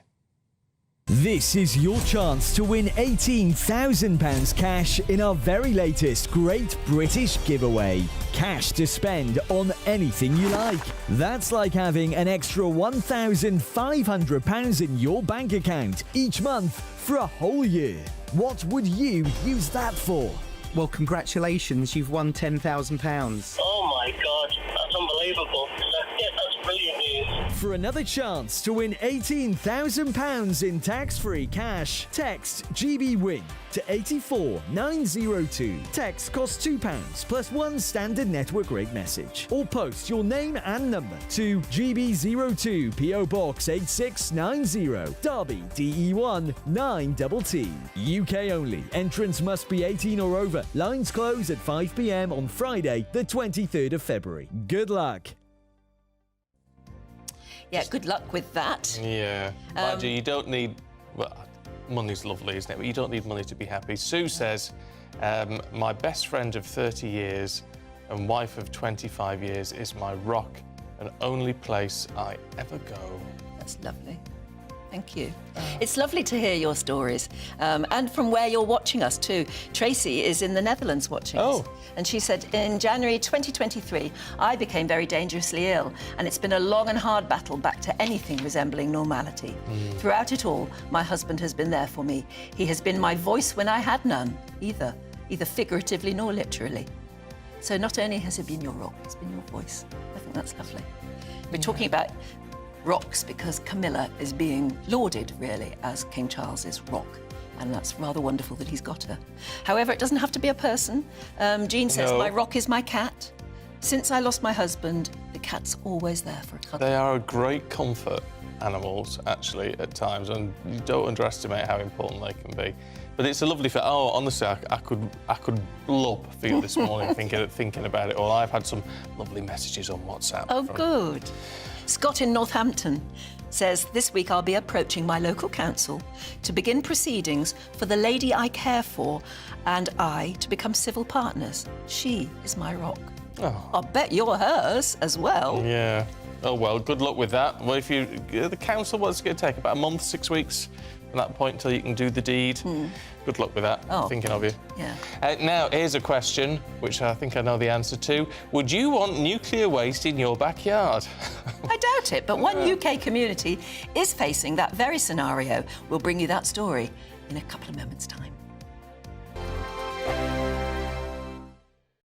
This is your chance to win £18,000 cash in our very latest Great British Giveaway. Cash to spend on anything you like. That's like having an extra £1,500 in your bank account each month for a whole year. What would you use that for? Well, congratulations, you've won £10,000. Oh my God, that's unbelievable. That's brilliant news. For another chance to win £18,000 in tax-free cash, text GBWIN to 84902. Text costs £2 plus one standard network rate message. Or post your name and number to GB02 PO Box 8690, Derby DE1 9TT. UK only. Entrance must be 18 or over. Lines close at 5 p.m. on Friday, the 23rd of February. Good luck. Yeah, good luck with that. Yeah. Mind you, you don't need... Well, money's lovely, isn't it? But you don't need money to be happy. Sue says, my best friend of 30 years and wife of 25 years is my rock and only place I ever go. That's lovely. Thank you. It's lovely to hear your stories, and from where you're watching us too. Tracy is in the Netherlands watching us, and she said, in January 2023, I became very dangerously ill, and it's been a long and hard battle back to anything resembling normality. Throughout it all, my husband has been there for me. He has been my voice when I had none, either figuratively nor literally. So not only has it been your rock, it's been your voice. I think that's lovely. We're talking about rocks because Camilla is being lauded, really, as King Charles's rock. And that's rather wonderful that he's got her. However, it doesn't have to be a person. Jean says, my rock is my cat. Since I lost my husband, the cat's always there for a cuddle. They are a great comfort, animals, actually, at times, and you don't underestimate how important they can be. But it's a lovely fit. Oh, honestly, I could blub for you this morning thinking about it all. I've had some lovely messages on WhatsApp. Oh, good. Scott in Northampton says, this week I'll be approaching my local council to begin proceedings for the lady I care for and I to become civil partners. She is my rock. Oh. I'll bet you're hers as well. Yeah. Oh, well, good luck with that. Well, if you... The council, what's it going to take? About a month, 6 weeks from that point until you can do the deed. Good luck with that. Oh, thinking of you. Yeah. Now, here's a question, which I think I know the answer to. Would you want nuclear waste in your backyard? I doubt it, but one UK community is facing that very scenario. We'll bring you that story in a couple of moments' time.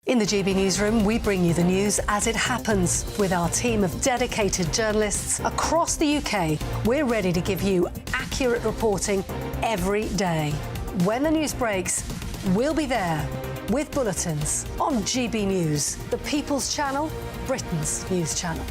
In the GB Newsroom, we bring you the news as it happens. With our team of dedicated journalists across the UK, we're ready to give you accurate reporting every day. When the news breaks, we'll be there with bulletins on GB News, the People's Channel, Britain's news channel.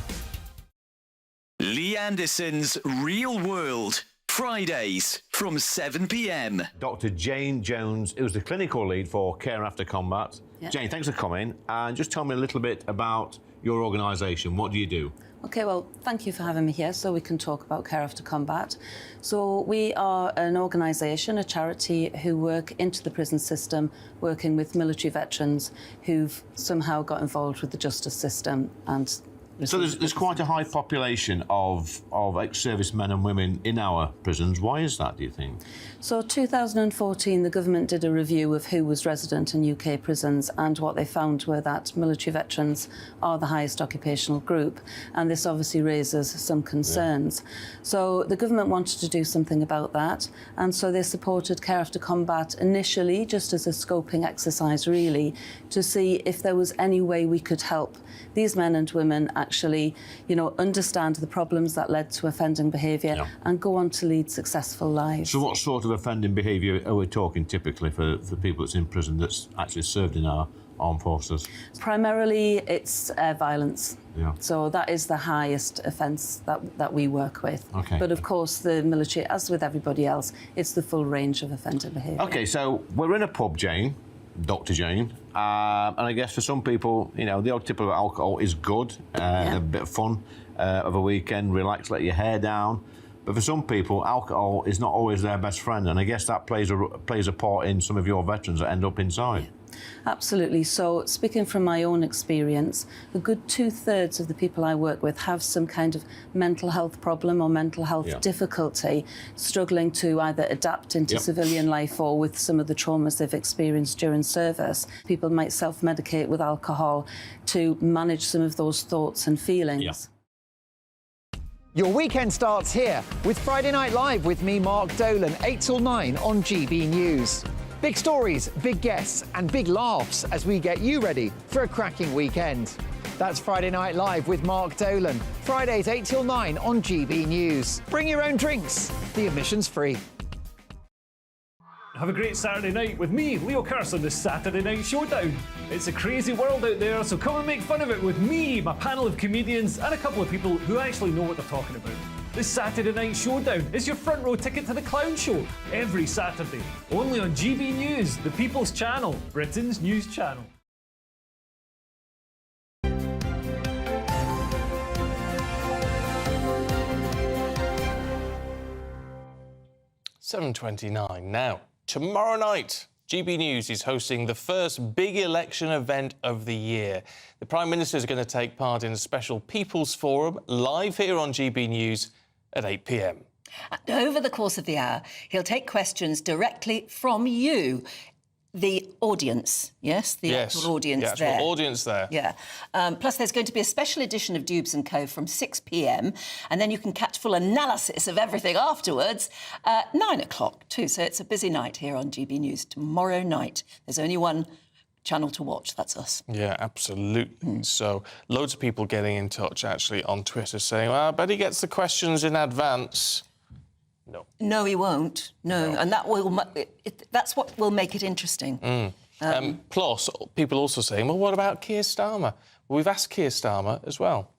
Lee Anderson's Real World Fridays from 7 p.m. Dr. Jane Jones, who's the clinical lead for Care After Combat. Yeah. Jane, thanks for coming. And just tell me a little bit about your organisation. What do you do? OK, well, thank you for having me here so we can talk about Care After Combat. So we are an organisation, a charity, who work into the prison system, working with military veterans who've somehow got involved with the justice system and... So there's quite a high population of ex-servicemen and women in our prisons. Why is that, do you think? So 2014, the government did a review of who was resident in UK prisons, and what they found were that military veterans are the highest occupational group, and this obviously raises some concerns. Yeah. So the government wanted to do something about that, and so they supported Care After Combat initially just as a scoping exercise, really, to see if there was any way we could help these men and women actually, you know, understand the problems that led to offending behaviour and go on to lead successful lives. So what sort of offending behaviour are we talking typically for people that's in prison that's actually served in our armed forces? Primarily, it's violence. Yeah. So that is the highest offence that we work with. Okay. But of course, the military, as with everybody else, it's the full range of offending behaviour. OK, so we're in a pub, Jane, Dr. Jane, and I guess for some people, you know, the odd tip of alcohol is good, a bit of fun of a weekend, relax, let your hair down. But for some people, alcohol is not always their best friend, and I guess that plays a part in some of your veterans that end up inside. Absolutely. So, speaking from my own experience, a good 2/3 of the people I work with have some kind of mental health problem or mental health difficulty, struggling to either adapt into civilian life or with some of the traumas they've experienced during service. People might self-medicate with alcohol to manage some of those thoughts and feelings. Your weekend starts here with Friday Night Live with me, Mark Dolan, 8 till 9 on GB News. Big stories, big guests and big laughs as we get you ready for a cracking weekend. That's Friday Night Live with Mark Dolan. Fridays 8 till 9 on GB News. Bring your own drinks. The admission's free. Have a great Saturday night with me, Leo Curse, on the Saturday Night Showdown. It's a crazy world out there, so come and make fun of it with me, my panel of comedians, and a couple of people who actually know what they're talking about. The Saturday Night Showdown is your front row ticket to the clown show every Saturday, only on GB News, the People's Channel, Britain's news channel. $7:29 now. Tomorrow night, GB News is hosting the first big election event of the year. The Prime Minister is going to take part in a special People's Forum live here on GB News at 8 p.m. And over the course of the hour, he'll take questions directly from you, the audience, yes? The actual audience there. The actual audience there. Yeah. Plus, there's going to be a special edition of Dubes & Co. from 6 p.m, and then you can catch full analysis of everything afterwards at 9 o'clock too. So it's a busy night here on GB News tomorrow night. There's only one channel to watch, that's us. Yeah, absolutely. So loads of people getting in touch, actually, on Twitter saying, well, I bet he gets the questions in advance. No, he won't. No, and that will. That's what will make it interesting. Plus, people also saying, well, what about Keir Starmer? Well, we've asked Keir Starmer as well.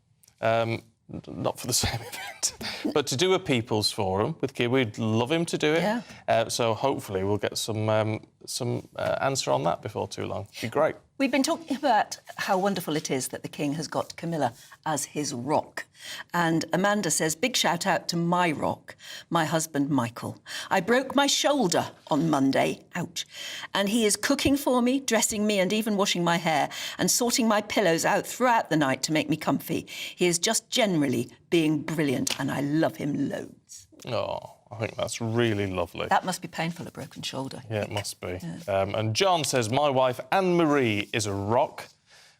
Not for the same event, but to do a People's Forum with Keir. We'd love him to do it. Yeah. So hopefully we'll get some answer on that before too long. It'd be great. We've been talking about how wonderful it is that the King has got Camilla as his rock. And Amanda says, big shout out to my rock, my husband, Michael. I broke my shoulder on Monday, ouch. And he is cooking for me, dressing me and even washing my hair and sorting my pillows out throughout the night to make me comfy. He is just generally being brilliant and I love him loads. Oh, I think that's really lovely. That must be painful, a broken shoulder. Yeah, it must be. Yeah. And John says, my wife, Anne-Marie, is a rock.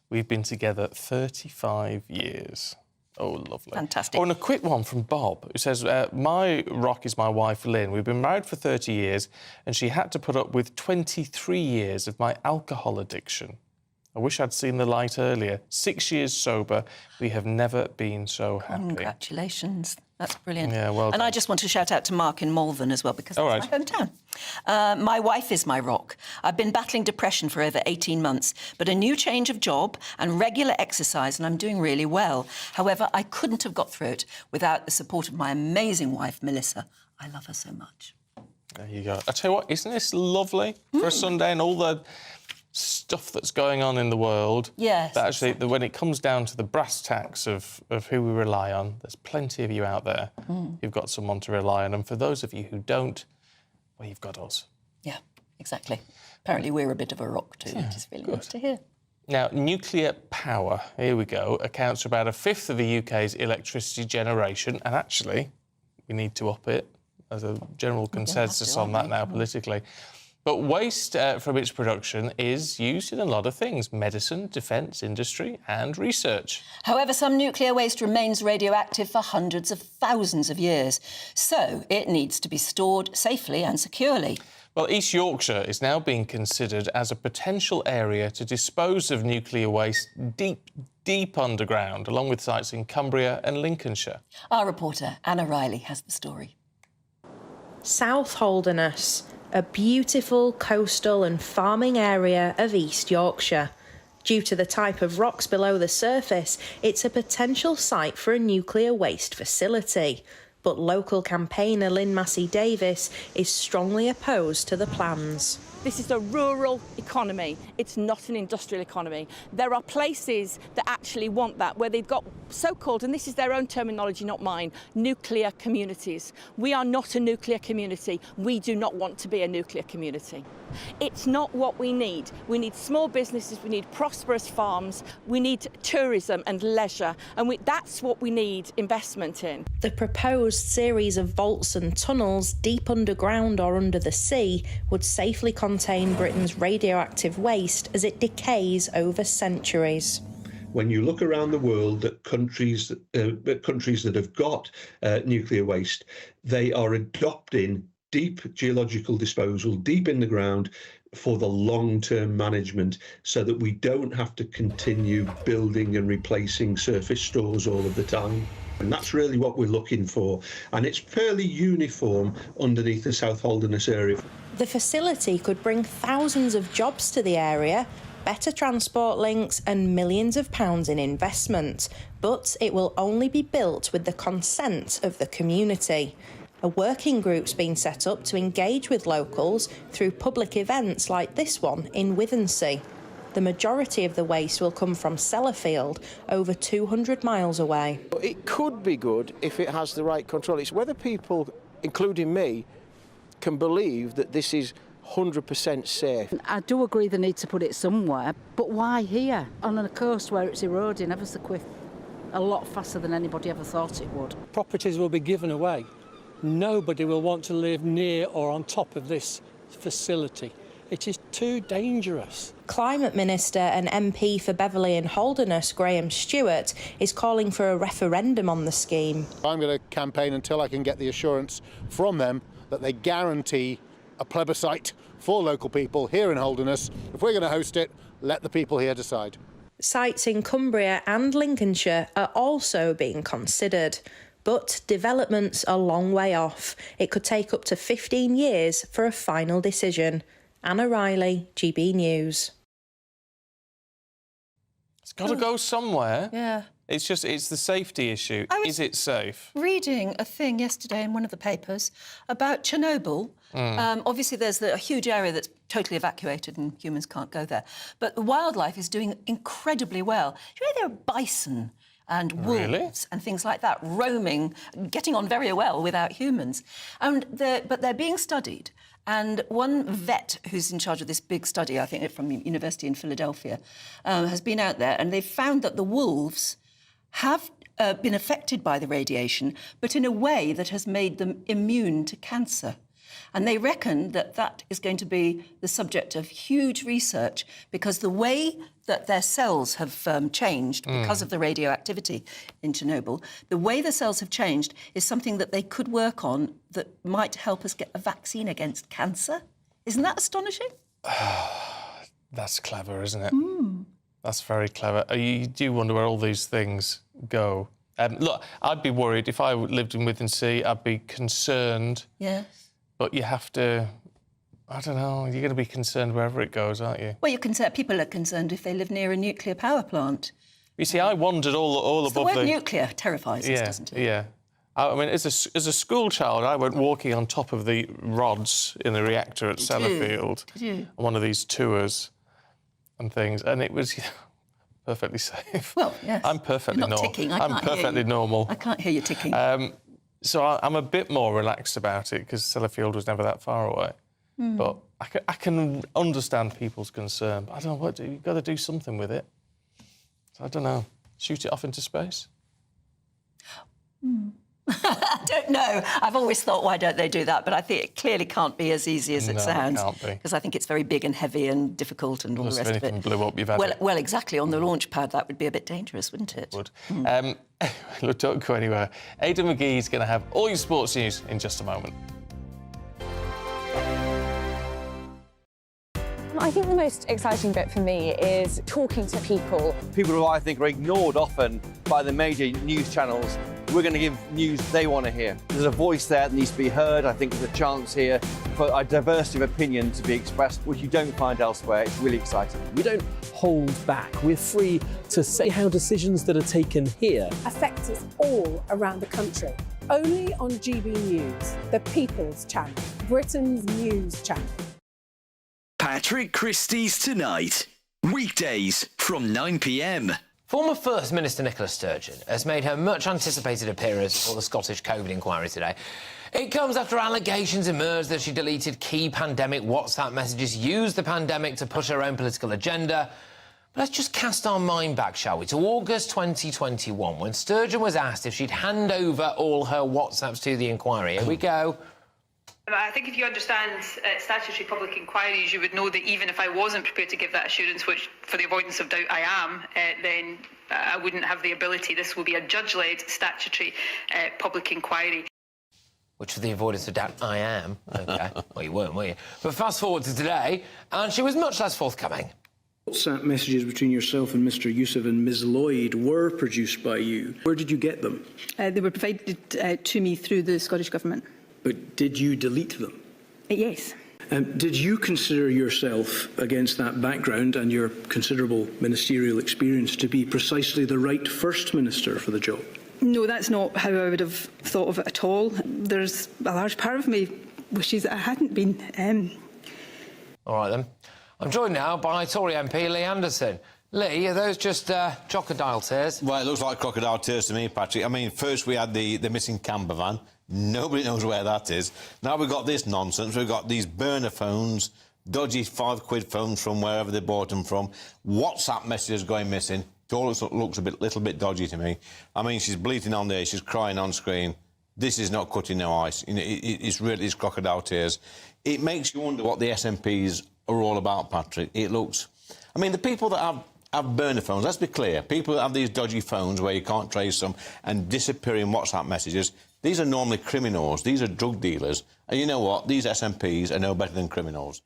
We've been together 35 years. Oh, lovely. Fantastic. Oh, and a quick one from Bob, who says, my rock is my wife, Lynn. We've been married for 30 years, and she had to put up with 23 years of my alcohol addiction. I wish I'd seen the light earlier. 6 years sober. We have never been so happy. Congratulations. That's brilliant. Yeah, well done. And I just want to shout out to Mark in Malvern as well, because that's my hometown. My wife is my rock. I've been battling depression for over 18 months, but a new change of job and regular exercise, and I'm doing really well. However, I couldn't have got through it without the support of my amazing wife, Melissa. I love her so much. There you go. I tell you what, isn't this lovely for a Sunday and all the stuff that's going on in the world? Yes. That actually, when it comes down to the brass tacks of who we rely on, there's plenty of you out there who've got someone to rely on. And for those of you who don't, well, you've got us. Yeah, exactly. Apparently we're a bit of a rock too, which is really nice to hear. Now, nuclear power, here we go, accounts for about a fifth of the UK's electricity generation. And actually, we need to up it. There's a general consensus on that now politically. But waste from its production is used in a lot of things: medicine, defence, industry and research. However, some nuclear waste remains radioactive for hundreds of thousands of years, so it needs to be stored safely and securely. Well, East Yorkshire is now being considered as a potential area to dispose of nuclear waste deep underground, along with sites in Cumbria and Lincolnshire. Our reporter, Anna Riley, has the story. South Holderness, a beautiful coastal and farming area of East Yorkshire. Due to the type of rocks below the surface, it's a potential site for a nuclear waste facility. But local campaigner Lynn Massey-Davis is strongly opposed to the plans. This is a rural economy. It's not an industrial economy. There are places that actually want that, where they've got so-called, and this is their own terminology, not mine, nuclear communities. We are not a nuclear community. We do not want to be a nuclear community. It's not what we need. We need small businesses, we need prosperous farms, we need tourism and leisure, and that's what we need investment in. The proposed series of vaults and tunnels deep underground or under the sea would safely contain Britain's radioactive waste as it decays over centuries. When you look around the world at countries that have got nuclear waste, they are adopting deep geological disposal, deep in the ground, for the long-term management, so that we don't have to continue building and replacing surface stores all of the time. And that's really what we're looking for. And it's fairly uniform underneath the South Holderness area. The facility could bring thousands of jobs to the area, better transport links and millions of pounds in investment. But it will only be built with the consent of the community. A working group's been set up to engage with locals through public events like this one in Withensea. The majority of the waste will come from Sellafield, over 200 miles away. It could be good if it has the right control. It's whether people, including me, can believe that this is 100% safe. I do agree they need to put it somewhere, but why here? On a coast where it's eroding ever so quick, a lot faster than anybody ever thought it would. Properties will be given away. Nobody will want to live near or on top of this facility. It is too dangerous. Climate Minister and MP for Beverley and Holderness, Graham Stewart, is calling for a referendum on the scheme. I'm going to campaign until I can get the assurance from them that they guarantee a plebiscite for local people here in Holderness. If we're going to host it, let the people here decide. Sites in Cumbria and Lincolnshire are also being considered. But development's a long way off. It could take up to 15 years for a final decision. Anna Riley, GB News. It's got to go somewhere. Yeah. It's the safety issue. Is it safe? Reading a thing yesterday in one of the papers about Chernobyl. Obviously, there's a huge area that's totally evacuated and humans can't go there. But the wildlife is doing incredibly well. You know, there are bison and wolves and things like that roaming, getting on very well without humans. But they're being studied. And one vet who's in charge of this big study, I think from the University in Philadelphia, has been out there, and they've found that the wolves have been affected by the radiation, but in a way that has made them immune to cancer. And they reckon that that is going to be the subject of huge research, because the way that their cells have changed because of the radioactivity in Chernobyl, the way the cells have changed is something that they could work on that might help us get a vaccine against cancer. Isn't that astonishing? That's clever, isn't it? That's very clever. You do wonder where all these things go. Look, I'd be worried if I lived in Withensea. I'd be concerned. Yes. But you have to, I don't know, you're going to be concerned wherever it goes, aren't you? Well, people are concerned if they live near a nuclear power plant. You see, I wandered all above the word nuclear terrifies us, doesn't it? Yeah. I mean, as a school child, I went walking on top of the rods in the reactor at Sellafield on one of these tours and things, and it was perfectly safe. Well, yes. I'm perfectly normal. Ticking. I'm perfectly normal. I can't hear you ticking. So I'm a bit more relaxed about it because Sellafield was never that far away. But I can understand people's concern. But I don't know what you've got to do something with it. So I don't know. Shoot it off into space. I don't know. I've always thought, why don't they do that? But I think it clearly can't be as easy as it sounds. It can't be. Because I think it's very big and heavy and difficult and all the rest of it. If anything blew up, you've had it. Well, exactly. On the launch pad, that would be a bit dangerous, wouldn't it? Would. Look, don't go anywhere. Aidan McGee's going to have all your sports news in just a moment. I think the most exciting bit for me is talking to people. People who I think are ignored often by the major news channels. We're going to give news they want to hear. There's a voice there that needs to be heard. I think there's a chance here for a diversity of opinion to be expressed, which you don't find elsewhere. It's really exciting. We don't hold back. We're free to say how decisions that are taken here affect us all around the country. Only on GB News, the People's Channel, Britain's news channel. Patrick Christies Tonight. Weekdays from 9 p.m. Former First Minister Nicola Sturgeon has made her much-anticipated appearance before the Scottish COVID inquiry today. It comes after allegations emerged that she deleted key pandemic WhatsApp messages, used the pandemic to push her own political agenda. But let's just cast our mind back, shall we, to August 2021, when Sturgeon was asked if she'd hand over all her WhatsApps to the inquiry. Here we go. I think if you understand statutory public inquiries, you would know that even if I wasn't prepared to give that assurance, which for the avoidance of doubt I am, then I wouldn't have the ability. This will be a judge-led statutory public inquiry. Which, for the avoidance of doubt, I am. OK. Well, you weren't, were you? But fast forward to today, and she was much less forthcoming. WhatsApp messages between yourself and Mr Youssef and Ms Lloyd were produced by you. Where did you get them? They were provided to me through the Scottish Government. But did you delete them? Yes. Did you consider yourself, against that background and your considerable ministerial experience, to be precisely the right First Minister for the job? No, that's not how I would have thought of it at all. There's a large part of me wishes that I hadn't been. All right, then. I'm joined now by Tory MP Lee Anderson. Lee, are those just crocodile tears? Well, it looks like crocodile tears to me, Patrick. I mean, first we had the missing camper van. Nobody knows where that is. Now we've got this nonsense. We've got these burner phones, dodgy £5 phones from wherever they bought them from, WhatsApp messages going missing. It all looks a little bit dodgy to me. I mean, she's bleating on there, she's crying on screen. This is not cutting no ice. You know, it's crocodile tears. It makes you wonder what the SNPs are all about, Patrick. It looks... I mean, the people that have burner phones, let's be clear, people that have these dodgy phones where you can't trace them and disappearing WhatsApp messages, these are normally criminals, these are drug dealers. And you know what? These SNPs are no better than criminals.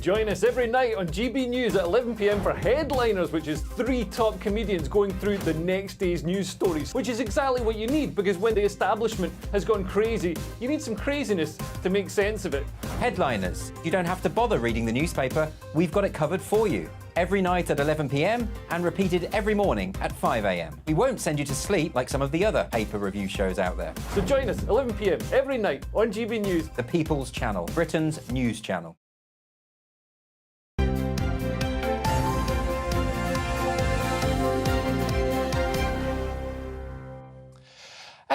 Join us every night on GB News at 11 p.m. for Headliners, which is 3 top comedians going through the next day's news stories, which is exactly what you need, because when the establishment has gone crazy, you need some craziness to make sense of it. Headliners. You don't have to bother reading the newspaper. We've got it covered for you. Every night at 11 p.m. and repeated every morning at 5 a.m. We won't send you to sleep like some of the other paper review shows out there. So join us 11 p.m. every night on GB News. The People's Channel, Britain's news channel.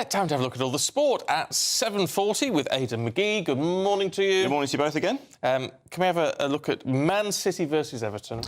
Time to have a look at all the sport at 7:40 with Aidan McGee. Good morning to you. Good morning to you both again. Can we have a look at Man City versus Everton?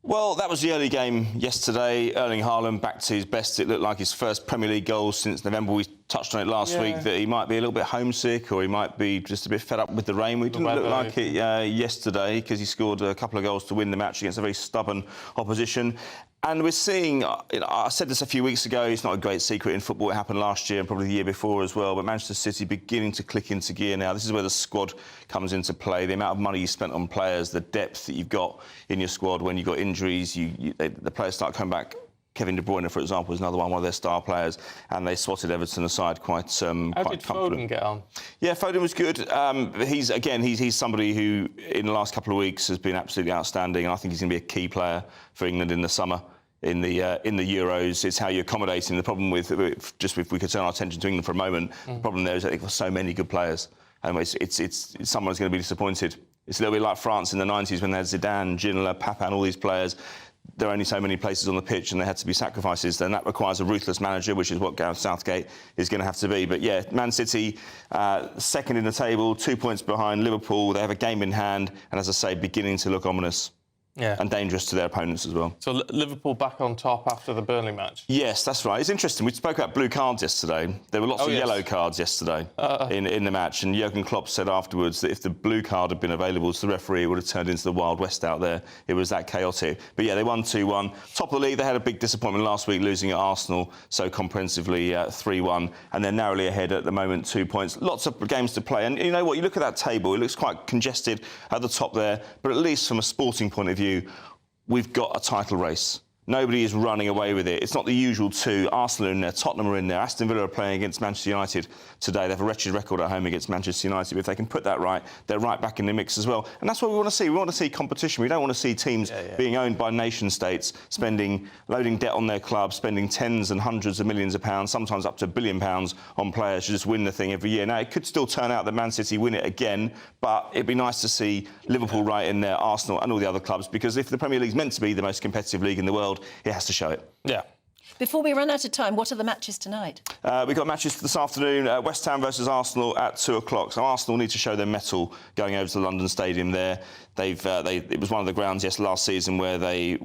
Well, that was the early game yesterday. Erling Haaland back to his best. It looked like his first Premier League goal since November. We touched on it last week that he might be a little bit homesick or he might be just a bit fed up with the rain. We didn't look like it yesterday because he scored a couple of goals to win the match against a very stubborn opposition. And we're seeing, I said this a few weeks ago, it's not a great secret in football. It happened last year and probably the year before as well. But Manchester City beginning to click into gear now. This is where the squad comes into play. The amount of money you spent on players, the depth that you've got in your squad when you've got injuries, the players start coming back. Kevin De Bruyne, for example, is another one of their star players, and they swatted Everton aside quite comfortably. How did Foden get on? Yeah, Foden was good. He's somebody who, in the last couple of weeks, has been absolutely outstanding, and I think he's going to be a key player for England in the summer. in the Euros. It's how you're accommodating. The problem with if we could turn our attention to England for a moment, the problem there is that they've got so many good players, and it's someone's going to be disappointed. It's a little bit like France in the 90s when they had Zidane, Ginola, Papin, all these players. There are only so many places on the pitch and there had to be sacrifices. Then that requires a ruthless manager, which is what Gareth Southgate is going to have to be. But yeah, Man City, second in the table, 2 points behind Liverpool. They have a game in hand and, as I say, beginning to look ominous. Yeah. And dangerous to their opponents as well. So Liverpool back on top after the Burnley match? Yes, that's right. It's interesting. We spoke about blue cards yesterday. There were lots of yellow cards yesterday in the match, and Jurgen Klopp said afterwards that if the blue card had been available to the referee, it would have turned into the Wild West out there. It was that chaotic. But yeah, they won 2-1. Top of the league, they had a big disappointment last week, losing at Arsenal so comprehensively 3-1, and they're narrowly ahead at the moment, 2 points. Lots of games to play, and you know what? You look at that table, it looks quite congested at the top there, but at least from a sporting point of view, we've got a title race. Nobody is running away with it. It's not the usual two. Arsenal are in there, Tottenham are in there, Aston Villa are playing against Manchester United today. They have a wretched record at home against Manchester United. But if they can put that right, they're right back in the mix as well. And that's what we want to see. We want to see competition. We don't want to see teams being owned by nation states, loading debt on their clubs, spending tens and hundreds of millions of pounds, sometimes up to £1 billion on players to just win the thing every year. Now, it could still turn out that Man City win it again, but it'd be nice to see Liverpool right in there, Arsenal and all the other clubs, because if the Premier League's meant to be the most competitive league in the world, it has to show it. Yeah. Before we run out of time, what are the matches tonight? We've got matches this afternoon. West Ham versus Arsenal at 2 o'clock. So Arsenal need to show their mettle going over to the London Stadium there. It was one of the grounds last season where they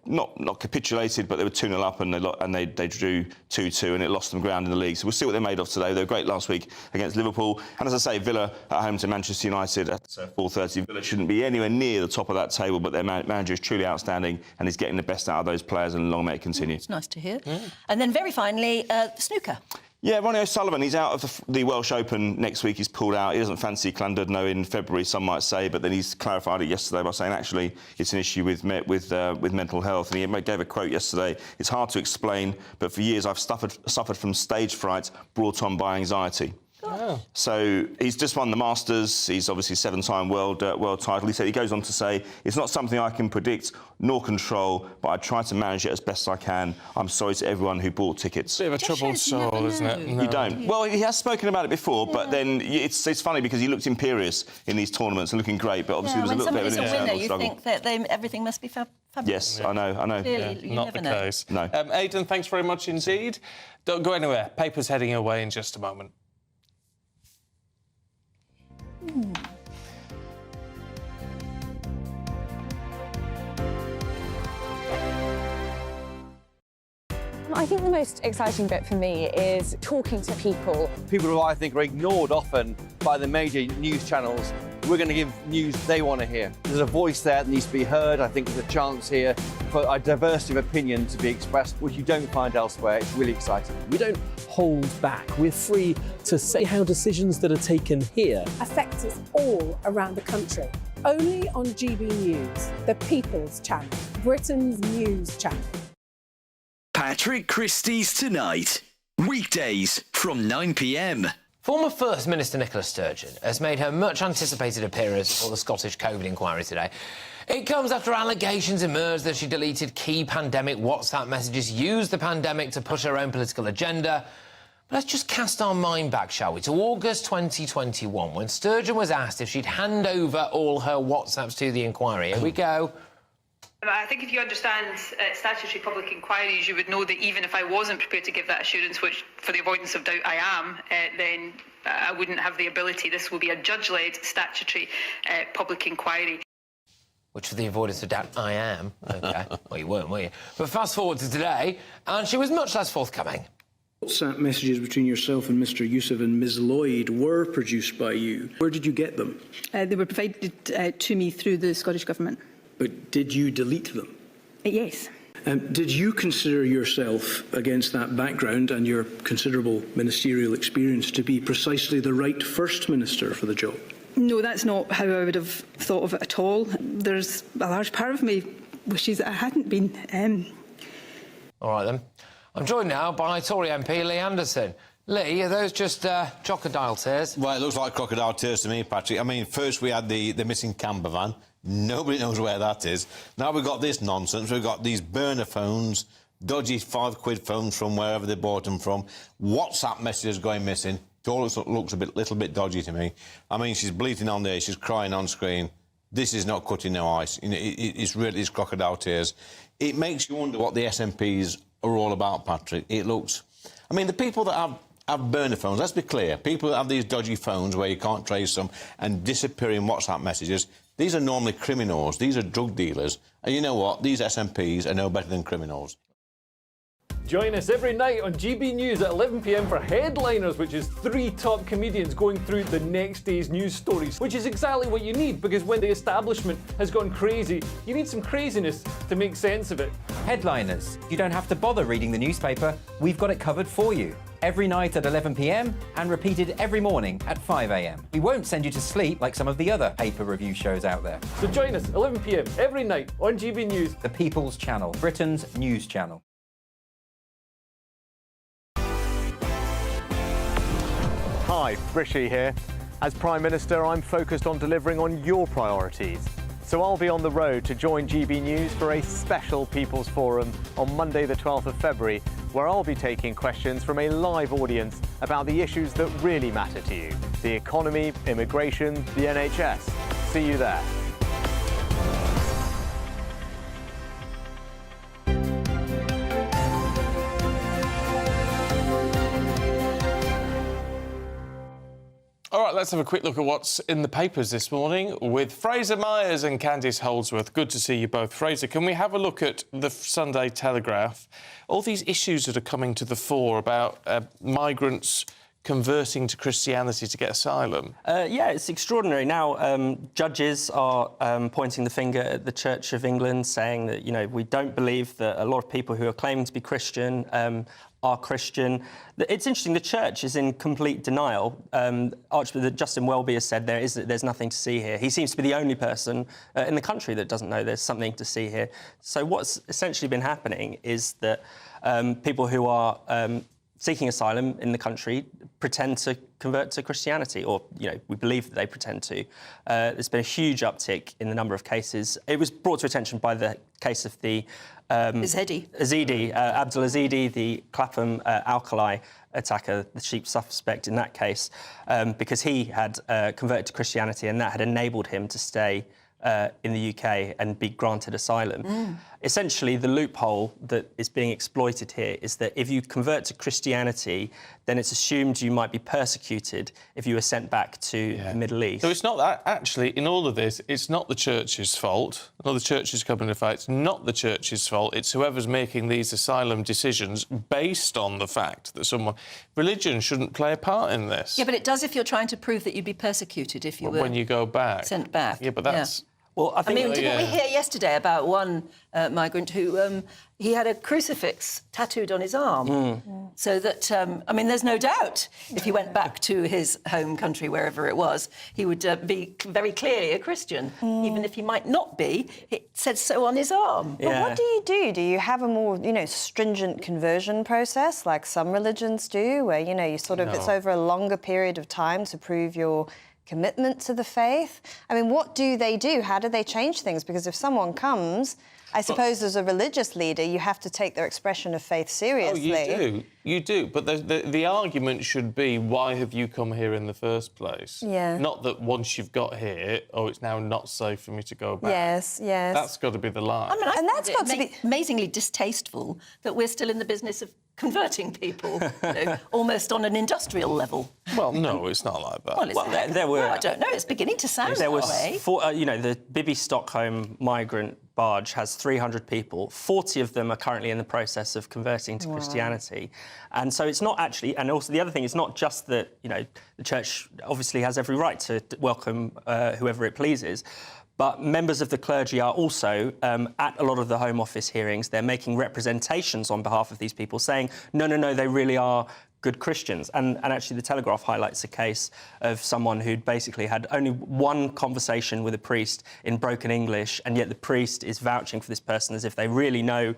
not capitulated, but they were 2-0 up and they drew 2-2 and it lost them ground in the league. So we'll see what they're made of today. They were great last week against Liverpool. And as I say, Villa at home to Manchester United at 4:30. Villa shouldn't be anywhere near the top of that table, but their manager is truly outstanding and he's getting the best out of those players, and long may it continue. It's nice to hear. And then very finally, snooker. Yeah, Ronnie O'Sullivan, he's out of the Welsh Open next week. He's pulled out. He doesn't fancy Llandudno in February, some might say, but then he's clarified it yesterday by saying actually it's an issue with mental health. And he gave a quote yesterday: "It's hard to explain, but for years I've suffered from stage fright brought on by anxiety." Oh. So he's just won the Masters. He's obviously 7-time world title. He goes on to say, "It's not something I can predict nor control, but I try to manage it as best I can. I'm sorry to everyone who bought tickets." Bit of a troubled soul, isn't it? No. You don't. Well, he has spoken about it before, but then it's funny because he looked imperious in these tournaments and looking great, but obviously there was a little bit of an internal struggle. You think that everything must be fabulous. Yes, I know. Clearly, you not never the know. case. No. Aidan, thanks very much indeed. Don't go anywhere. Paper's heading away in just a moment. I think the most exciting bit for me is talking to people. People who I think are ignored often by the major news channels. We're going to give news they want to hear. There's a voice there that needs to be heard. I think there's a chance here for a diversity of opinion to be expressed, which you don't find elsewhere. It's really exciting. We don't hold back. We're free to say how decisions that are taken here affect us all around the country. Only on GB News, the People's Channel, Britain's news channel. Patrick Christies Tonight. Weekdays from 9 p.m. Former First Minister Nicola Sturgeon has made her much-anticipated appearance before the Scottish COVID inquiry today. It comes after allegations emerged that she deleted key pandemic WhatsApp messages, used the pandemic to push her own political agenda. But let's just cast our mind back, shall we, to August 2021, when Sturgeon was asked if she'd hand over all her WhatsApps to the inquiry. Here we go. I think if you understand statutory public inquiries, you would know that even if I wasn't prepared to give that assurance, which for the avoidance of doubt I am, then I wouldn't have the ability. This will be a judge-led statutory public inquiry. Which, for the avoidance of doubt, I am. OK. Well, you weren't, were you? But fast forward to today, and she was much less forthcoming. WhatsApp messages between yourself and Mr Yusuf and Ms Lloyd were produced by you. Where did you get them? They were provided to me through the Scottish Government. But did you delete them? Yes. Did you consider yourself, against that background and your considerable ministerial experience, to be precisely the right First Minister for the job? No, that's not how I would have thought of it at all. There's a large part of me wishes that I hadn't been. All right, then. I'm joined now by Tory MP Lee Anderson. Lee, are those just crocodile tears? Well, it looks like crocodile tears to me, Patrick. I mean, first we had the missing camper van. Nobody knows where that is. Now we've got this nonsense. We've got these burner phones, dodgy £5 phones from wherever they bought them from, WhatsApp messages going missing. It all looks a little bit dodgy to me. I mean, she's bleating on there, she's crying on screen. This is not cutting no ice. You know, it's crocodile tears. It makes you wonder what the SNPs are all about, Patrick. It looks... I mean, the people that have burner phones, let's be clear, people that have these dodgy phones where you can't trace them and disappearing WhatsApp messages, these are normally criminals, these are drug dealers. And you know what? These SNPs are no better than criminals. Join us every night on GB News at 11 p.m. for Headliners, which is 3 top comedians going through the next day's news stories, which is exactly what you need, because when the establishment has gone crazy, you need some craziness to make sense of it. Headliners. You don't have to bother reading the newspaper. We've got it covered for you. Every night at 11 p.m. and repeated every morning at 5 a.m. We won't send you to sleep like some of the other paper review shows out there. So join us 11 p.m. every night on GB News. The People's Channel, Britain's news channel. Hi, Rishi here. As Prime Minister, I'm focused on delivering on your priorities. So I'll be on the road to join GB News for a special People's Forum on Monday the 12th of February, where I'll be taking questions from a live audience about the issues that really matter to you: the economy, immigration, the NHS. See you there. All right, let's have a quick look at what's in the papers this morning with Fraser Myers and Candice Holdsworth. Good to see you both. Fraser, can we have a look at the Sunday Telegraph? All these issues that are coming to the fore about migrants converting to Christianity to get asylum. Yeah, it's extraordinary. Now, judges are pointing the finger at the Church of England, saying that, you know, we don't believe that a lot of people who are claiming to be Christian are Christian. It's interesting, the Church is in complete denial. Archbishop Justin Welby has said there's nothing to see here. He seems to be the only person in the country that doesn't know there's something to see here. So what's essentially been happening is that people who are seeking asylum in the country pretend to convert to Christianity, or, you know, we believe that they pretend to. There's been a huge uptick in the number of cases. It was brought to attention by the case of the Abdul Azidi, the Clapham Alkali attacker, the chief suspect in that case, because he had converted to Christianity and that had enabled him to stay in the UK and be granted asylum. Essentially, the loophole that is being exploited here is that if you convert to Christianity, then it's assumed you might be persecuted if you were sent back to the Middle East. So it's not that, actually, in all of this, it's not the Church's fault. Not the Church's coming to fight. It's not the Church's fault. It's whoever's making these asylum decisions based on the fact that someone... Religion shouldn't play a part in this. Yeah, but it does if you're trying to prove that you'd be persecuted if you were... When you go back. Sent back. Yeah, but that's... Yeah. Well, I mean, didn't we hear yesterday about one migrant who he had a crucifix tattooed on his arm, so that I mean, there's no doubt if he went back to his home country, wherever it was, he would be very clearly a Christian, even if he might not be. It said so on his arm. But what do you do? Do you have a more, you know, stringent conversion process like some religions do, where, you know, you sort of it's over a longer period of time to prove your commitment to the faith? I mean, what do they do? How do they change things? Because if someone comes, I suppose as a religious leader, you have to take their expression of faith seriously. Oh, you do. But the argument should be, why have you come here in the first place? Yeah. Not that once you've got here, it's now not safe for me to go back. Yes. That's got to be the line. I mean, and that's got to be amazingly distasteful that we're still in the business of converting people, you know, almost on an industrial level. Well, no, it's not like that. Well, there were... I don't know, it's beginning to sound there was that way. You know, the Bibi Stockholm migrant barge has 300 people. 40 of them are currently in the process of converting to Christianity. And so it's not actually... And also the other thing is not just that, you know, the Church obviously has every right to welcome whoever it pleases, but members of the clergy are also, at a lot of the Home Office hearings, they're making representations on behalf of these people, saying, no, they really are good Christians. And actually, the Telegraph highlights a case of someone who'd basically had only one conversation with a priest in broken English, and yet the priest is vouching for this person as if they really know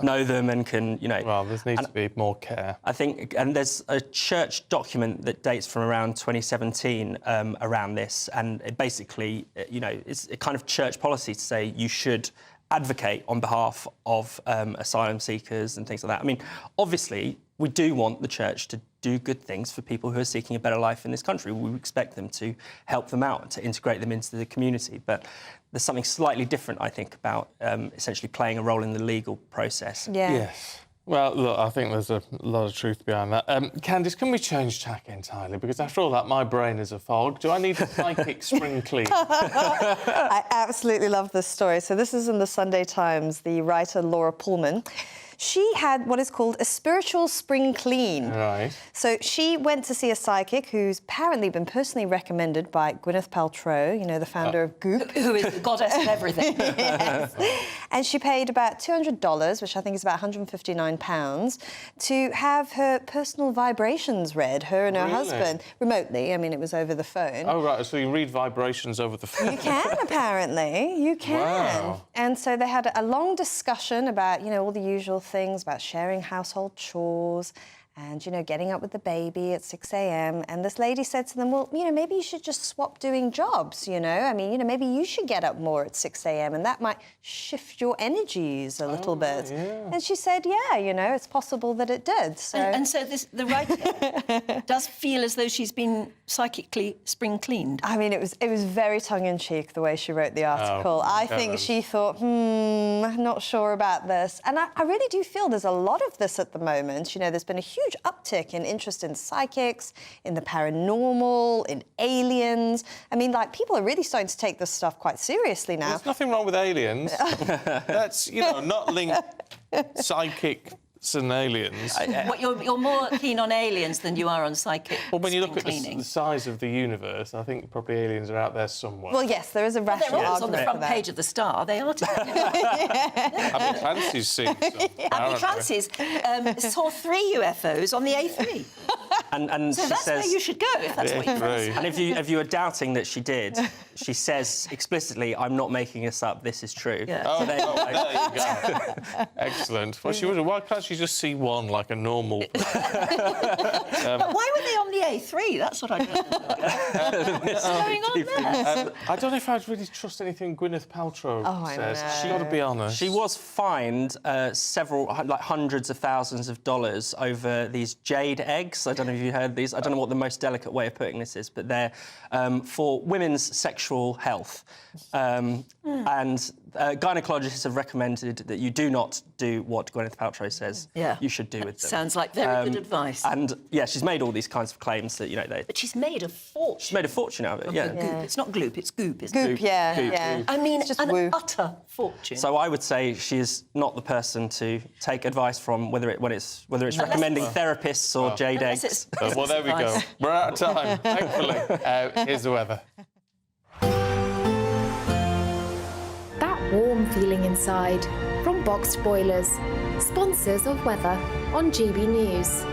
them and can, you know... Well, there needs to be more care. I think, and there's a church document that dates from around 2017 around this, and it basically, you know, it's a kind of church policy to say you should advocate on behalf of asylum seekers and things like that. I mean, obviously, we do want the church to do good things for people who are seeking a better life in this country. We expect them to help them out and to integrate them into the community. But there's something slightly different, I think, about essentially playing a role in the legal process. Yeah. Yes. Well, look, I think there's a lot of truth behind that. Candice, can we change tack entirely? Because after all that, my brain is a fog. Do I need a psychic spring clean? I absolutely love this story. So this is in the Sunday Times, the writer Laura Pullman. She had what is called a spiritual spring clean. Right. So she went to see a psychic who's apparently been personally recommended by Gwyneth Paltrow, you know, the founder of Goop. Who is the goddess of everything. Yes. And she paid about $200, which I think is about £159, to have her personal vibrations read, her and her husband, remotely. I mean, it was over the phone. Oh, right, so you read vibrations over the phone? You can, apparently. You can. Wow. And so they had a long discussion about, you know, all the usual things about sharing household chores and, you know, getting up with the baby at 6 a.m. And this lady said to them, well, you know, maybe you should just swap doing jobs, you know? I mean, you know, maybe you should get up more at 6 a.m. and that might shift your energies a little bit. Yeah. And she said, yeah, you know, it's possible that it did. So... And so the writer does feel as though she's been psychically spring cleaned. I mean, it was very tongue-in-cheek, the way she wrote the article. I think she thought, not sure about this. And I really do feel there's a lot of this at the moment. You know, there's been a huge uptick in interest in psychics, in the paranormal, in aliens. I mean, like, people are really starting to take this stuff quite seriously now. There's nothing wrong with aliens. That's, you know, not linked psychics and aliens. What, you're more keen on aliens than you are on psychic. Well, when you look at the size of the universe, I think probably aliens are out there somewhere. Well, yes, there is a rational argument on the front page of the Star. They are. Abby Clancy's seen some. Abby Clancy's saw 3 UFOs on the A3. And so she that's says, where you should go if that's what you fancy. And if you are doubting that she did, she says explicitly, "I'm not making this up. This is true." Yeah. Oh, there you go. Excellent. Well, why can't she just see one like a normal? But why were they on the A3? That's what I don't know. What's going on there? I don't know if I'd really trust anything Gwyneth Paltrow says. She's got to be honest. She was fined several, like hundreds of thousands of dollars over these jade eggs. I don't know if you heard these. I don't know what the most delicate way of putting this is, but they're for women's sexual health. And gynecologists have recommended that you do not do what Gwyneth Paltrow says you should do with them. Sounds like very good advice. And, yeah, she's made all these kinds of claims that, you know... But she's made a fortune. She's made a fortune out of it, yeah. Goop. It's not gloop, it's goop, isn't Goop, it? yeah. I mean, it's just an utter fortune. So I would say she is not the person to take advice from, whether it's recommending therapists or jade eggs. Well, there we go. We're out of time, thankfully. Here's the weather. That warm feeling inside from Boxed Boilers, sponsors of weather on GB News.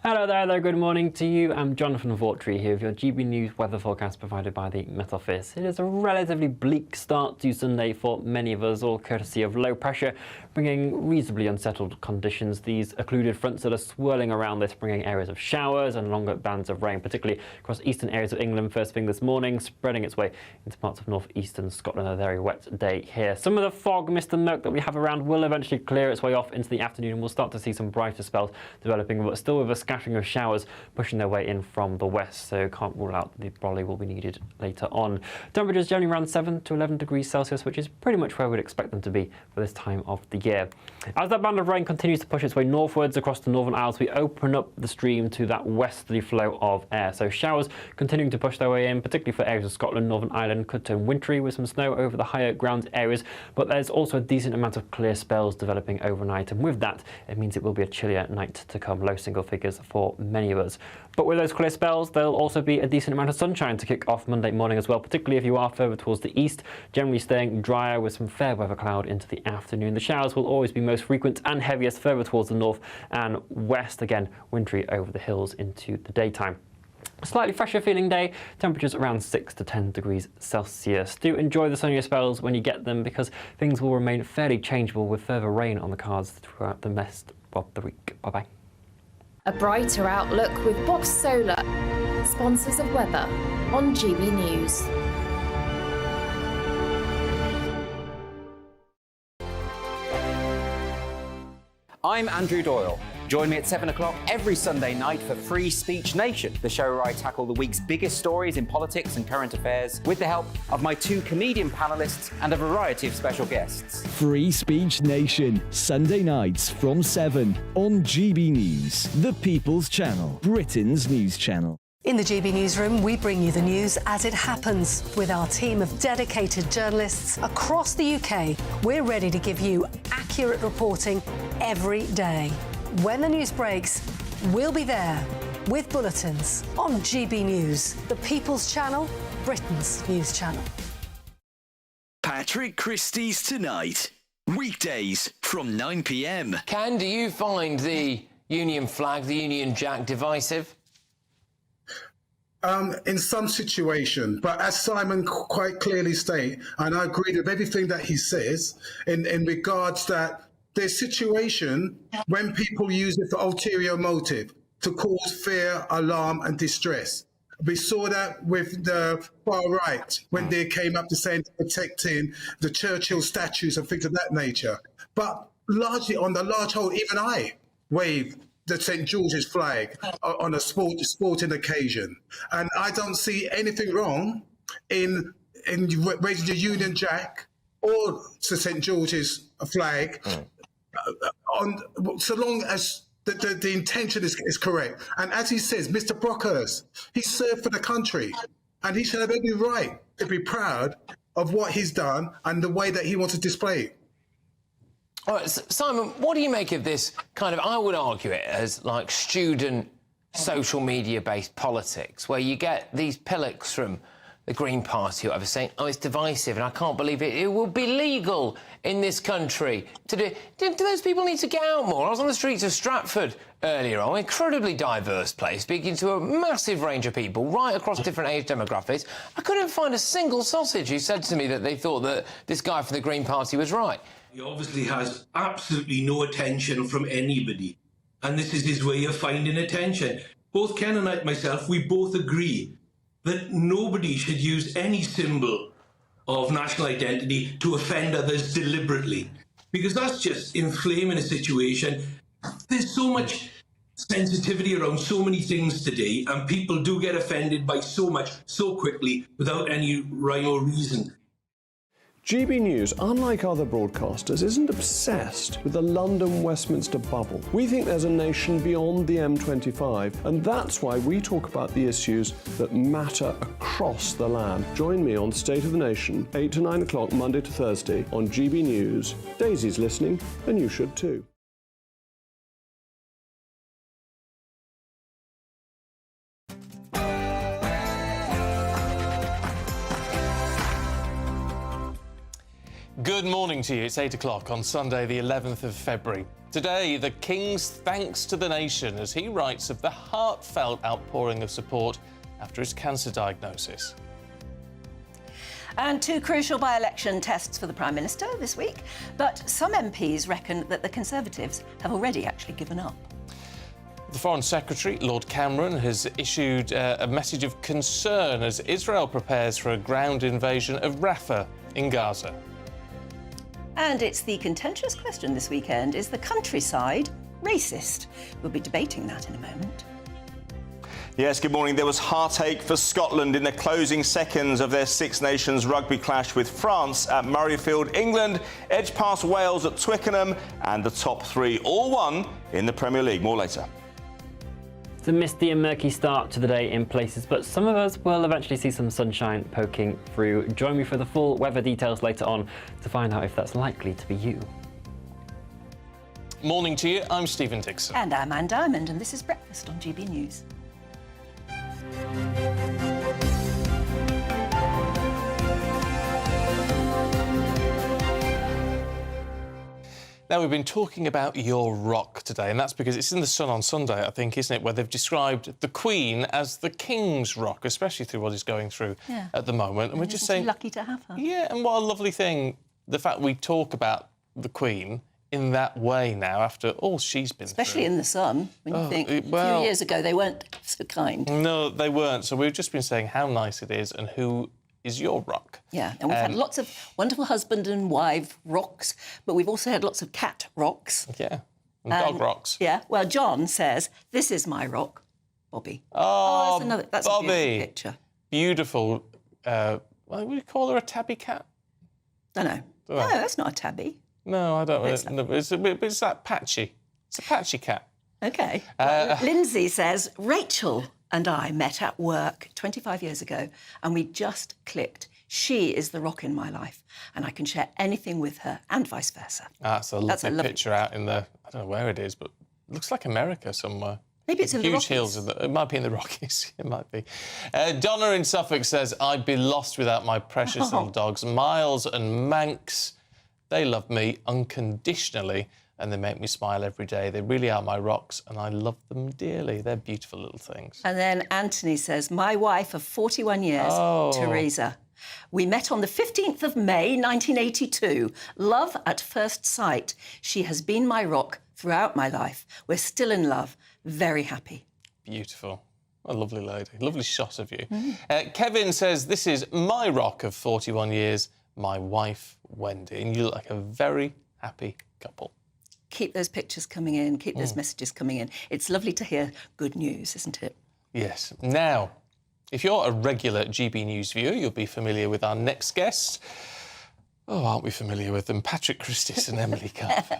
Hello there, good morning to you. I'm Jonathan Vautry here with your GB News weather forecast provided by the Met Office. It is a relatively bleak start to Sunday for many of us, all courtesy of low pressure, bringing reasonably unsettled conditions. These occluded fronts that are swirling around this, bringing areas of showers and longer bands of rain, particularly across eastern areas of England first thing this morning, spreading its way into parts of north-eastern Scotland. A very wet day here. Some of the fog, mist and smoke that we have around will eventually clear its way off into the afternoon, and we'll start to see some brighter spells developing, but still with a scattering of showers pushing their way in from the west, so can't rule out the brolly will be needed later on. Temperatures generally around 7 to 11 degrees Celsius, which is pretty much where we'd expect them to be for this time of the year. As that band of rain continues to push its way northwards across the Northern Isles, we open up the stream to that westerly flow of air. So showers continuing to push their way in, particularly for areas of Scotland, Northern Ireland, could turn wintry with some snow over the higher ground areas, but there's also a decent amount of clear spells developing overnight, and with that, it means it will be a chillier night to come. Low single figures for many of us. But with those clear spells, there'll also be a decent amount of sunshine to kick off Monday morning as well, particularly if you are further towards the east, generally staying drier with some fair weather cloud into the afternoon. The showers will always be most frequent and heaviest further towards the north and west, again wintry over the hills into the daytime. A slightly fresher feeling day, temperatures around 6 to 10 degrees Celsius. Do enjoy the sunnier spells when you get them, because things will remain fairly changeable with further rain on the cards throughout the rest of the week. Bye-bye. A brighter outlook with Box Solar, sponsors of weather on GB News. I'm Andrew Doyle. Join me at 7 o'clock every Sunday night for Free Speech Nation, the show where I tackle the week's biggest stories in politics and current affairs with the help of my 2 comedian panellists and a variety of special guests. Free Speech Nation, Sunday nights from 7 on GB News, the People's Channel, Britain's news channel. In the GB Newsroom, we bring you the news as it happens. With our team of dedicated journalists across the UK, we're ready to give you accurate reporting every day. When the news breaks, we'll be there with bulletins on GB News, the People's Channel, Britain's news channel. Patrick Christies Tonight, weekdays from 9 p.m. Ken, do you find the Union flag, the Union Jack, divisive? In some situation, but as Simon quite clearly stated, and I agree with everything that he says in regards that there's situation when people use it for ulterior motive to cause fear, alarm and distress. We saw that with the far right when they came up to saying protecting the Churchill statues and things of that nature. But largely on the large whole, even I wave the St. George's flag on a sporting occasion. And I don't see anything wrong in raising the Union Jack or the St. George's flag so long as the intention is correct. And as he says, Mr. Brockhurst, he served for the country and he should have every right to be proud of what he's done and the way that he wants to display it. All right, Simon, what do you make of this kind of, I would argue it as like student social media-based politics, where you get these pillocks from the Green Party or whatever saying, oh, it's divisive and I can't believe it. It will be legal in this country to do... Do those people need to get out more? I was on the streets of Stratford earlier on, an incredibly diverse place, speaking to a massive range of people right across different age demographics. I couldn't find a single sausage who said to me that they thought that this guy from the Green Party was right. He obviously has absolutely no attention from anybody, and this is his way of finding attention. Both Ken and myself, we both agree that nobody should use any symbol of national identity to offend others deliberately, because that's just inflaming a situation. There's so much sensitivity around so many things today, and people do get offended by so much so quickly without any rhyme or reason. GB News, unlike other broadcasters, isn't obsessed with the London-Westminster bubble. We think there's a nation beyond the M25, and that's why we talk about the issues that matter across the land. Join me on State of the Nation, 8 to 9 o'clock, Monday to Thursday, on GB News. Daisy's listening, and you should too. Good morning to you. It's 8 o'clock on Sunday, the 11th of February. Today, the King's thanks to the nation as he writes of the heartfelt outpouring of support after his cancer diagnosis. And 2 crucial by-election tests for the Prime Minister this week. But some MPs reckon that the Conservatives have already actually given up. The Foreign Secretary, Lord Cameron, has issued a message of concern as Israel prepares for a ground invasion of Rafah in Gaza. And it's the contentious question this weekend, is the countryside racist? We'll be debating that in a moment. Yes, good morning. There was heartache for Scotland in the closing seconds of their Six Nations rugby clash with France at Murrayfield. England edged past Wales at Twickenham, and the top 3 all won in the Premier League. More later. It's a misty and murky start to the day in places, but some of us will eventually see some sunshine poking through. Join me for the full weather details later on to find out if that's likely to be you. Morning to you, I'm Stephen Dixon. And I'm Anne Diamond, and this is Breakfast on GB News. Now, we've been talking about your rock today, and that's because it's in the Sun on Sunday, I think, isn't it, where they've described the Queen as the King's rock, especially through what he's going through at the moment. And we're just saying... lucky to have her. Yeah, and what a lovely thing, the fact we talk about the Queen in that way now, after all she's been Especially through. in the Sun, when you think a few years ago they weren't so kind. No, they weren't. So we've just been saying how nice it is and who is your rock. Yeah, and we've had lots of wonderful husband and wife rocks, but we've also had lots of cat rocks. Yeah, and dog rocks. Yeah, well, John says, this is my rock, Bobby. Oh, that's Bobby. a beautiful picture. Beautiful. What would you call her, a tabby cat? Don't know. No, that's not a tabby. No, I don't know. It's that patchy. It's a patchy cat. OK. Lindsay says, Rachel and I met at work 25 years ago, and we just clicked. She is the rock in my life, and I can share anything with her, and vice versa. That's a lovely picture out in the... I don't know where it is, but it looks like America somewhere. Maybe it's in the Huge Rockies. hills. It might be in the Rockies. It might be. Donna in Suffolk says, I'd be lost without my precious little dogs. Miles and Manx, they love me unconditionally, and they make me smile every day. They really are my rocks, and I love them dearly. They're beautiful little things. And then Anthony says, my wife of 41 years, Teresa. We met on the 15th of May, 1982. Love at first sight. She has been my rock throughout my life. We're still in love. Very happy. Beautiful. A lovely lady. Lovely shot of you. Kevin says, this is my rock of 41 years, my wife, Wendy. And you look like a very happy couple. Keep those pictures coming in, keep those messages coming in. It's lovely to hear good news, isn't it? Yes. Now, if you're a regular GB News viewer, you'll be familiar with our next guests. Oh, aren't we familiar with them? Patrick Christies and Emily Carver.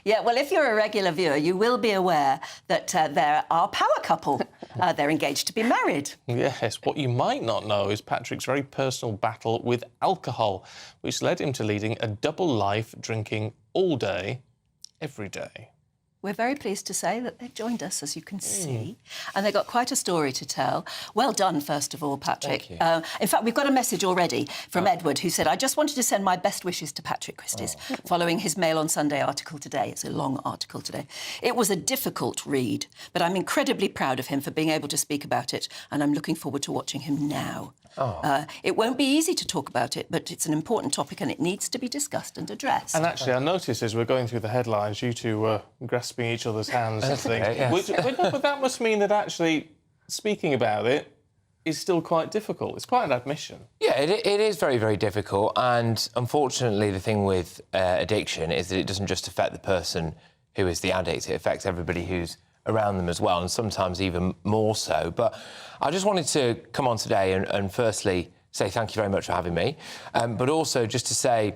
Yeah, well, if you're a regular viewer, you will be aware that they're our power couple. They're engaged to be married. Yes, what you might not know is Patrick's very personal battle with alcohol, which led him to leading a double life, drinking all day, every day. We're very pleased to say that they've joined us, as you can see, and they've got quite a story to tell. Well done, first of all, Patrick. Thank you. In fact, we've got a message already from Edward, who said, I just wanted to send my best wishes to Patrick Christies, following his Mail on Sunday article today. It's a long article today. It was a difficult read, but I'm incredibly proud of him for being able to speak about it, and I'm looking forward to watching him now. It won't be easy to talk about it, but it's an important topic and it needs to be discussed and addressed. And actually, I noticed as we're going through the headlines, you two were grasping each other's hands and things. Okay, yes. But that must mean that actually speaking about it is still quite difficult. It's quite an admission. Yeah, it is very, very difficult. And unfortunately, the thing with addiction is that it doesn't just affect the person who is the addict. It affects everybody who's around them as well, and sometimes even more so. But I just wanted to come on today and firstly say thank you very much for having me, but also just to say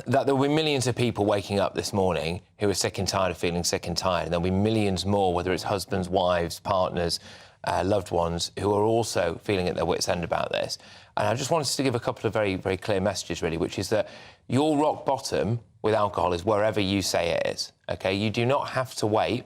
that there will be millions of people waking up this morning who are sick and tired of feeling sick and tired, and there'll be millions more, whether it's husbands, wives, partners, loved ones, who are also feeling at their wits' end about this. And I just wanted to give a couple of very, very clear messages, really, which is that your rock bottom with alcohol is wherever you say it is, OK? You do not have to wait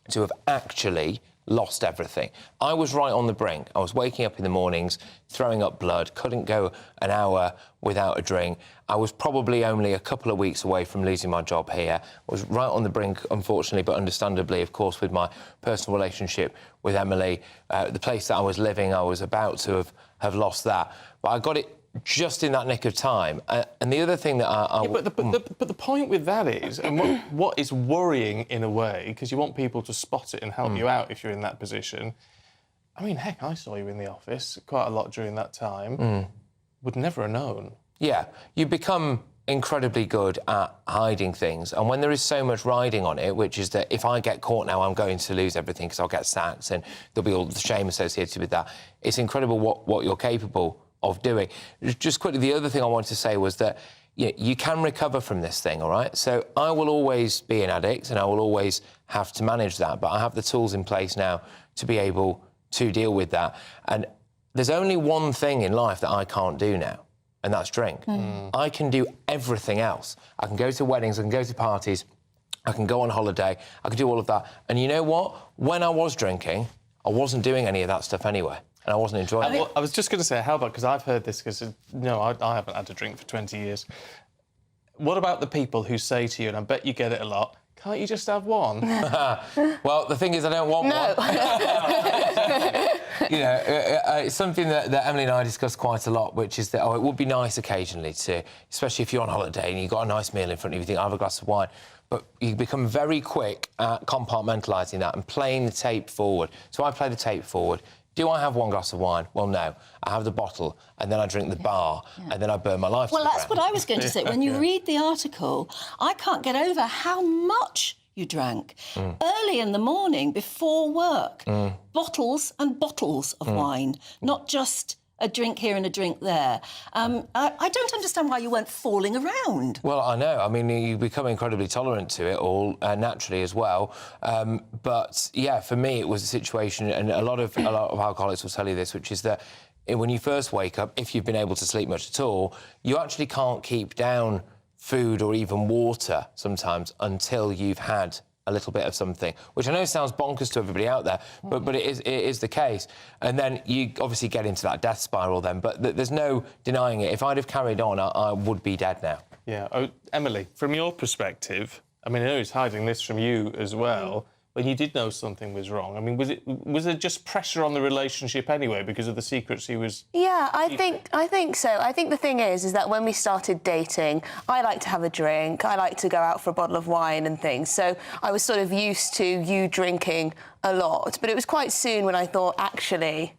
to have actually lost everything. I was right on the brink. I was waking up in the mornings, throwing up blood, couldn't go an hour without a drink. I was probably only a couple of weeks away from losing my job here. I was right on the brink, unfortunately, but understandably, of course, with my personal relationship with Emily. The place that I was living, I was about to have lost that. But I got it just in that nick of time. And the other thing that but the point with that is, and what is worrying in a way, because you want people to spot it and help you out if you're in that position. I mean, heck, I saw you in the office quite a lot during that time. Would never have known. Yeah, you become incredibly good at hiding things. And when there is so much riding on it, which is that if I get caught now, I'm going to lose everything because I'll get sacked and there'll be all the shame associated with that. It's incredible what you're capable of doing. Just quickly, the other thing I wanted to say was that you can recover from this thing, all right? So I will always be an addict and I will always have to manage that, but I have the tools in place now to be able to deal with that. And there's only one thing in life that I can't do now, and that's drink. I can do everything else. I can go to weddings, I can go to parties, I can go on holiday, I can do all of that. And you know what? When I was drinking, I wasn't doing any of that stuff anyway, and I wasn't enjoying it. I was just going to say, how about, because I've heard this, because, I haven't had a drink for 20 years. What about the people who say to you, and I bet you get it a lot, can't you just have one? Well, the thing is, I don't want one. It's something that Emily and I discuss quite a lot, which is that, it would be nice occasionally to, especially if you're on holiday and you've got a nice meal in front of you, you think, I'll have a glass of wine. But you become very quick at compartmentalising that and playing the tape forward. So I play the tape forward. Do I have one glass of wine? Well, no. I have the bottle, and then I drink the bar, and then I burn my life. Well, that's what I was going to say. When you read the article, I can't get over how much you drank. Early in the morning, before work, bottles and bottles of wine, not just a drink here and a drink there. I don't understand why you weren't falling around. Well, I know. I mean, you become incredibly tolerant to it all, naturally as well. But, yeah, for me, it was a situation, and a lot of alcoholics will tell you this, which is that when you first wake up, if you've been able to sleep much at all, you actually can't keep down food or even water sometimes until you've had a little bit of something, which I know sounds bonkers to everybody out there, but it is the case. And then you obviously get into that death spiral then, but there's no denying it. If I'd have carried on, I would be dead now. Yeah. Oh, Emily, from your perspective, I mean, I know he's hiding this from you as well, when you did know something was wrong, I mean, was there just pressure on the relationship anyway because of the secrets he was... Yeah, I think so. I think the thing is that when we started dating, I like to have a drink, I like to go out for a bottle of wine and things, so I was sort of used to you drinking a lot, but it was quite soon when I thought, actually,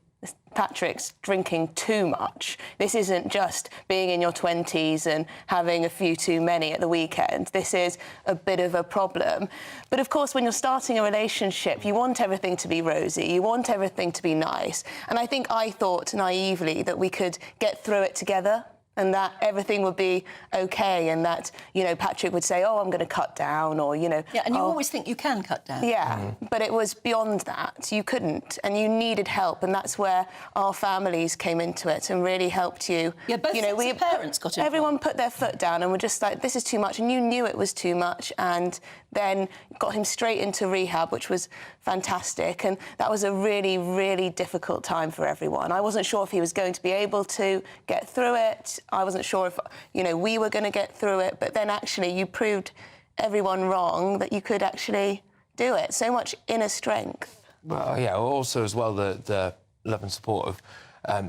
Patrick's drinking too much. This isn't just being in your 20s and having a few too many at the weekend. This is a bit of a problem. But of course, when you're starting a relationship, you want everything to be rosy, you want everything to be nice. And I think I thought naively that we could get through it together and that everything would be OK and that, Patrick would say, I'm going to cut down or, Yeah, and you always think you can cut down. Yeah, but it was beyond that. You couldn't, and you needed help, and that's where our families came into it and really helped you. Yeah, both parents got involved. Everyone put their foot down and were just like, this is too much, and you knew it was too much, and then got him straight into rehab, which was fantastic, and that was a really, really difficult time for everyone. I wasn't sure if he was going to be able to get through it. I wasn't sure if, we were going to get through it, but then actually you proved everyone wrong that you could actually do it. So much inner strength. Well, yeah, also as well, the love and support of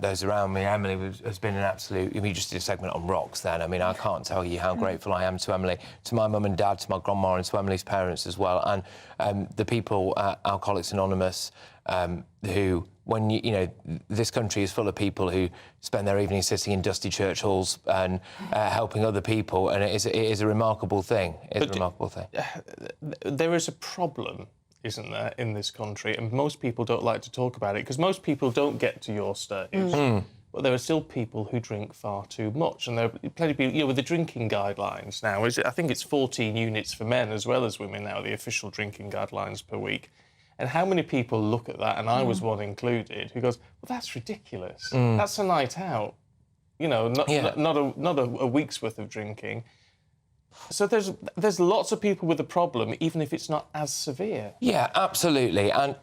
those around me. Emily has been an absolute... We just did a segment on rocks then. I mean, I can't tell you how grateful I am to Emily, to my mum and dad, to my grandma and to Emily's parents as well. And the people at Alcoholics Anonymous who, when this country is full of people who spend their evenings sitting in dusty church halls and helping other people, and it is a remarkable thing. It's a remarkable thing. There is a problem, isn't there, in this country, and most people don't like to talk about it because most people don't get to your stage. But there are still people who drink far too much, and there are plenty of people, with the drinking guidelines now, I think it's 14 units for men as well as women now, the official drinking guidelines per week. And how many people look at that, and I was one included, who goes, well, that's ridiculous. That's a night out. Not a week's worth of drinking. So there's lots of people with a problem, even if it's not as severe. Yeah, absolutely. And,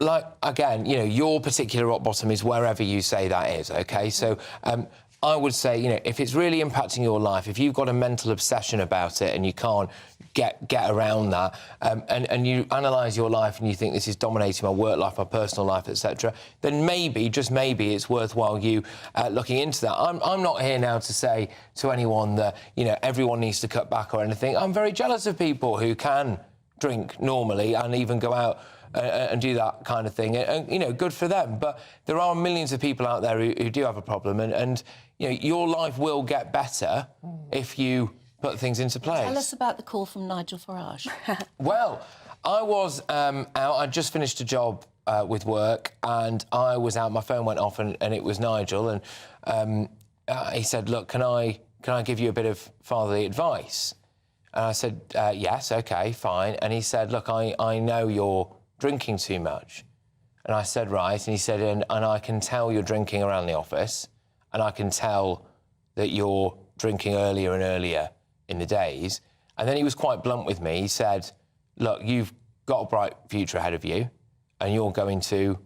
again, your particular rock bottom is wherever you say that is, OK? So I would say, if it's really impacting your life, if you've got a mental obsession about it and you can't get around that, and you analyse your life and you think this is dominating my work life, my personal life, etc., then maybe, just maybe, it's worthwhile you looking into that. I'm not here now to say to anyone that, everyone needs to cut back or anything. I'm very jealous of people who can drink normally and even go out and do that kind of thing. And good for them. But there are millions of people out there who do have a problem, and your life will get better if you put things into place. Tell us about the call from Nigel Farage. Well, I was out. I'd just finished a job with work, and I was out. My phone went off, and it was Nigel, and he said, "Look, can I give you a bit of fatherly advice?" And I said, "Yes, OK, fine." And he said, "Look, I know you're drinking too much." And I said, "Right." And he said, and I can tell you're drinking around the office, and I can tell that you're drinking earlier and earlier in the days. And then he was quite blunt with me. He said, look, you've got a bright future ahead of you and you're going to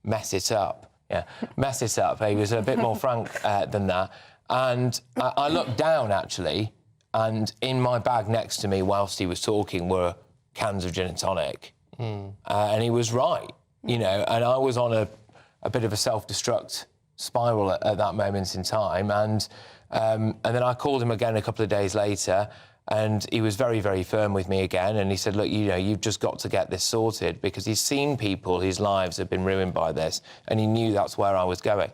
mess it up. Yeah, mess it up. He was a bit more frank than that. And I looked down, actually, and in my bag next to me whilst he was talking were cans of gin and tonic. And he was right, you know, and I was on a bit of a self-destruct spiral at that moment in time. And then I called him again a couple of days later, and he was very, very firm with me again. And he said, look, you know, you've just got to get this sorted, because he's seen people whose lives have been ruined by this, and he knew that's where I was going.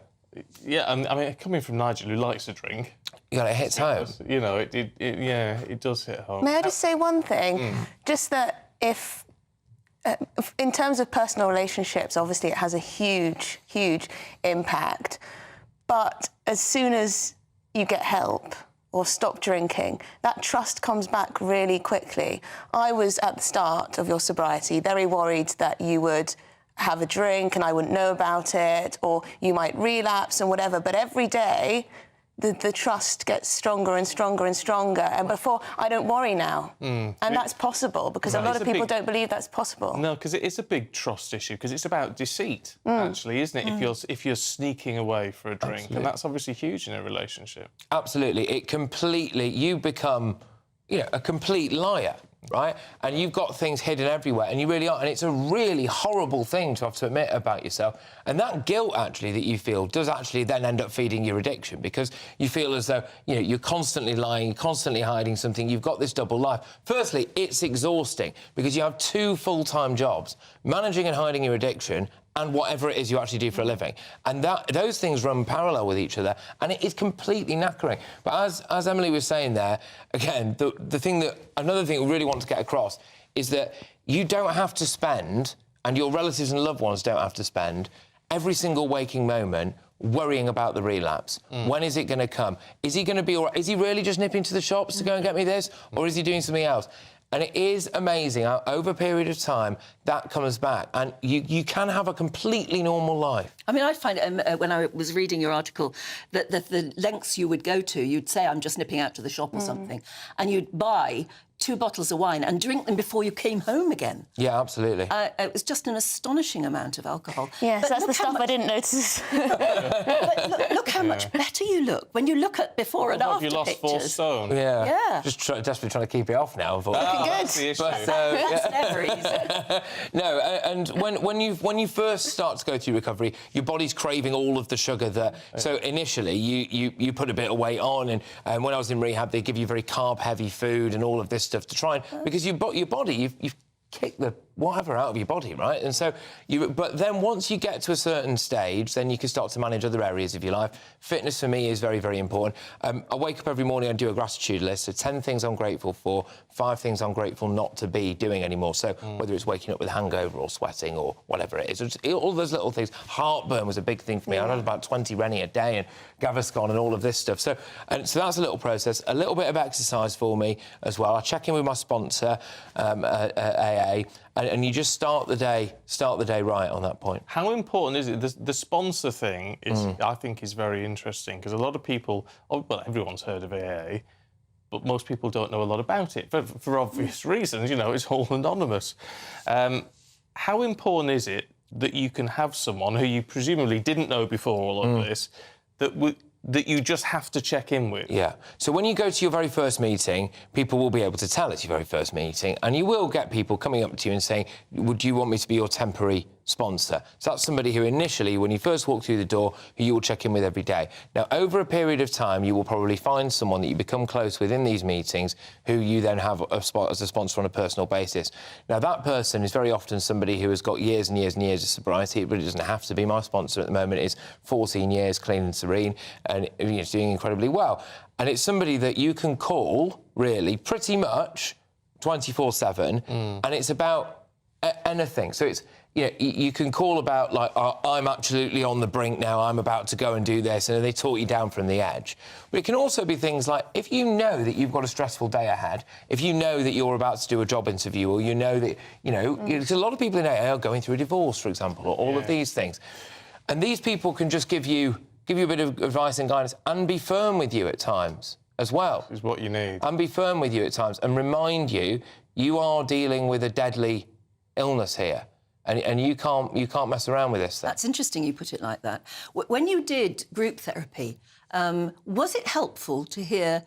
Yeah, I mean, coming from Nigel, who likes to drink... Yeah, it hits home. You know, it does hit home. May I just say one thing? Just that if... in terms of personal relationships, obviously it has a huge, huge impact. But as soon as you get help or stop drinking, that trust comes back really quickly. I was, at the start of your sobriety, very worried that you would have a drink and I wouldn't know about it, or you might relapse and whatever. But every day, the trust gets stronger and stronger and stronger. And before, I don't worry now. And that's possible, because a lot of people don't believe that's possible. No, because it is a big trust issue, because it's about deceit, actually, isn't it? If you're sneaking away for a drink. Absolutely. And that's obviously huge in a relationship. Absolutely. It completely... You become, you know, a complete liar, right? And you've got things hidden everywhere, and you really are. And it's a really horrible thing to have to admit about yourself. And that guilt, actually, that you feel does actually then end up feeding your addiction, because you feel as though, you know, you're constantly lying, you're constantly hiding something, you've got this double life. Firstly, it's exhausting, because you have 2 full-time jobs, managing and hiding your addiction and whatever it is you actually do for a living. And those things run parallel with each other, and it is completely knackering. But as Emily was saying there, again, another thing we really want to get across is that you don't have to spend, and your relatives and loved ones don't have to spend, every single waking moment worrying about the relapse. When is it going to come? Is he going to be all right? Is he really just nipping to the shops to go and get me this? Or is he doing something else? And it is amazing how, over a period of time, that comes back. And you can have a completely normal life. I mean, I find, when I was reading your article, that the lengths you would go to, you'd say, I'm just nipping out to the shop or something, and you'd buy 2 bottles of wine and drink them before you came home again. Yeah, absolutely. It was just an astonishing amount of alcohol. Yes, that's the stuff I didn't notice. But look how much better you look when you look at before and after pictures. You lost 4 stone. Yeah. Yeah. Just desperately trying to keep it off now. Looking good. That's the issue. That's never easy. No, and when you first start to go through recovery, your body's craving all of the sugar that... So initially, you put a bit of weight on, and when I was in rehab, they give you very carb-heavy food and all of this stuff to try and... Because your body, you've kicked the whatever out of your body, right? And so but then once you get to a certain stage, then you can start to manage other areas of your life. Fitness for me is very, very important. I wake up every morning and do a gratitude list. So 10 things I'm grateful for, 5 things I'm grateful not to be doing anymore. So whether it's waking up with a hangover or sweating or whatever it is, all those little things. Heartburn was a big thing for me. I had about 20 Rennie a day and Gaviscon and all of this stuff. So that's a little process. A little bit of exercise for me as well. I check in with my sponsor, AA, and you just start the day right on that point. How important is it? The sponsor thing is, I think, is very interesting, because a lot of people, well, everyone's heard of AA, but most people don't know a lot about it for obvious reasons. You know, it's all anonymous. How important is it that you can have someone who you presumably didn't know before all of this, that you just have to check in with? Yeah. So when you go to your very first meeting, people will be able to tell it's your very first meeting, and you will get people coming up to you and saying, would you want me to be your temporary sponsor? So that's somebody who initially, when you first walk through the door, who you will check in with every day. Now, over a period of time, you will probably find someone that you become close with in these meetings who you then have as a sponsor on a personal basis. Now, that person is very often somebody who has got years and years and years of sobriety. It really doesn't have to be. My sponsor at the moment is 14 years, clean and serene, and he's doing incredibly well. And it's somebody that you can call, really, pretty much 24/7, and it's about anything. So it's... You know, you can call about, like, I'm absolutely on the brink now, I'm about to go and do this, and they talk you down from the edge. But it can also be things like, if you know that you've got a stressful day ahead, if you know that you're about to do a job interview, or you know that, you know, there's a lot of people in AA are going through a divorce, for example, or all of these things. And these people can just give you a bit of advice and guidance and be firm with you at times as well. Is what you need. And be firm with you at times and remind you, you are dealing with a deadly illness here, and you can't mess around with this thing. That's interesting you put it like that. When you did group therapy, was it helpful to hear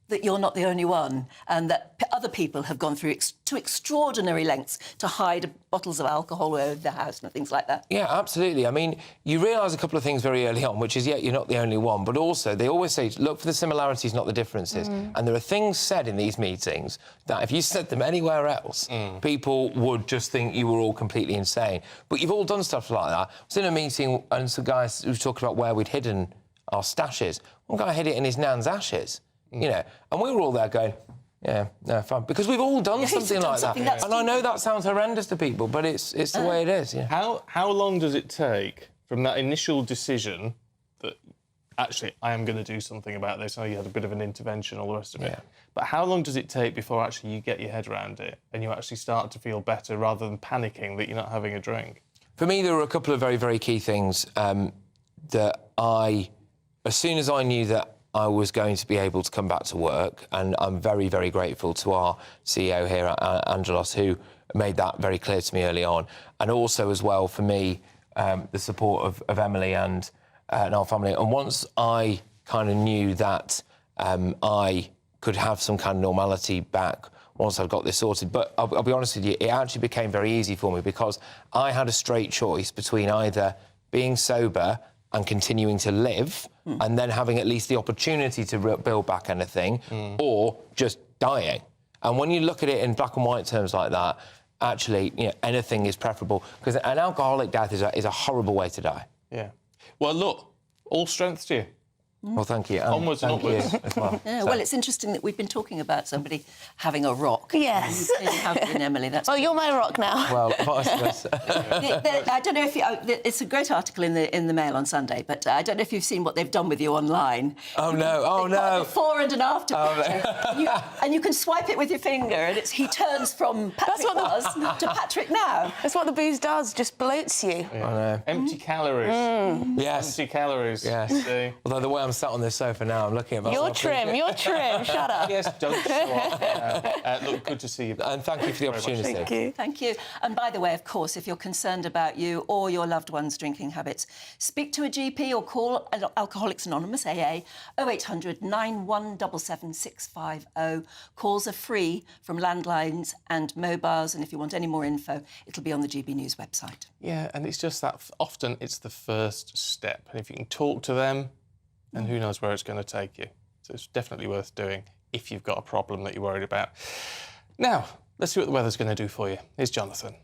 that you're not the only one and that other people have gone through to extraordinary lengths to hide bottles of alcohol over the house and things like that? Yeah, absolutely. I mean, you realise a couple of things very early on, which is, yeah, you're not the only one, but also they always say, look for the similarities, not the differences. And there are things said in these meetings that if you said them anywhere else, people would just think you were all completely insane. But you've all done stuff like that. I was in a meeting and some guys who were talking about where we'd hidden our stashes. One guy hid it in his nan's ashes. You know, and we were all there going, yeah, no, fine. Because we've all done something like that. And I know that sounds horrendous to people, but it's the way it is. Yeah. How long does it take from that initial decision that, actually, I am going to do something about this? I know you had a bit of an intervention, all the rest of it. Yeah. But how long does it take before actually you get your head around it and you actually start to feel better rather than panicking that you're not having a drink? For me, there were a couple of very, very key things that as soon as I knew that I was going to be able to come back to work, and I'm very, very grateful to our CEO here, Angelos, who made that very clear to me early on, and also as well for me, the support of Emily and our family. And once I kind of knew that I could have some kind of normality back once I've got this sorted, but I'll be honest with you, it actually became very easy for me because I had a straight choice between either being sober and continuing to live, and then having at least the opportunity to build back anything, or just dying. And when you look at it in black and white terms like that, actually, you know, anything is preferable, because an alcoholic death is a horrible way to die. Yeah. Well, look, all strength to you. Well, thank you. Onwards and upwards. As well. Yeah, well, it's interesting that we've been talking about somebody having a rock. Yes. You have been, Emily. That's you're my rock now. Well, vice versa. I don't know if it's a great article in the Mail on Sunday, but I don't know if you've seen what they've done with you online. Oh no! Oh Before and an after picture. And you can swipe it with your finger, and he turns from Patrick to Patrick now. That's what the booze does. Just bloats you. Yeah. I know. Empty calories. Yes. Empty calories. Yes. See? Although the way I'm sat on this sofa now, I'm looking at myself. You're trim. Shut up. Yes, don't show off. Look, good to see you. And thank you for the opportunity. Thank you. Thank you. And by the way, of course, if you're concerned about you or your loved one's drinking habits, speak to a GP or call Alcoholics Anonymous, AA, 0800 9177 650. Calls are free from landlines and mobiles, and if you want any more info, it'll be on the GB News website. Yeah, and it's just that often it's the first step. And if you can talk to them, and who knows where it's going to take you. So it's definitely worth doing if you've got a problem that you're worried about. Now, let's see what the weather's going to do for you. Here's Jonathan.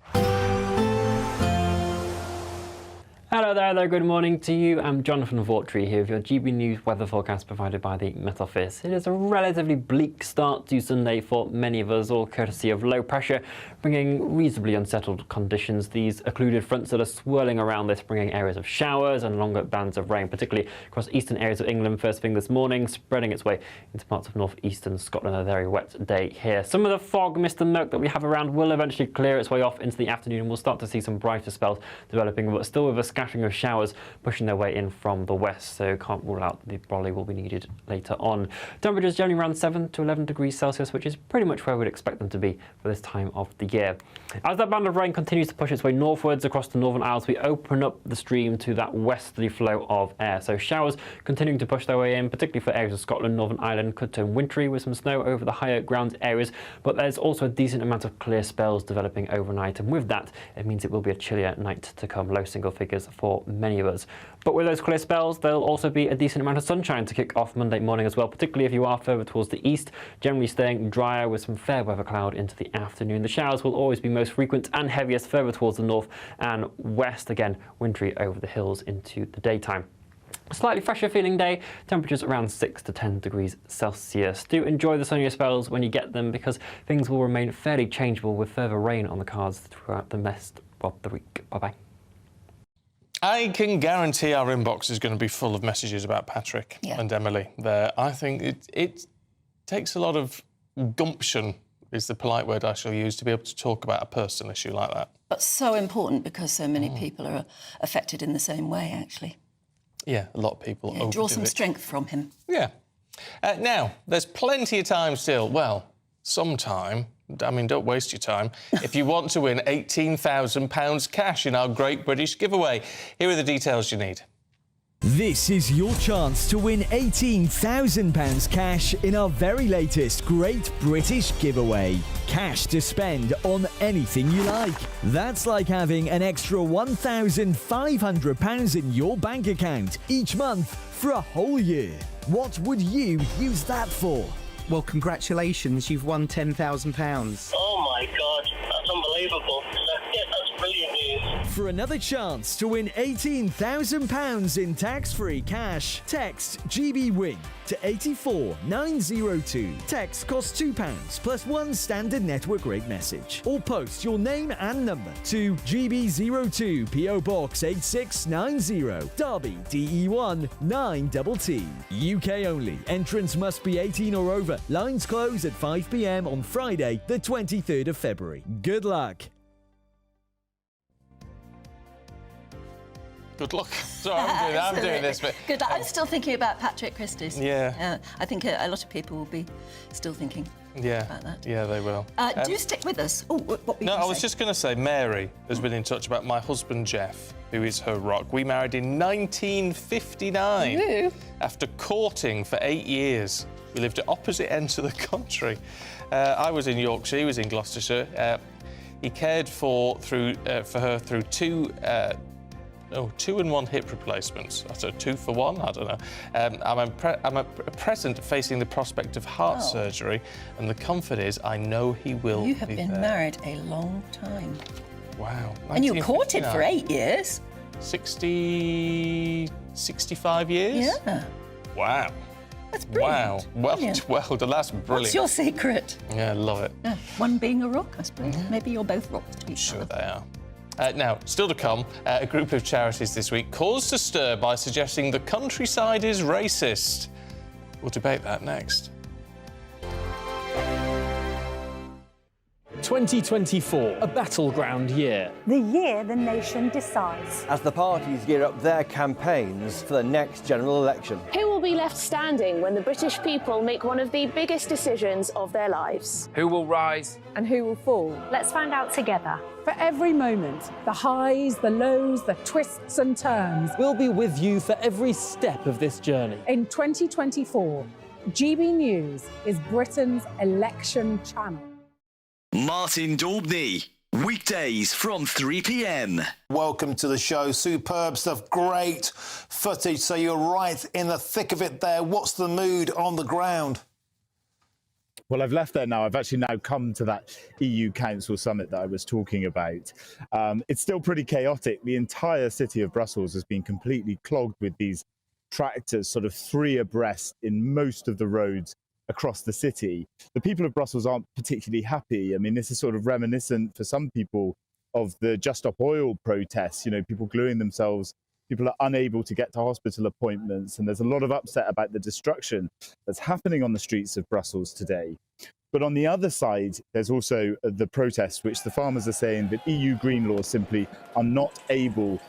Hello there, good morning to you. I'm Jonathan Vaughtry here with your GB News weather forecast provided by the Met Office. It is a relatively bleak start to Sunday for many of us, all courtesy of low pressure, bringing reasonably unsettled conditions. These occluded fronts that are swirling around this, bringing areas of showers and longer bands of rain, particularly across eastern areas of England first thing this morning, spreading its way into parts of northeastern Scotland. A very wet day here. Some of the fog, mist and murk that we have around will eventually clear its way off into the afternoon, and we'll start to see some brighter spells developing, but still with a scattering of showers pushing their way in from the west, so can't rule out the brolly will be needed later on. Temperatures generally around 7 to 11 degrees Celsius, which is pretty much where we'd expect them to be for this time of the year. As that band of rain continues to push its way northwards across the Northern Isles, we open up the stream to that westerly flow of air, so showers continuing to push their way in, particularly for areas of Scotland. Northern Ireland could turn wintry with some snow over the higher ground areas, but there's also a decent amount of clear spells developing overnight, and with that it means it will be a chillier night to come, low single figures for many of us. But with those clear spells, there'll also be a decent amount of sunshine to kick off Monday morning as well, particularly if you are further towards the east, generally staying drier with some fair weather cloud into the afternoon. The showers will always be most frequent and heaviest further towards the north and west, again wintry over the hills into the daytime. A slightly fresher feeling day, temperatures around 6 to 10 degrees Celsius. Do enjoy the sunnier spells when you get them, because things will remain fairly changeable with further rain on the cards throughout the rest of the week. Bye-bye. I can guarantee our inbox is going to be full of messages about Patrick and Emily there. I think it takes a lot of gumption, is the polite word I shall use, to be able to talk about a personal issue like that. But so important because so many people are affected in the same way, actually. Yeah, a lot of people overdo draw some it. strength from him. Yeah. Now, there's plenty of time still. Well, sometime, I mean, don't waste your time, if you want to win £18,000 cash in our Great British Giveaway. Here are the details you need. This is your chance to win £18,000 cash in our very latest Great British Giveaway. Cash to spend on anything you like. That's like having an extra £1,500 in your bank account each month for a whole year. What would you use that for? Well, congratulations, you've won £10,000. Oh my God, that's unbelievable. That's brilliant news. For another chance to win £18,000 in tax-free cash, text GBWIN to 84902. Text costs £2 plus one standard network rate message. Or post your name and number to GB02 PO Box 8690 Derby DE1 9TT. UK only. Entrance must be 18 or over. Lines close at 5 p.m. on Friday, the 23rd of February. Good luck. Good luck. Sorry, I'm doing this bit. Good luck. I'm still thinking about Patrick Christies. Yeah. I think a lot of people will be still thinking about that. Yeah, they will. Do stick with us. Oh, what were you No, gonna I was say? just going to say, Mary has been in touch about my husband, Jeff, who is her rock. We married in 1959. Ooh. After courting for 8 years. We lived at opposite ends of the country. I was in Yorkshire, he was in Gloucestershire. He cared for her through two and one hip replacements. So 2 for 1, I don't know. I'm at present facing the prospect of heart surgery, and the comfort is I know he will You have be been there. married a long time. Wow. And you courted for 8 years. 65 years? Yeah. Wow. That's brilliant. Wow. Brilliant. Well, that's brilliant. What's your secret? Yeah, I love it. Yeah, one being a rock, I suppose. Maybe you're both rocks to each other. Sure they are. Now, still to come, a group of charities this week caused to stir by suggesting the countryside is racist. We'll debate that next. 2024, a battleground year. The year the nation decides. As the parties gear up their campaigns for the next general election. Who will be left standing when the British people make one of the biggest decisions of their lives? Who will rise? And who will fall? Let's find out together. For every moment, the highs, the lows, the twists and turns. We'll be with you for every step of this journey. In 2024, GB News is Britain's election channel. Martin Daubney, weekdays from 3 p.m. Welcome to the show. Superb stuff, great footage. So you're right in the thick of it there. What's the mood on the ground? Well, I've left there now. I've actually now come to that EU Council summit that I was talking about. It's still pretty chaotic. The entire city of Brussels has been completely clogged with these tractors, sort of 3 abreast in most of the roads across the city. The people of Brussels aren't particularly happy. I mean, this is sort of reminiscent for some people of the Just Stop Oil protests, you know, people gluing themselves. People are unable to get to hospital appointments, and there's a lot of upset about the destruction that's happening on the streets of Brussels today. But on the other side, there's also the protests, which the farmers are saying that EU green laws simply are not able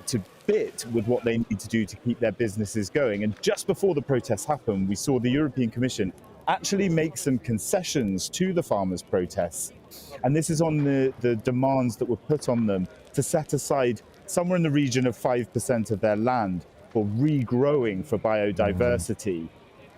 to fit with what they need to do to keep their businesses going. And just before the protests happened, we saw the European Commission actually make some concessions to the farmers' protests. And this is on the demands that were put on them to set aside somewhere in the region of 5% of their land for regrowing for biodiversity.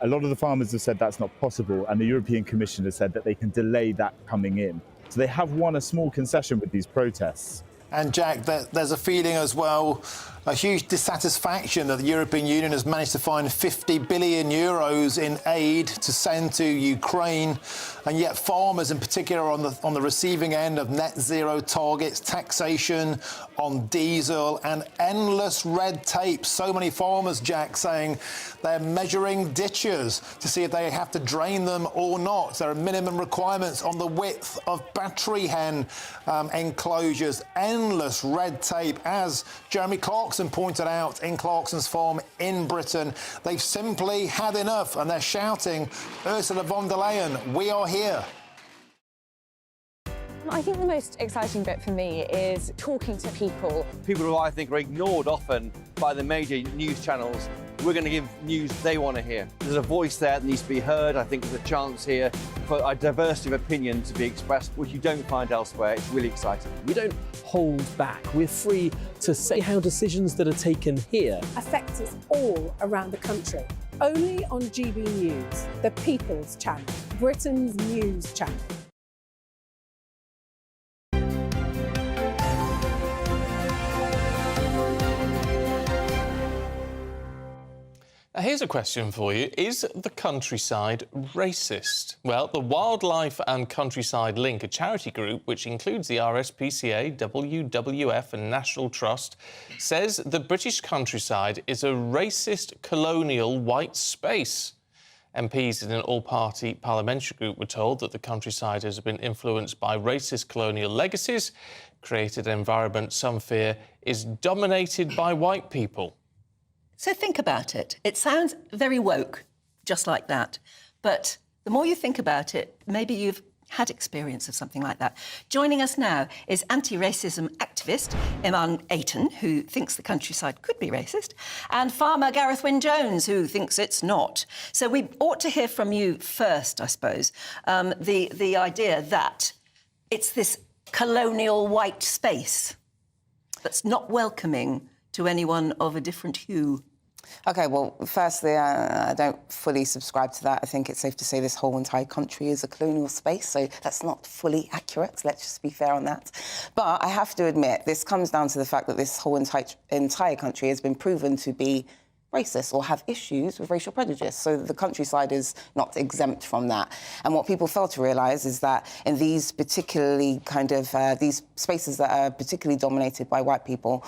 A lot of the farmers have said that's not possible, and the European Commission has said that they can delay that coming in. So they have won a small concession with these protests. And Jack, there's a feeling as well, a huge dissatisfaction that the European Union has managed to find 50 billion euros in aid to send to Ukraine, and yet farmers in particular are on the receiving end of net zero targets, taxation on diesel and endless red tape. So many farmers, Jack, saying they're measuring ditches to see if they have to drain them or not. There are minimum requirements on the width of battery hen enclosures, endless red tape. As Jeremy Clarkson pointed out in Clarkson's farm in Britain, they've simply had enough, and they're shouting, Ursula von der Leyen, we are here. I think the most exciting bit for me is talking to people. People who I think are ignored often by the major news channels we're going to give news they want to hear. There's a voice there that needs to be heard. I think there's a chance here for a diversity of opinion to be expressed, which you don't find elsewhere. It's really exciting. We don't hold back. We're free to say how decisions that are taken here affect us all around the country. Only on GB News, the People's Channel, Britain's news channel. Now, here's a question for you. Is the countryside racist? Well, the Wildlife and Countryside Link, a charity group which includes the RSPCA, WWF and National Trust, says the British countryside is a racist colonial white space. MPs in an all-party parliamentary group were told that the countryside has been influenced by racist colonial legacies, created an environment some fear is dominated by white people. So think about it. It sounds very woke, just like that. But the more you think about it, maybe you've had experience of something like that. Joining us now is anti-racism activist Iman Ayton, who thinks the countryside could be racist, and farmer Gareth Wyn-Jones, who thinks it's not. So we ought to hear from you first, I suppose, the idea that it's this colonial white space that's not welcoming to anyone of a different hue. OK, well, firstly, I don't fully subscribe to that. I think it's safe to say this whole entire country is a colonial space, so that's not fully accurate. So let's just be fair on that. But I have to admit, this comes down to the fact that this whole entire country has been proven to be racist or have issues with racial prejudice. So the countryside is not exempt from that. And what people fail to realise is that in these particularly these spaces that are particularly dominated by white people,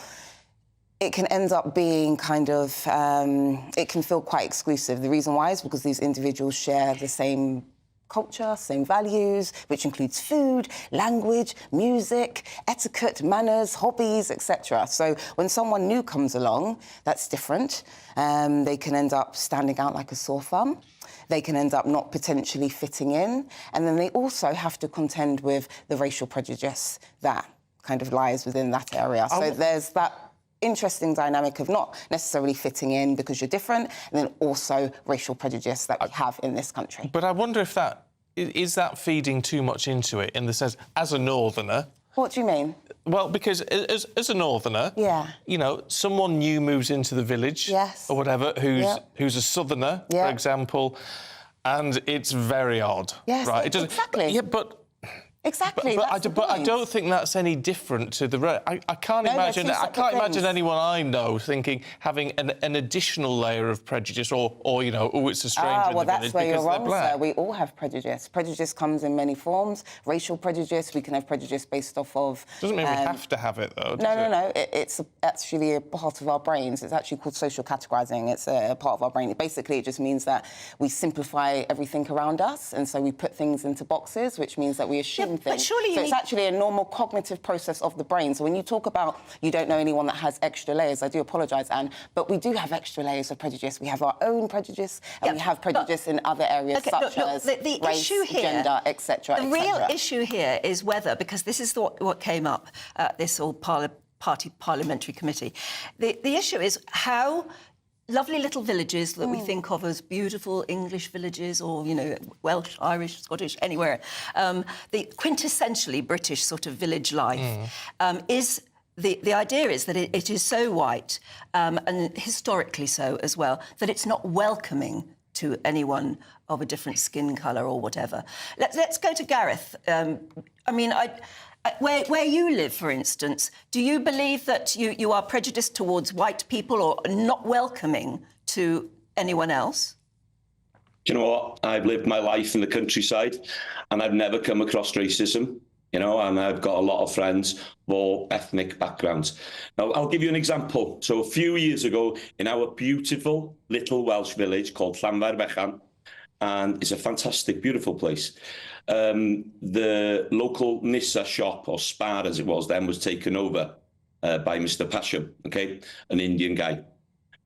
it can end up being it can feel quite exclusive. The reason why is because these individuals share the same culture, same values, which includes food, language, music, etiquette, manners, hobbies, etc. So when someone new comes along, that's different. They can end up standing out like a sore thumb. They can end up not potentially fitting in. And then they also have to contend with the racial prejudice that kind of lies within that area. So there's that interesting dynamic of not necessarily fitting in because you're different, and then also racial prejudice that we have in this country. But I wonder if that is feeding too much into it, in the sense, as a northerner. What do you mean? Well, because as a northerner, yeah, you know, someone new moves into the village, yes, or whatever, who's a southerner, for example, and it's very odd, yes, right? Exactly. Yeah, but. Exactly. But I don't think that's any different to the. I can't imagine. I can't imagine anyone I know having an additional layer of prejudice, or you know, oh, it's a stranger in the village because they're black. Well, that's where you're wrong, sir. We all have prejudice. Prejudice comes in many forms. Racial prejudice. We can have prejudice based off of. Doesn't mean we have to have it, though. No. It's actually a part of our brains. It's actually called social categorizing. It's a part of our brain. Basically, it just means that we simplify everything around us, and so we put things into boxes, which means that we assume. But surely it's actually a normal cognitive process of the brain. So when you talk about you don't know anyone that has extra layers, I do apologise, Anne, but we do have extra layers of prejudice. We have our own prejudice, and we have prejudice in other areas such as the race, issue here, gender, etc. The real issue here is whether, because this is what came up at this all-party parliamentary committee, the issue is how lovely little villages that we think of as beautiful English villages, or, you know, Welsh, Irish, Scottish, anywhere, the quintessentially British sort of village life is... The idea is that it is so white, and historically so as well, that it's not welcoming to anyone of a different skin colour or whatever. Let's go to Gareth. I mean, where you live, for instance, do you believe that you are prejudiced towards white people or not welcoming to anyone else? Do you know what? I've lived my life in the countryside and I've never come across racism, you know, and I've got a lot of friends of all ethnic backgrounds. Now, I'll give you an example. So a few years ago, in our beautiful little Welsh village called Llanfairfechan, and it's a fantastic, beautiful place. The local Nissa shop, or Spar as it was then, was taken over by Mr. Pasham, okay, an Indian guy.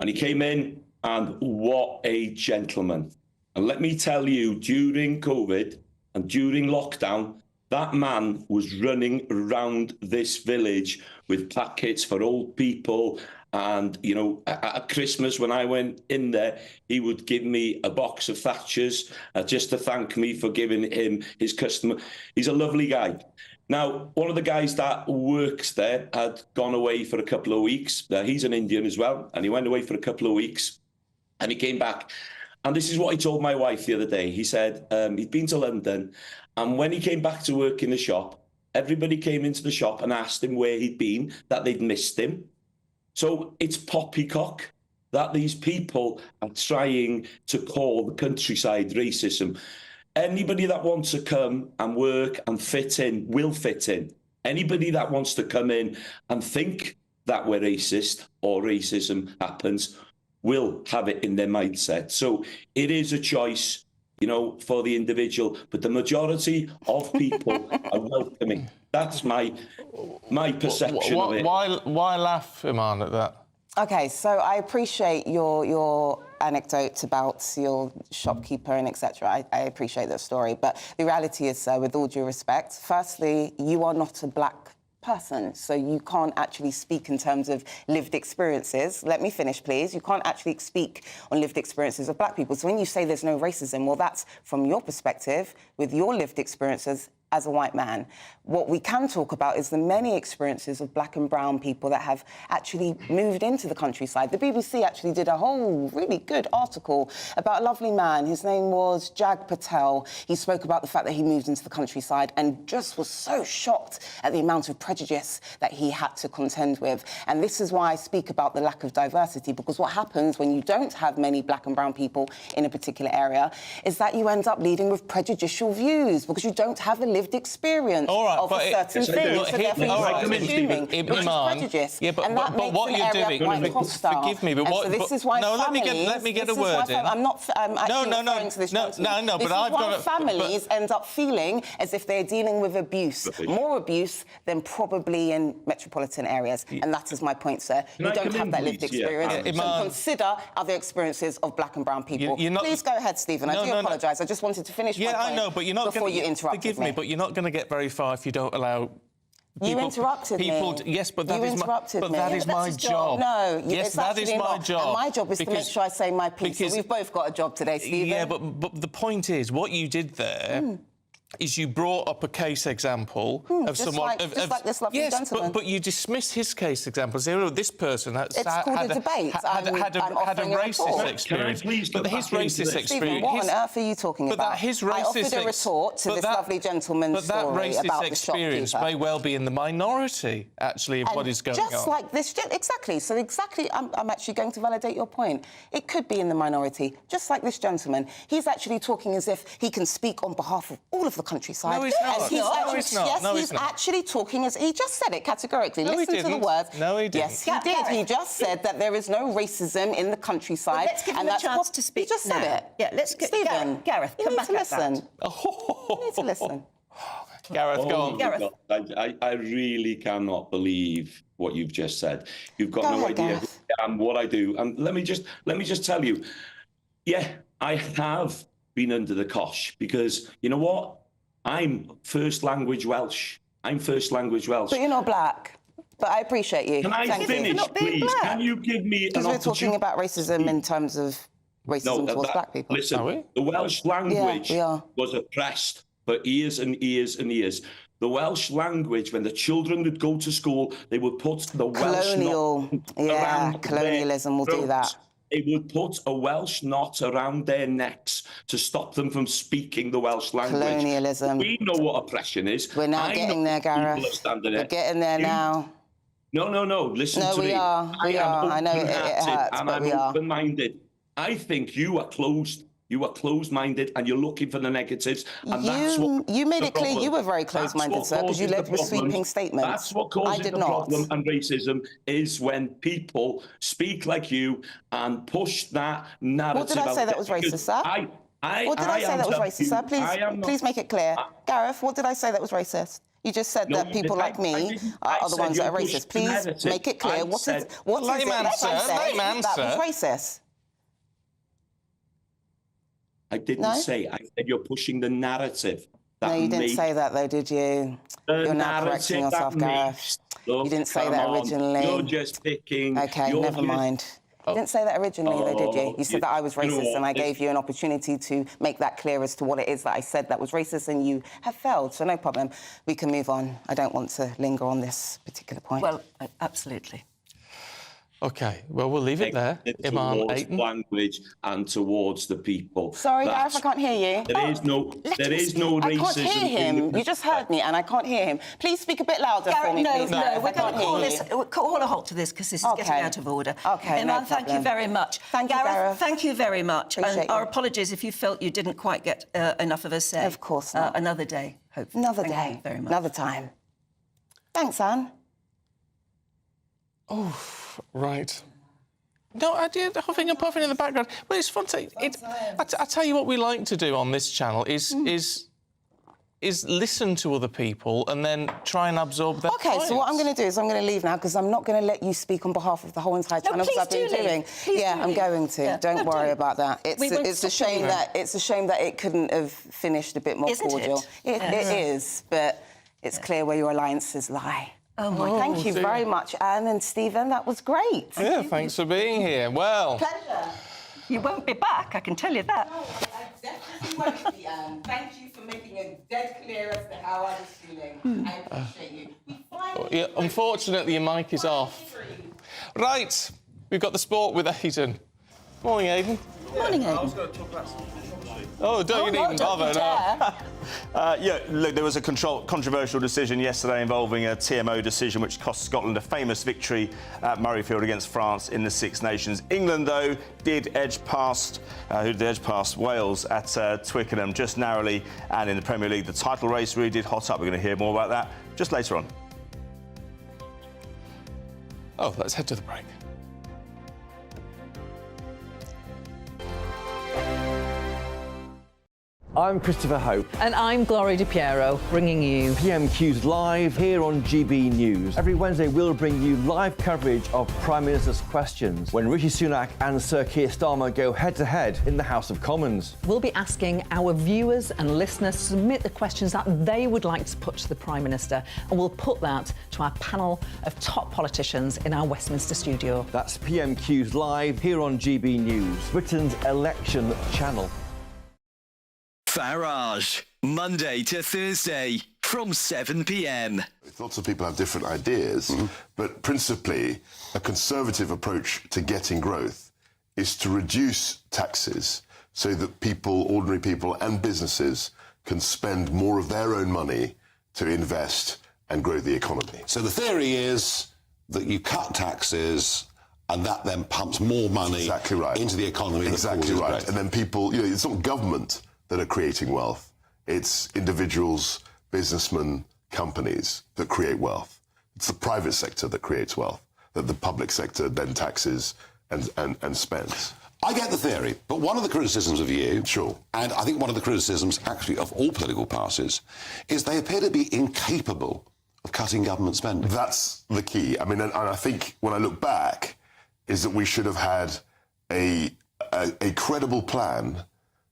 And he came in, and what a gentleman. And let me tell you, during COVID and during lockdown, That man was running around this village with packets for old people. And, you know, at Christmas, when I went in there, he would give me a box of Thatchers just to thank me for giving him his customer. He's a lovely guy. Now, one of the guys that works there had gone away for a couple of weeks. He's an Indian as well, and he went away for a couple of weeks, and he came back. And this is what he told my wife the other day. He said he'd been to London, and when he came back to work in the shop, everybody came into the shop and asked him where he'd been, that they'd missed him. So it's poppycock that these people are trying to call the countryside racism. Anybody that wants to come and work and fit in will fit in. Anybody that wants to come in and think that we're racist or racism happens will have it in their mindset. So it is a choice, you know, for the individual, but the majority of people are welcoming. That's my perception of it. Why laugh, Iman, at that? Okay, so I appreciate your anecdote about your shopkeeper and etc. I appreciate that story, but the reality is, with all due respect, firstly, you are not a black person, so you can't actually speak in terms of lived experiences. Let me finish, please. You can't actually speak on lived experiences of black people. So when you say there's no racism, well, that's from your perspective, with your lived experiences as a white man. What we can talk about is the many experiences of black and brown people that have actually moved into the countryside. The BBC actually did a whole really good article about a lovely man. His name was Jag Patel. He spoke about the fact that he moved into the countryside and just was so shocked at the amount of prejudice that he had to contend with. And this is why I speak about the lack of diversity, because what happens when you don't have many black and brown people in a particular area is that you end up leading with prejudicial views, because you don't have a lived experience of a certain thing. So therefore you're assuming, which is prejudice. Yeah, but makes what you're doing, forgive me, but what? So this is why let me get a word in. I'm not actually referring to this gentleman. No, but I've got families end up feeling as if they're dealing with abuse, more abuse than probably in metropolitan areas. And that is my point, sir. You don't have that lived experience. So consider other experiences of black and brown people. Please go ahead, Stephen. I do apologise. I just wanted to finish my point I know, but you're not before you interrupted forgive me, but you're not going to get very far if you don't allow. You interrupted me. Yes, but that is my job. No, yes, that is my job. And my job is to make sure I say my piece. So we've both got a job today, Stephen. Yeah, but the point is, what you did there is you brought up a case example of someone... Just like this lovely gentleman. But you dismissed his case example. So this person had a debate. had a racist experience. But his racist experience... Stephen, what on earth are you talking about? I offered a retort to this lovely gentleman's story about the shopkeeper. But that racist experience may well be in the minority, actually, of what is going on. Just like this... Exactly. So exactly, I'm actually going to validate your point. It could be in the minority, just like this gentleman. He's actually talking as if he can speak on behalf of all of the countryside. No, he's not. Yes, he's actually talking as... He just said it categorically. No, Listen to the words. No, he didn't. Yes, he did. He just said that there is no racism in the countryside. Well, let's give him a chance to speak. He just said it. Yeah, let's get... Stephen, Gareth, come back at that. You need to listen. Gareth, go on. Gareth. I really cannot believe what you've just said. You've got no idea who I am, what I do. And let me just tell you, yeah, I have been under the cosh, because you know what? I'm first language Welsh. But you're not black. But I appreciate you. Can I finish, please? Black. Can you give me an opportunity? Because we're talking about racism in terms of racism towards black people. Listen, the Welsh language was oppressed for years and years and years. The Welsh language, when the children would go to school, they would put the Welsh knot around colonialism will do that. They would put a Welsh knot around their necks to stop them from speaking the Welsh language. Colonialism. We know what oppression is. We're now getting there, Gareth. We're getting there now. No. Listen to me. We are. I know it hurts, and but I'm open-minded. I think you are closed. You are closed-minded and you're looking for the negatives. And that's what you made it clear you were very closed-minded, sir, because you led with sweeping statements. That's what causes the problem and racism, is when people speak like you and push that narrative. What did I say that was racist, sir? What did I say that was racist, sir? Please make it clear. Gareth, what did I say that was racist? You just said that people like me are the ones that are racist. Please make it clear. What is it that was racist? I didn't say. I said you're pushing the narrative. No, you didn't say that, though, did you? You're now correcting yourself, Gareth. You didn't say that originally. You're just picking... OK, never mind. You didn't say that originally, though, did you? You said that I was racist, and I gave you an opportunity to make that clear as to what it is that I said that was racist, and you have failed, so no problem. We can move on. I don't want to linger on this particular point. Well, absolutely. OK, well, we'll leave it there. Towards language and towards the people. Sorry, Gareth, I can't hear you. There is no racism. I can't hear him. You just heard me, and I can't hear him. Please speak a bit louder for me, please. No, we're going to call a halt to this because this is getting out of order. OK, no problem. Thank you very much. Thank you, Gareth. Thank you very much. Appreciate and our apologies if you felt you didn't quite get enough of a say. Of course not. Another day, hopefully. Another day. Thank you very much. Another time. Thanks, Anne. Oh, right. No, I did huffing and puffing in the background. Well, it's fun to... I tell you what we like to do on this channel is listen to other people and then try and absorb their OK, so what I'm going to do is I'm going to leave now because I'm not going to let you speak on behalf of the whole entire channel because I've been doing. I'm going to. Yeah. Don't worry about that. It's a shame that it couldn't have finished a bit more cordial. It is, but it's clear where your alliances lie. Oh, my God. Thank you very much, Anne and Stephen. That was great. Yeah, thanks for being here. Well... Pleasure. You won't be back, I can tell you that. No, I definitely won't be, Anne. Thank you for making it dead clear as to how I was feeling. I appreciate you. Unfortunately, your mic is off. Right, we've got the sport with Aidan. Morning, Aidan. Morning, Aidan. I was going to talk about something. Oh, don't you even bother, no. Yeah, look, there was a controversial decision yesterday involving a TMO decision which cost Scotland a famous victory at Murrayfield against France in the Six Nations. England, though, did edge past Wales at Twickenham just narrowly, and in the Premier League, the title race really did hot up. We're going to hear more about that just later on. Oh, let's head to the break. I'm Christopher Hope. And I'm Gloria Di Piero, bringing you PMQ's Live here on GB News. Every Wednesday, we'll bring you live coverage of Prime Minister's questions when Rishi Sunak and Sir Keir Starmer go head-to-head in the House of Commons. We'll be asking our viewers and listeners to submit the questions that they would like to put to the Prime Minister, and we'll put that to our panel of top politicians in our Westminster studio. That's PMQ's Live here on GB News, Britain's election channel. Farage, Monday to Thursday from 7 p.m. Lots of people have different ideas, but principally a conservative approach to getting growth is to reduce taxes so that people, ordinary people and businesses can spend more of their own money to invest and grow the economy. So the theory is that you cut taxes and that then pumps more money into the economy. Exactly right. And then people, it's not government that are creating wealth. It's individuals, businessmen, companies that create wealth. It's the private sector that creates wealth, that the public sector then taxes and spends. I get the theory, but one of the criticisms of you, and I think one of the criticisms actually of all political parties, is they appear to be incapable of cutting government spending. That's the key. I mean, and I think when I look back, is that we should have had a credible plan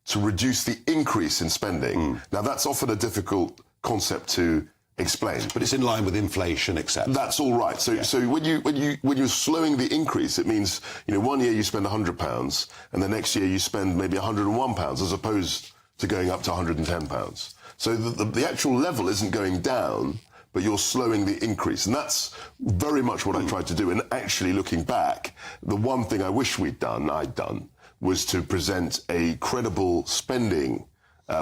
to reduce the increase in spending. Now, that's often a difficult concept to explain. But it's in line with inflation, etc. That's all right. So when you're slowing the increase, it means, one year you spend £100 and the next year you spend maybe £101 as opposed to going up to £110. So the actual level isn't going down, but you're slowing the increase. And that's very much what I tried to do. And actually, looking back, the one thing I wish I'd done, was to present a credible spending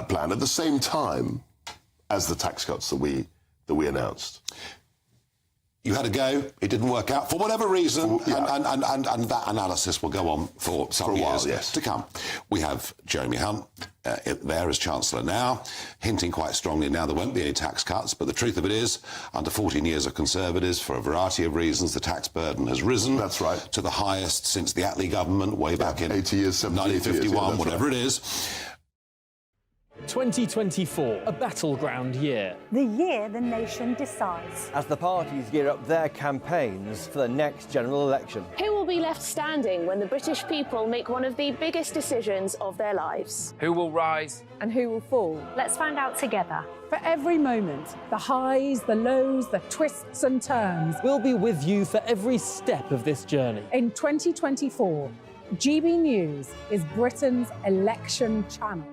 plan at the same time as the tax cuts that we announced. You had a go, it didn't work out for whatever reason, and that analysis will go on for some years to come. We have Jeremy Hunt there as Chancellor now, hinting quite strongly now there won't be any tax cuts, but the truth of it is, under 14 years of Conservatives, for a variety of reasons, the tax burden has risen to the highest since the Attlee government way back in 80 years, 1951, whatever it is. 2024, a battleground year. The year the nation decides. As the parties gear up their campaigns for the next general election. Who will be left standing when the British people make one of the biggest decisions of their lives? Who will rise? And who will fall? Let's find out together. For every moment, the highs, the lows, the twists and turns. We'll be with you for every step of this journey. In 2024, GB News is Britain's election channel.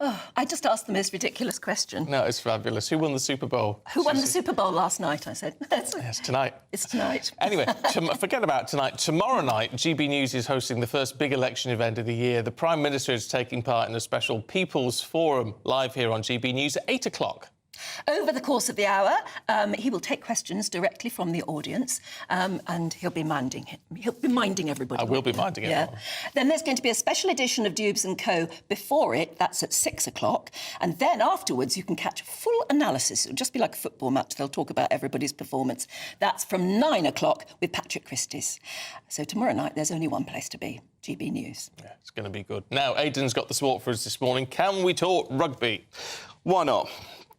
Oh, I just asked the most ridiculous question. No, it's fabulous. Who won the Super Bowl? Who won the Super Bowl last night? I said. Yes, tonight. It's tonight. Anyway, forget about tonight. Tomorrow night, GB News is hosting the first big election event of the year. The Prime Minister is taking part in a special People's Forum live here on GB News at 8 o'clock. Over the course of the hour, he will take questions directly from the audience, and he'll be minding everybody. I will be minding everyone. Then there's going to be a special edition of Dubes & Co. before it. That's at 6 o'clock. And then afterwards, you can catch a full analysis. It'll just be like a football match. They'll talk about everybody's performance. That's from 9 o'clock with Patrick Christies. So tomorrow night, there's only one place to be. GB News. Yeah, it's going to be good. Now, Aidan's got the sport for us this morning. Can we talk rugby? Why not?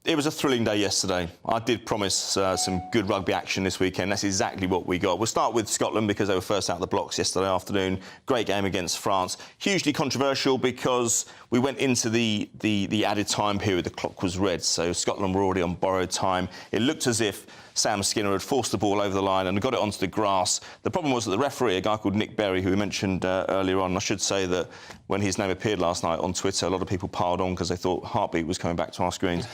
It was a thrilling day yesterday. I did promise some good rugby action this weekend. That's exactly what we got. We'll start with Scotland because they were first out of the blocks yesterday afternoon. Great game against France. Hugely controversial because we went into the added time period. The clock was red, so Scotland were already on borrowed time. It looked as if Sam Skinner had forced the ball over the line and got it onto the grass. The problem was that the referee, a guy called Nick Berry, who we mentioned earlier on, I should say that when his name appeared last night on Twitter, a lot of people piled on because they thought Heartbeat was coming back to our screens.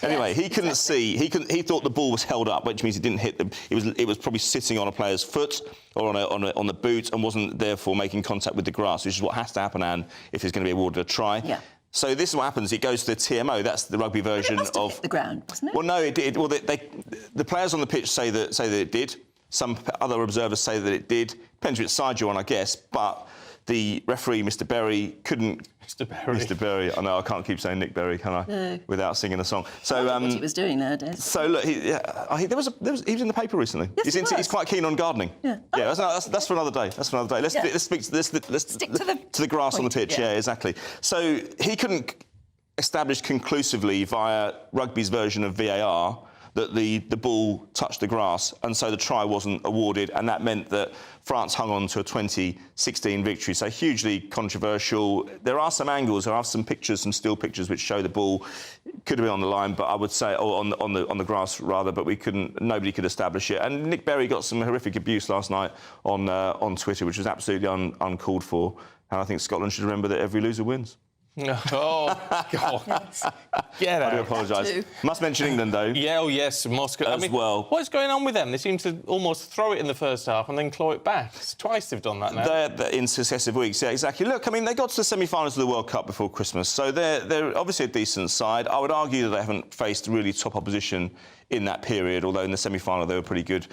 Anyway, he couldn't see. He thought the ball was held up, which means it didn't hit the. It was probably sitting on a player's foot or on the boot and wasn't therefore making contact with the grass, which is what has to happen, Anne, if he's going to be awarded a try. Yeah. So this is what happens. It goes to the TMO. That's the rugby version it must have of hit the ground, wasn't it? Well, no, it did. Well, the players on the pitch say that it did. Some other observers say that it did. Depends which side you're on, I guess. But the referee, Mr. Berry, couldn't. Mr. Berry. I know I can't keep saying Nick Berry, can I? No. Without singing a song. So what he was doing nowadays. So look, he was in the paper recently. Yes, he's quite keen on gardening. Yeah. Yeah. That's for another day. That's for another day. Let's stick to the grass on the pitch. Yeah, exactly. So he couldn't establish conclusively via rugby's version of VAR that the ball touched the grass, and so the try wasn't awarded, and that meant that France hung on to a 2016 victory. So hugely controversial. There are some angles, there are some pictures, some still pictures which show the ball could have been on the line, but I would say, or on the grass rather, but nobody could establish it. And Nick Berry got some horrific abuse last night on Twitter, which was absolutely uncalled for. And I think Scotland should remember that every loser wins. Oh, God. Yes. Get out. I do apologise. Must mention England, though. Yeah, oh, yes, Moscow. As well. What's going on with them? They seem to almost throw it in the first half and then claw it back. It's twice they've done that now. They're in successive weeks, yeah, exactly. Look, I mean, they got to the semi-finals of the World Cup before Christmas, so they're obviously a decent side. I would argue that they haven't faced really top opposition in that period, although in the semi-final they were pretty good.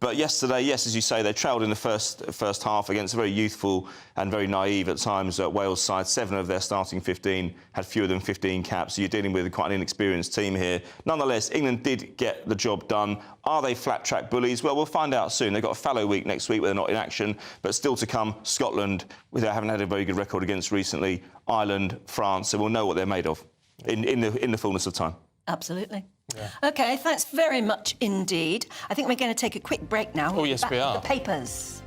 But yesterday, yes, as you say, they trailed in the first half against a very youthful and very naive at times Wales side. 7 of their starting 15 had fewer than 15 caps, so you're dealing with quite an inexperienced team here. Nonetheless, England did get the job done. Are they flat-track bullies? Well, we'll find out soon. They've got a fallow week next week where they're not in action, but still to come, Scotland, who they haven't had a very good record against recently, Ireland, France, so we'll know what they're made of in the fullness of time. Absolutely. Yeah. OK, thanks very much indeed. I think we're going to take a quick break now. Oh, yes, we are. The papers.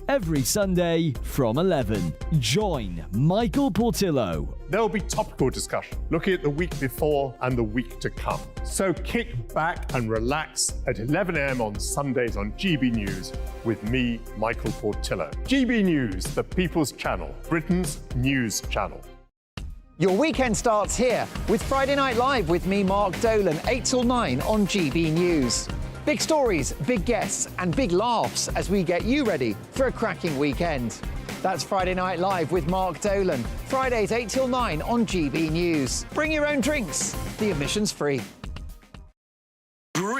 Every Sunday from 11, join Michael Portillo. There will be topical discussion, looking at the week before and the week to come. So kick back and relax at 11 a.m. on Sundays on GB News with me, Michael Portillo. GB News, the People's Channel, Britain's news channel. Your weekend starts here with Friday Night Live with me, Mark Dolan, 8 till 9 on GB News. Big stories, big guests and big laughs as we get you ready for a cracking weekend. That's Friday Night Live with Mark Dolan. Fridays 8 till 9 on GB News. Bring your own drinks. The admission's free.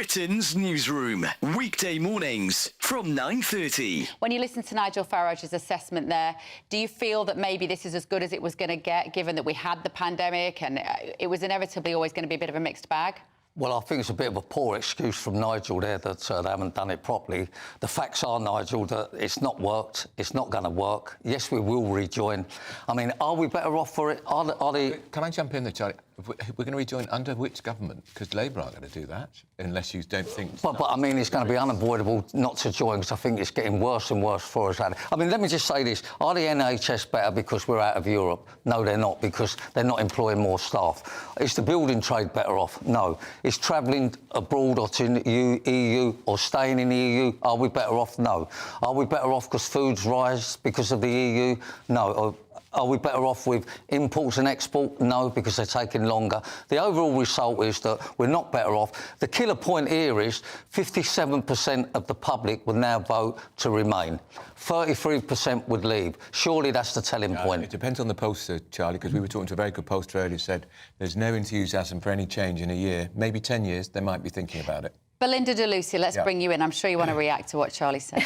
Britain's newsroom. Weekday mornings from 9:30. When you listen to Nigel Farage's assessment there, do you feel that maybe this is as good as it was going to get, given that we had the pandemic and it was inevitably always going to be a bit of a mixed bag? Well, I think it's a bit of a poor excuse from Nigel there that they haven't done it properly. The facts are, Nigel, that it's not worked. It's not going to work. Yes, we will rejoin. I mean, are we better off for it? Are they... Can I jump in there, Charlie? We're going to rejoin under which government? Because Labour aren't going to do that, unless you don't think... But I mean, it's going to be unavoidable not to join, because I think it's getting worse and worse for us. I mean, let me just say this. Are the NHS better because we're out of Europe? No, they're not, because they're not employing more staff. Is the building trade better off? No. Is travelling abroad or to the EU or staying in the EU, are we better off? No. Are we better off because foods rise because of the EU? No. Are we better off with imports and export? No, because they're taking longer. The overall result is that we're not better off. The killer point here is 57% of the public will now vote to remain. 33% would leave. Surely that's the telling point. It depends on the pollster, Charlie, because we were talking to a very good pollster earlier who said there's no enthusiasm for any change in a year. Maybe 10 years, they might be thinking about it. Belinda de Lucia, let's bring you in. I'm sure you want to react to what Charlie said.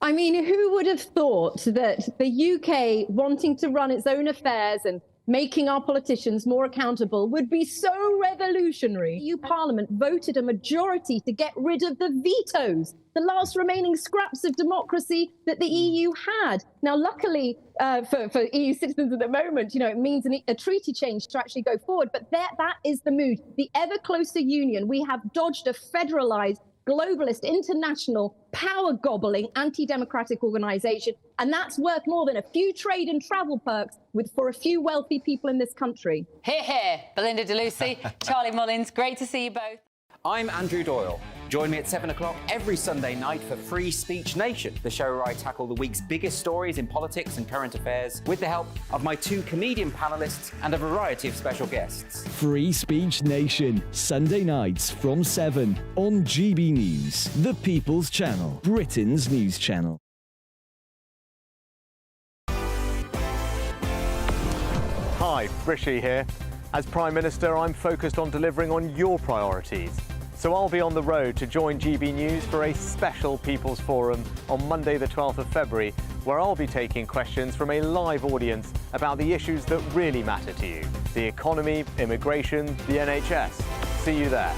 I mean, who would have thought that the UK wanting to run its own affairs and making our politicians more accountable would be so revolutionary? EU Parliament voted a majority to get rid of the vetoes, the last remaining scraps of democracy that the EU had. Now, luckily for EU citizens at the moment, you know, it means a treaty change to actually go forward. But that is the mood. The ever closer union. We have dodged a federalised, globalist, international, power-gobbling, anti-democratic organisation, and that's worth more than a few trade and travel perks for a few wealthy people in this country. Hear, hear. Belinda de Lucia, Charlie Mullins, great to see you both. I'm Andrew Doyle. Join me at 7 o'clock every Sunday night for Free Speech Nation, the show where I tackle the week's biggest stories in politics and current affairs with the help of my two comedian panellists and a variety of special guests. Free Speech Nation, Sunday nights from 7 on GB News, the People's Channel, Britain's news channel. Hi, Rishi here. As Prime Minister, I'm focused on delivering on your priorities. So I'll be on the road to join GB News for a special People's Forum on Monday the 12th of February, where I'll be taking questions from a live audience about the issues that really matter to you: the economy, immigration, the NHS. See you there.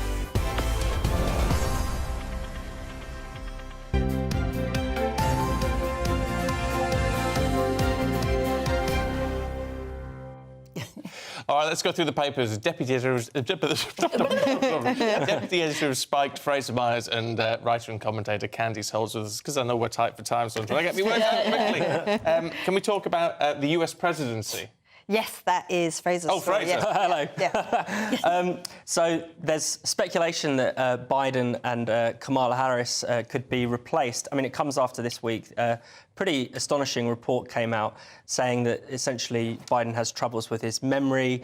All right, let's go through the papers. Deputy editor of Spiked, Fraser Myers, and writer and commentator Candice Holds with us, because I know we're tight for time, so I'm trying to get me words out quickly. Can we talk about the US presidency? Yes, that is Fraser's story. Fraser. Yeah. Hello. So there's speculation that Biden and Kamala Harris could be replaced. I mean, it comes after this week. Pretty astonishing report came out saying that essentially Biden has troubles with his memory.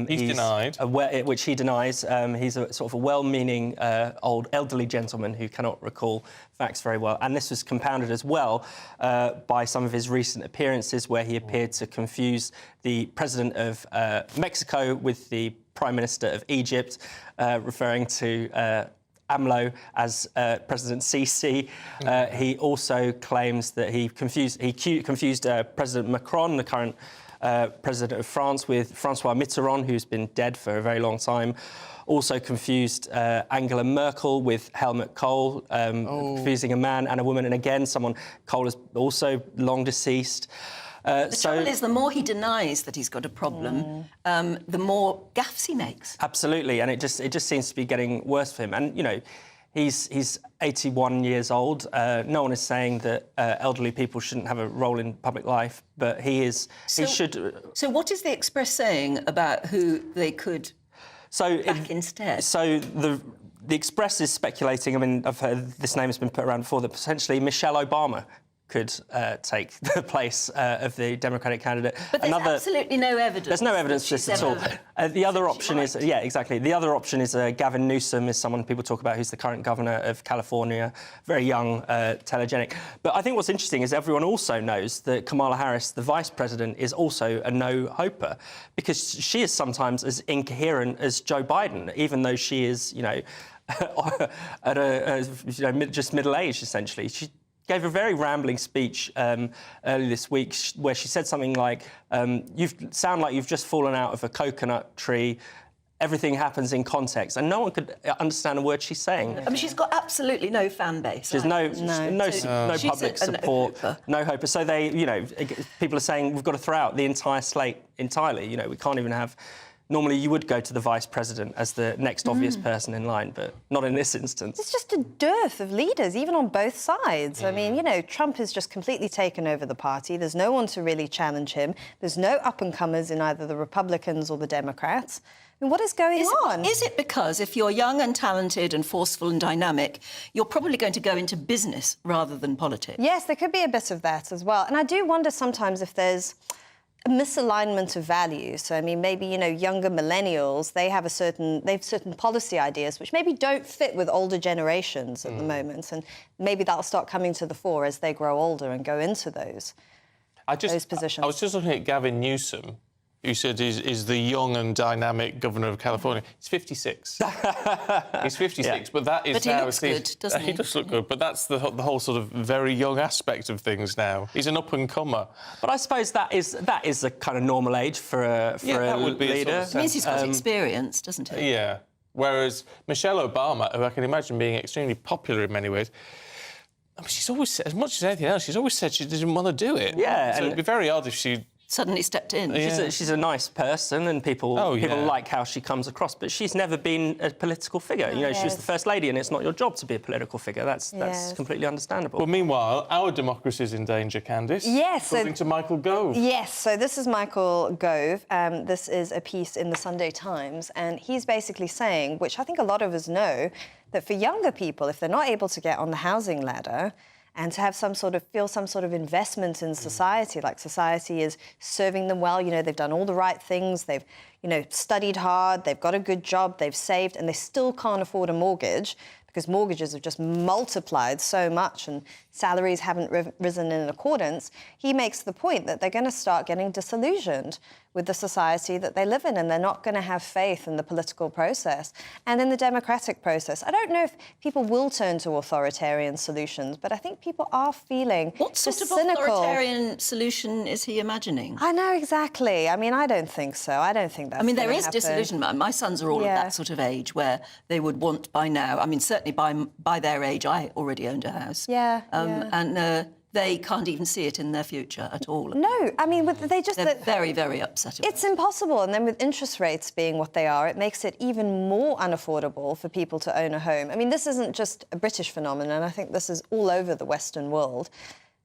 He's denied. Which he denies. He's a sort of a well-meaning old elderly gentleman who cannot recall facts very well. And this was compounded as well by some of his recent appearances where he appeared to confuse the president of Mexico with the Prime Minister of Egypt, referring to AMLO as President Sisi. He also claims that he confused President Macron, the current president of France, with Francois Mitterrand, who's been dead for a very long time. Also confused Angela Merkel with Helmut Kohl, confusing a man and a woman. And again, Kohl is also long deceased. The trouble is, the more he denies that he's got a problem, the more gaffes he makes. Absolutely, and it just seems to be getting worse for him. And, you know, he's 81 years old. No one is saying that elderly people shouldn't have a role in public life, but he is. He should. So what is the Express saying about who they could back instead? So the Express is speculating. I mean, I've heard this name has been put around before, that potentially Michelle Obama could take the place of the Democratic candidate. But there's absolutely no evidence. There's no evidence for this at all. The other option is, yeah, exactly. The other option is Gavin Newsom is someone people talk about who's the current governor of California, very young, telegenic. But I think what's interesting is everyone also knows that Kamala Harris, the vice president, is also a no-hoper because she is sometimes as incoherent as Joe Biden, even though she is, just middle-aged, essentially. She gave a very rambling speech early this week where she said something like, you sound like you've just fallen out of a coconut tree. Everything happens in context. And no one could understand a word she's saying. I mean, she's got absolutely no fan base. There's no public support, no hope. So people are saying we've got to throw out the entire slate entirely. We can't even have... Normally, you would go to the vice president as the next obvious person in line, but not in this instance. It's just a dearth of leaders, even on both sides. I mean, Trump has just completely taken over the party. There's no one to really challenge him. There's no up-and-comers in either the Republicans or the Democrats. I mean, what is going on? Is it because if you're young and talented and forceful and dynamic, you're probably going to go into business rather than politics? Yes, there could be a bit of that as well. And I do wonder sometimes if there's a misalignment of values. So, I mean, maybe, younger millennials, they have certain policy ideas which maybe don't fit with older generations at the moment. And maybe that'll start coming to the fore as they grow older and go into those positions. I was just looking at Gavin Newsom, who said is the young and dynamic governor of California. He's 56. He's 56, but that is but he now... looks good, doesn't he? He does look good, but that's the whole sort of very young aspect of things now. He's an up-and-comer. But I suppose that is a kind of normal age for a leader. It means he's got experience, doesn't he? Yeah. Whereas Michelle Obama, who I can imagine being extremely popular in many ways, I mean, she's always, as much as anything else, she's always said she didn't want to do it. Yeah. So it'd be very odd if she... suddenly stepped in. Yeah. She's a nice person and people like how she comes across, but she's never been a political figure. She was the First Lady and it's not your job to be a political figure. That's completely understandable. Well, meanwhile, our democracy's in danger, Candice. Yes. According to Michael Gove. Yes, so this is Michael Gove. This is a piece in the Sunday Times, and he's basically saying, which I think a lot of us know, that for younger people, if they're not able to get on the housing ladder, and to have some sort of investment in society, like society is serving them well. They've done all the right things. They've, studied hard. They've got a good job. They've saved, and they still can't afford a mortgage because mortgages have just multiplied so much and salaries haven't risen in accordance. He makes the point that they're going to start getting disillusioned with the society that they live in, and they're not going to have faith in the political process and in the democratic process. I don't know if people will turn to authoritarian solutions, but I think people are feeling what sort of cynical. Authoritarian solution is he imagining? I know exactly. I mean, I don't think so. I don't think that's. I mean, there is happen. disillusionment. My sons are all of that sort of age where they would want by now. I mean, certainly by their age, I already owned a house. Yeah. And they can't even see it in their future at all. No, I mean, they're very, very upset about it. It's impossible. And then with interest rates being what they are, it makes it even more unaffordable for people to own a home. I mean, this isn't just a British phenomenon. I think this is all over the Western world.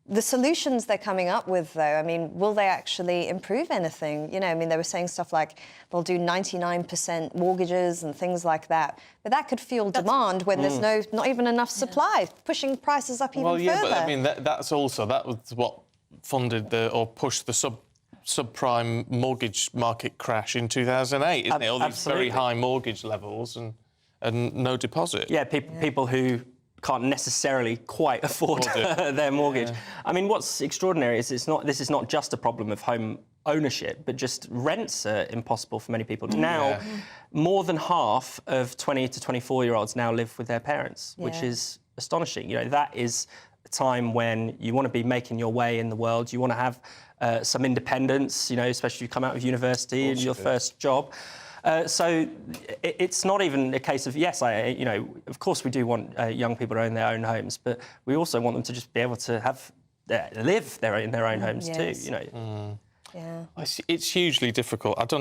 The solutions they're coming up with, though, I mean, will they actually improve anything? I mean, they were saying stuff like they'll do 99% mortgages and things like that. But that could fuel demand when there's not even enough supply, pushing prices up even further. But I mean, that was what funded or pushed the subprime mortgage market crash in 2008, isn't it? All these very high mortgage levels and no deposit. Yeah, people who can't necessarily quite afford their mortgage. Yeah. I mean, what's extraordinary is this is not just a problem of home ownership, but just rents are impossible for many people. Now, more than half of 20 to 24-year-olds now live with their parents, which is astonishing. That is a time when you want to be making your way in the world. You want to have some independence, especially if you come out of university and your first job. So it's not even a case of, yes, of course we do want young people to own their own homes, but we also want them to just be able to live in their own homes too, Yeah. It's hugely difficult. I don't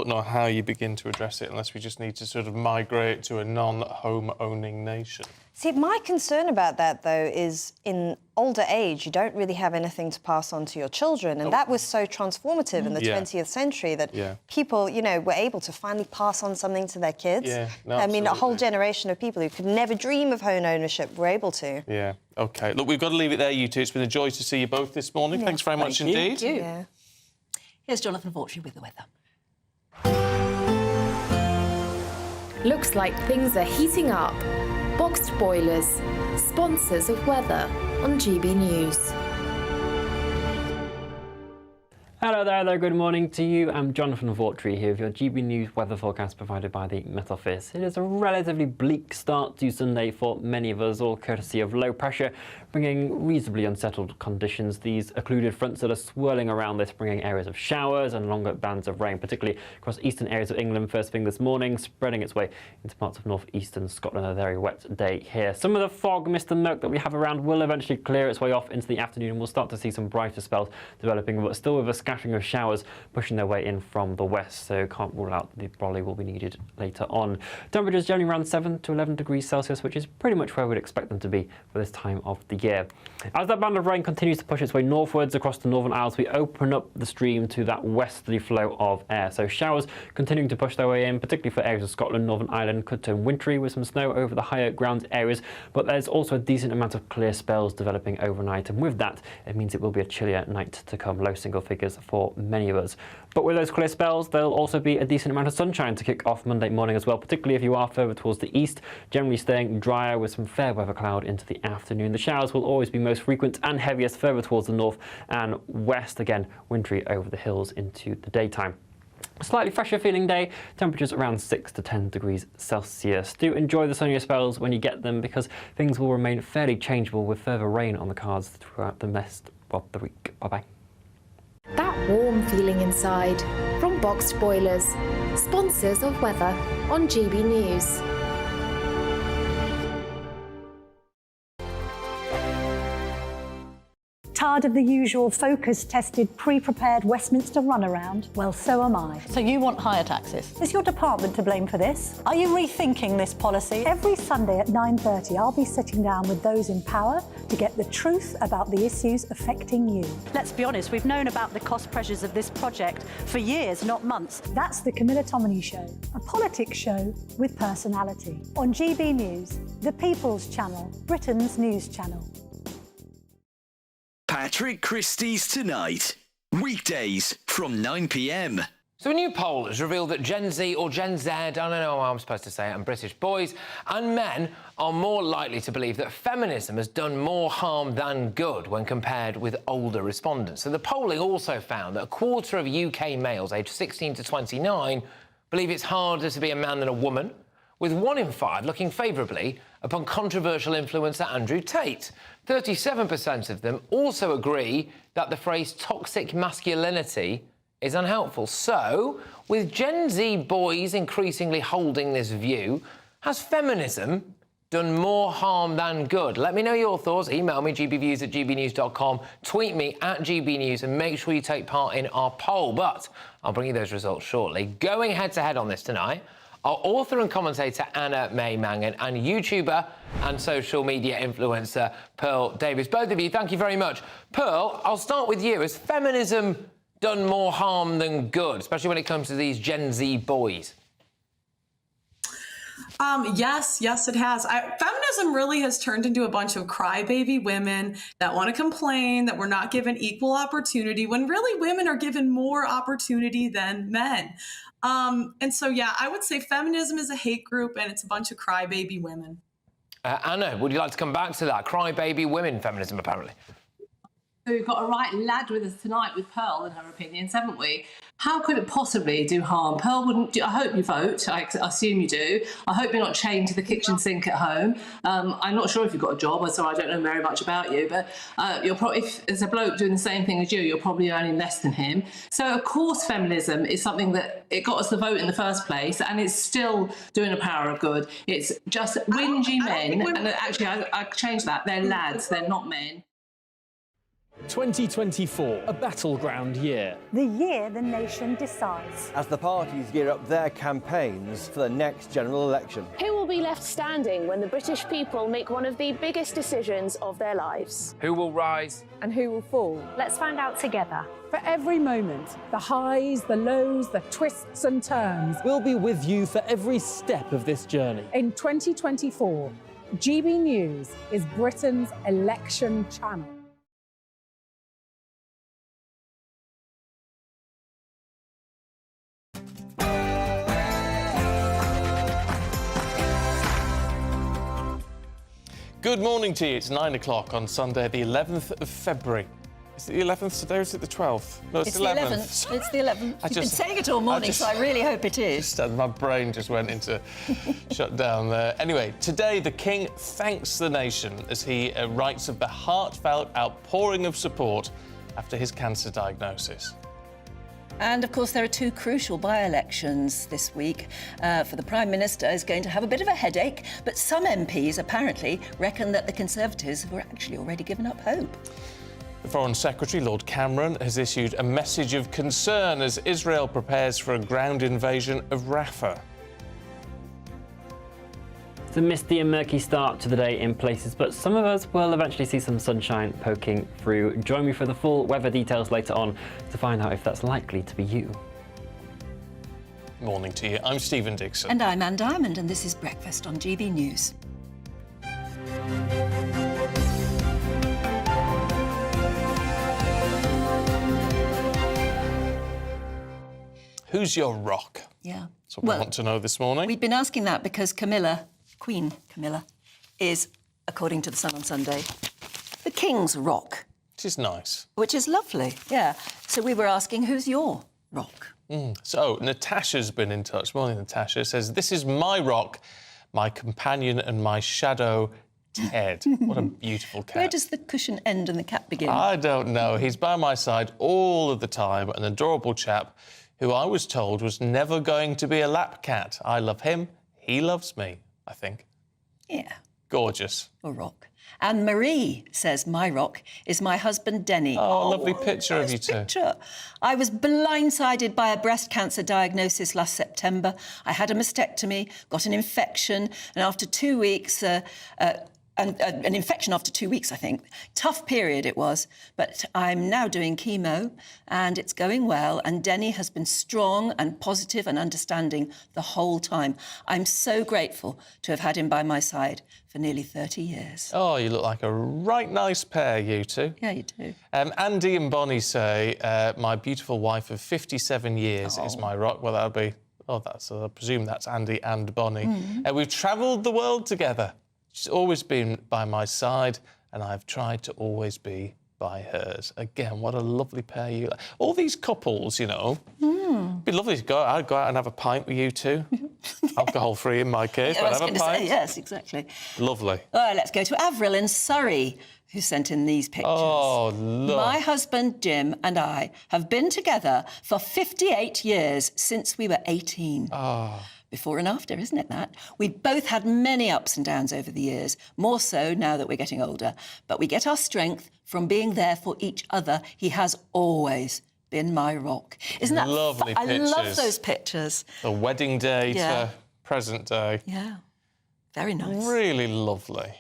know how you begin to address it unless we just need to sort of migrate to a non-home owning nation. See, my concern about that, though, is in older age, you don't really have anything to pass on to your children. And that was so transformative in the 20th century that people, you know, were able to finally pass on something to their kids. Yeah, no, I mean, a whole generation of people who could never dream of home ownership were able to. Yeah, OK. Look, we've got to leave it there, you two. It's been a joy to see you both this morning. Thanks very much indeed. Thank you. Yeah. Here's Jonathan Vautry with the weather. Looks like things are heating up. Boxed Boilers, sponsors of weather on GB News. Hello there, good morning to you. I'm Jonathan Vautry here with your GB News weather forecast provided by the Met Office. It is a relatively bleak start to Sunday for many of us, all courtesy of low pressure, bringing reasonably unsettled conditions. These occluded fronts that are swirling around this, bringing areas of showers and longer bands of rain, particularly across eastern areas of England first thing this morning, spreading its way into parts of northeastern Scotland. A very wet day here. Some of the fog, mist and murk that we have around will eventually clear its way off into the afternoon, and we'll start to see some brighter spells developing, but still with a scattering of showers pushing their way in from the west, so can't rule out the brolly will be needed later on. Temperatures generally around 7 to 11 degrees Celsius, which is pretty much where we'd expect them to be for this time of the year. As that band of rain continues to push its way northwards across the Northern Isles, we open up the stream to that westerly flow of air. So showers continuing to push their way in, particularly for areas of Scotland, Northern Ireland, could turn wintry with some snow over the higher ground areas, but there's also a decent amount of clear spells developing overnight, and with that, it means it will be a chillier night to come, low single figures for many of us. But with those clear spells, there'll also be a decent amount of sunshine to kick off Monday morning as well, particularly if you are further towards the east, generally staying drier with some fair weather cloud into the afternoon. The showers will always be most frequent and heaviest further towards the north and west, again wintry over the hills into the daytime. A slightly fresher feeling day, temperatures around 6 to 10 degrees Celsius. Do enjoy the sunnier spells when you get them, because things will remain fairly changeable with further rain on the cards throughout the rest of the week. Bye-bye. That warm feeling inside from Boxed Boilers, sponsors of weather on GB News. Tired of the usual focus-tested, pre-prepared Westminster runaround? Well, so am I. So you want higher taxes? Is your department to blame for this? Are you rethinking this policy? Every Sunday at 9:30, I'll be sitting down with those in power to get the truth about the issues affecting you. Let's be honest, we've known about the cost pressures of this project for years, not months. That's the Camilla Tominey Show, a politics show with personality. On GB News, the People's Channel, Britain's news channel. Patrick Christies Tonight. Weekdays from 9 p.m. So a new poll has revealed that Gen Z or Gen Z, I don't know how I'm supposed to say it, and British boys and men are more likely to believe that feminism has done more harm than good when compared with older respondents. So the polling also found that a quarter of UK males aged 16 to 29 believe it's harder to be a man than a woman, with 1 in 5 looking favourably upon controversial influencer Andrew Tate. 37% of them also agree that the phrase toxic masculinity is unhelpful. So, with Gen Z boys increasingly holding this view, has feminism done more harm than good? Let me know your thoughts. Email me, gbviews@gbnews.com, tweet me @gbnews, and make sure you take part in our poll. But I'll bring you those results shortly. Going head-to-head on this tonight, our author and commentator Anna May Mangan and YouTuber and social media influencer Pearl Davies. Both of you, thank you very much. Pearl, I'll start with you. Has feminism done more harm than good, especially when it comes to these Gen Z boys? Yes, it has. Feminism really has turned into a bunch of crybaby women that want to complain that we're not given equal opportunity, when really women are given more opportunity than men. And so, yeah, I would say feminism is a hate group and it's a bunch of crybaby women. Anna, would you like to come back to that? Crybaby women feminism, apparently. So we've got a right lad with us tonight with Pearl and her opinions, haven't we? How could it possibly do harm? Pearl wouldn't do. I hope you vote. I assume you do. I hope you're not chained to the kitchen sink at home. I'm not sure if you've got a job, so I don't know very much about you, but you're probably, if there's a bloke doing the same thing as you, you're probably earning less than him. So of course feminism is something that it got us the vote in the first place, and it's still doing a power of good. It's just whingy men, and actually I changed that. They're lads, they're not men. 2024, a battleground year. The year the nation decides. As the parties gear up their campaigns for the next general election. Who will be left standing when the British people make one of the biggest decisions of their lives? Who will rise? And who will fall? Let's find out together. For every moment, the highs, the lows, the twists and turns. We'll be with you for every step of this journey. In 2024, GB News is Britain's election channel. Good morning to you. It's 9 o'clock on Sunday, the 11th of February. Is it the 11th today or is it the 12th? No, it's the 11th. It's the 11th. You've been saying it all morning, so I really hope it is. My brain just went into shutdown there. Anyway, today the King thanks the nation as he writes of the heartfelt outpouring of support after his cancer diagnosis. And, of course, there are two crucial by-elections this week. For the Prime Minister is going to have a bit of a headache, but some MPs apparently reckon that the Conservatives have actually already given up hope. The Foreign Secretary, Lord Cameron, has issued a message of concern as Israel prepares for a ground invasion of Rafah. It's a misty and murky start to the day in places, but some of us will eventually see some sunshine poking through. Join me for the full weather details later on to find out if that's likely to be you. Morning to you. I'm Stephen Dixon. And I'm Anne Diamond, and this is Breakfast on GB News. Who's your rock? Yeah. That's what we want to know this morning. We've been asking that because Queen Camilla, is, according to The Sun on Sunday, the King's rock. Which is nice. Which is lovely, yeah. So we were asking, who's your rock? So Natasha's been in touch. Morning, Natasha. Says, this is my rock, my companion and my shadow, Ted. What a beautiful cat. Where does the cushion end and the cat begin? I don't know. He's by my side all of the time, an adorable chap who I was told was never going to be a lap cat. I love him, he loves me, I think. Yeah. Gorgeous. A rock. And Marie says, my rock is my husband, Denny. Oh, lovely picture of you two. Picture. I was blindsided by a breast cancer diagnosis last September. I had a mastectomy, got an infection, and after 2 weeks... an infection after 2 weeks, I think. Tough period it was, but I'm now doing chemo and it's going well, and Denny has been strong and positive and understanding the whole time. I'm so grateful to have had him by my side for nearly 30 years. Oh, you look like a right nice pair, you two. Yeah, you do. Andy and Bonnie say, my beautiful wife of 57 years is my rock. Well, that'll be... Oh, I presume that's Andy and Bonnie. We've travelled the world together. She's always been by my side, and I've tried to always be by hers. Again, what a lovely pair you are. All these couples, you know, it'd be lovely to go out. I'd go out and have a pint with you two. Alcohol-free in my case, but have a pint. Yes, exactly. Lovely. All right, let's go to Avril in Surrey, who sent in these pictures. Oh, look. My husband, Jim, and I have been together for 58 years since we were 18. Oh. Before and after, isn't it that? We've both had many ups and downs over the years, more so now that we're getting older. But we get our strength from being there for each other. He has always been my rock. Isn't that lovely pictures? I love those pictures. The wedding day to present day. Yeah, very nice. Really lovely.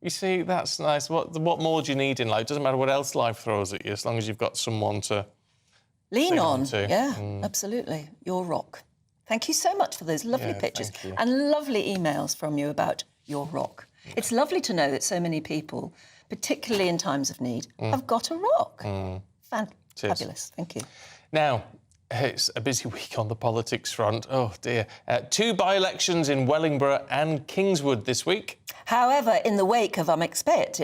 You see, that's nice. What more do you need in life? It doesn't matter what else life throws at you, as long as you've got someone to lean on. To. Yeah, absolutely. Your rock. Thank you so much for those lovely pictures and lovely emails from you about your rock. Yeah. It's lovely to know that so many people, particularly in times of need, have got a rock. Fabulous. Thank you. Now, it's a busy week on the politics front. Oh, dear. 2 by-elections in Wellingborough and Kingswood this week. However, in the wake of I'm afraid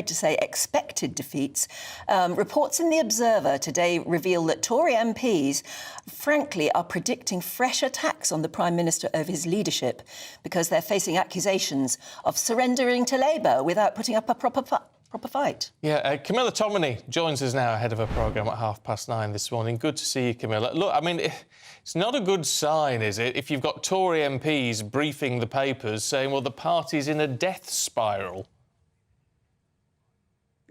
to say expected defeats, reports in The Observer today reveal that Tory MPs, frankly, are predicting fresh attacks on the Prime Minister over his leadership because they're facing accusations of surrendering to Labour without putting up a proper fight. Yeah, Camilla Tominey joins us now ahead of her programme at 9:30 this morning. Good to see you, Camilla. Look, I mean, it's not a good sign, is it, if you've got Tory MPs briefing the papers saying, well, the party's in a death spiral?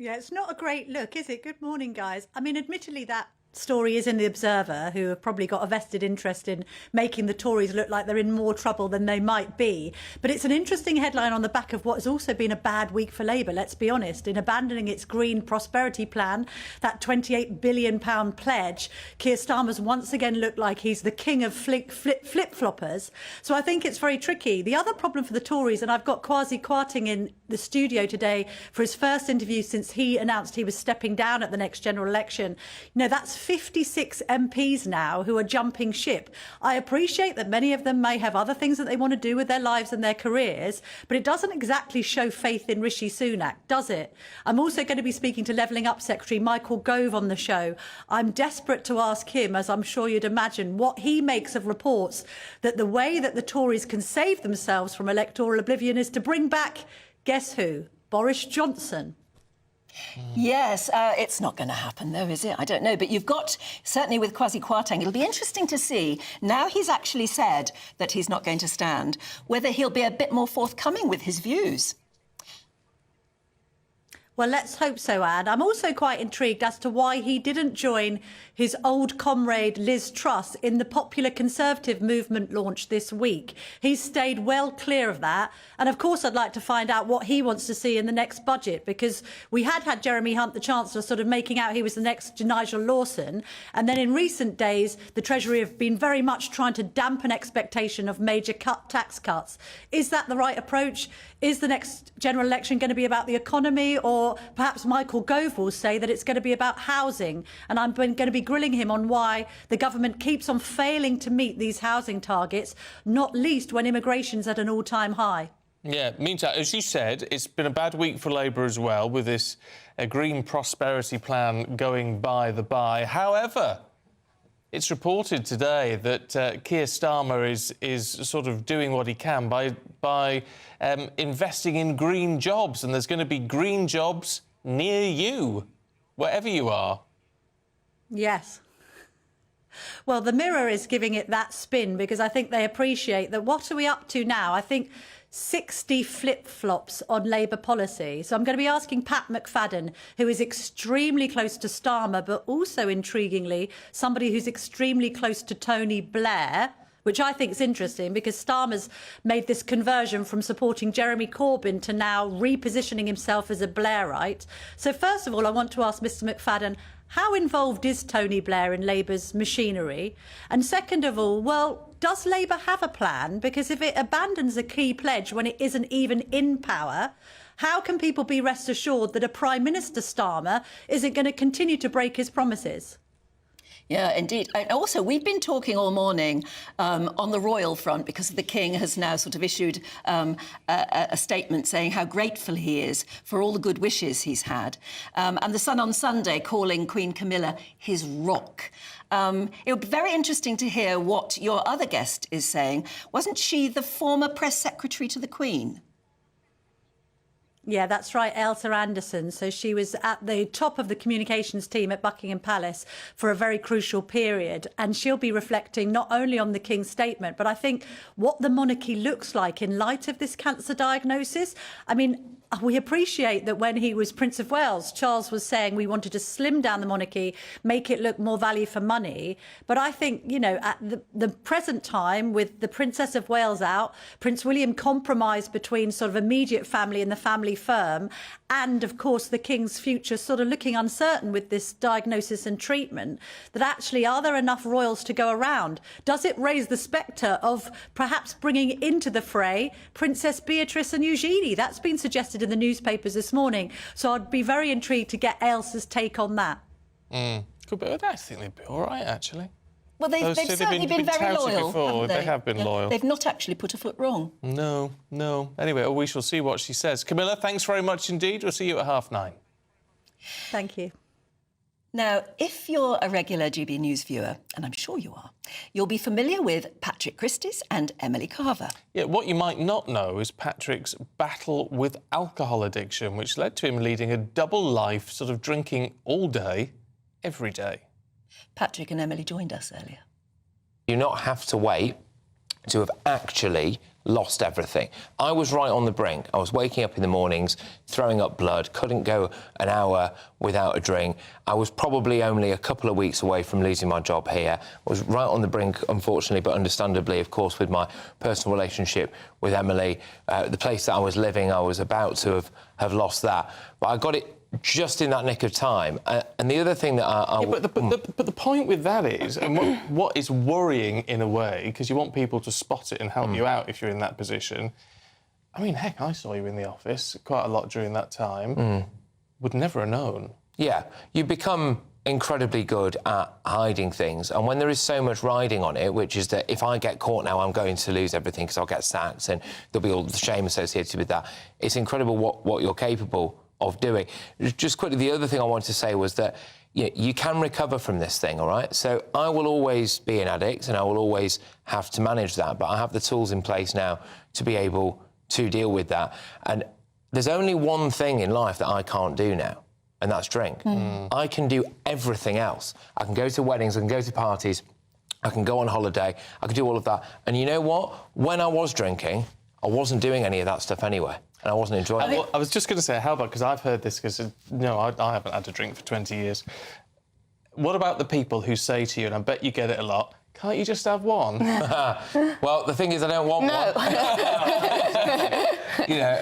Yeah, it's not a great look, is it? Good morning, guys. I mean, admittedly, that story is in The Observer, who have probably got a vested interest in making the Tories look like they're in more trouble than they might be. But it's an interesting headline on the back of what has also been a bad week for Labour, let's be honest. In abandoning its green prosperity plan, that £28 billion pledge, Keir Starmer's once again looked like he's the king of flip-floppers. So I think it's very tricky. The other problem for the Tories, and I've got Kwasi Kwarteng in the studio today for his first interview since he announced he was stepping down at the next general election. You know, that's 56 MPs now who are jumping ship. I appreciate that many of them may have other things that they want to do with their lives and their careers, but it doesn't exactly show faith in Rishi Sunak, does it? I'm also going to be speaking to Levelling Up Secretary Michael Gove on the show. I'm desperate to ask him, as I'm sure you'd imagine, what he makes of reports that the way that the Tories can save themselves from electoral oblivion is to bring back, guess who? Boris Johnson. Yes, it's not going to happen, though, is it? I don't know. But you've got, certainly with Kwasi Kwarteng, it'll be interesting to see, now he's actually said that he's not going to stand, whether he'll be a bit more forthcoming with his views. Well, let's hope so, Anne. I'm also quite intrigued as to why he didn't join his old comrade Liz Truss in the popular Conservative movement launch this week. He's stayed well clear of that. And of course, I'd like to find out what he wants to see in the next budget, because we had Jeremy Hunt, the Chancellor, sort of making out he was the next Nigel Lawson. And then in recent days, the Treasury have been very much trying to dampen expectation of major tax cuts. Is that the right approach? Is the next general election going to be about the economy, or perhaps Michael Gove will say that it's going to be about housing? And I'm going to be grilling him on why the government keeps on failing to meet these housing targets, not least when immigration's at an all-time high. Yeah, meantime, as you said, it's been a bad week for Labour as well, with this green prosperity plan going by the by. However, it's reported today that Keir Starmer is sort of doing what he can by investing in green jobs, and there's going to be green jobs near you, wherever you are. Yes. Well, the Mirror is giving it that spin because I think they appreciate that. What are we up to now? I think 60 flip-flops on Labour policy. So I'm going to be asking Pat McFadden, who is extremely close to Starmer, but also, intriguingly, somebody who's extremely close to Tony Blair, which I think is interesting because Starmer's made this conversion from supporting Jeremy Corbyn to now repositioning himself as a Blairite. So first of all, I want to ask Mr McFadden, how involved is Tony Blair in Labour's machinery? And second of all, well, does Labour have a plan? Because if it abandons a key pledge when it isn't even in power, how can people be rest assured that a Prime Minister Starmer isn't going to continue to break his promises? Yeah, indeed. And also, we've been talking all morning on the royal front because the King has now sort of issued a statement saying how grateful he is for all the good wishes he's had. And the Sun on Sunday calling Queen Camilla his rock. It would be very interesting to hear what your other guest is saying. Wasn't she the former press secretary to the Queen? Yeah, that's right, Elsa Anderson. So she was at the top of the communications team at Buckingham Palace for a very crucial period. And she'll be reflecting not only on the King's statement, but I think what the monarchy looks like in light of this cancer diagnosis. I mean, we appreciate that when he was Prince of Wales, Charles was saying we wanted to slim down the monarchy, make it look more value for money. But I think, you know, at the present time, with the Princess of Wales out, Prince William compromised between sort of immediate family and the family firm, and, of course, the King's future sort of looking uncertain with this diagnosis and treatment, that actually, are there enough royals to go around? Does it raise the spectre of perhaps bringing into the fray Princess Beatrice and Eugenie? That's been suggested in the newspapers this morning. So I'd be very intrigued to get Elsa's take on that. Could be. I think they'd be all right, actually. Well, they've certainly been very loyal, before. They have been loyal. They've not actually put a foot wrong. No. Anyway, we shall see what she says. Camilla, thanks very much indeed. We'll see you at 9:30. Thank you. Now, if you're a regular GB News viewer, and I'm sure you are, you'll be familiar with Patrick Christies and Emily Carver. Yeah, what you might not know is Patrick's battle with alcohol addiction, which led to him leading a double life, sort of drinking all day, every day. Patrick and Emily joined us earlier. You not have to wait to have actually lost everything. I was right on the brink. I was waking up in the mornings, throwing up blood, couldn't go an hour without a drink. I was probably only a couple of weeks away from losing my job here. I was right on the brink, unfortunately, but understandably, of course, with my personal relationship with Emily. The place that I was living, I was about to have lost that. But I got it just in that nick of time. And the other thing that but the point with that is, and what is worrying in a way, because you want people to spot it and help you out if you're in that position. I mean, heck, I saw you in the office quite a lot during that time. Would never have known. Yeah, you become incredibly good at hiding things, and when there is so much riding on it, which is that if I get caught now, I'm going to lose everything because I'll get sacked and there'll be all the shame associated with that. It's incredible what you're capable of doing. Just quickly, the other thing I wanted to say was that you can recover from this thing, all right? So I will always be an addict and I will always have to manage that, but I have the tools in place now to be able to deal with that. And there's only one thing in life that I can't do now, and that's drink. I can do everything else. I can go to weddings, I can go to parties, I can go on holiday, I can do all of that. And you know what? When I was drinking, I wasn't doing any of that stuff anyway. And I wasn't enjoying it. I was just going to say, how about, because I've heard this, because, no, I haven't had a drink for 20 years. What about the people who say to you, and I bet you get it a lot, can't you just have one? Well, the thing is, I don't want one. You know,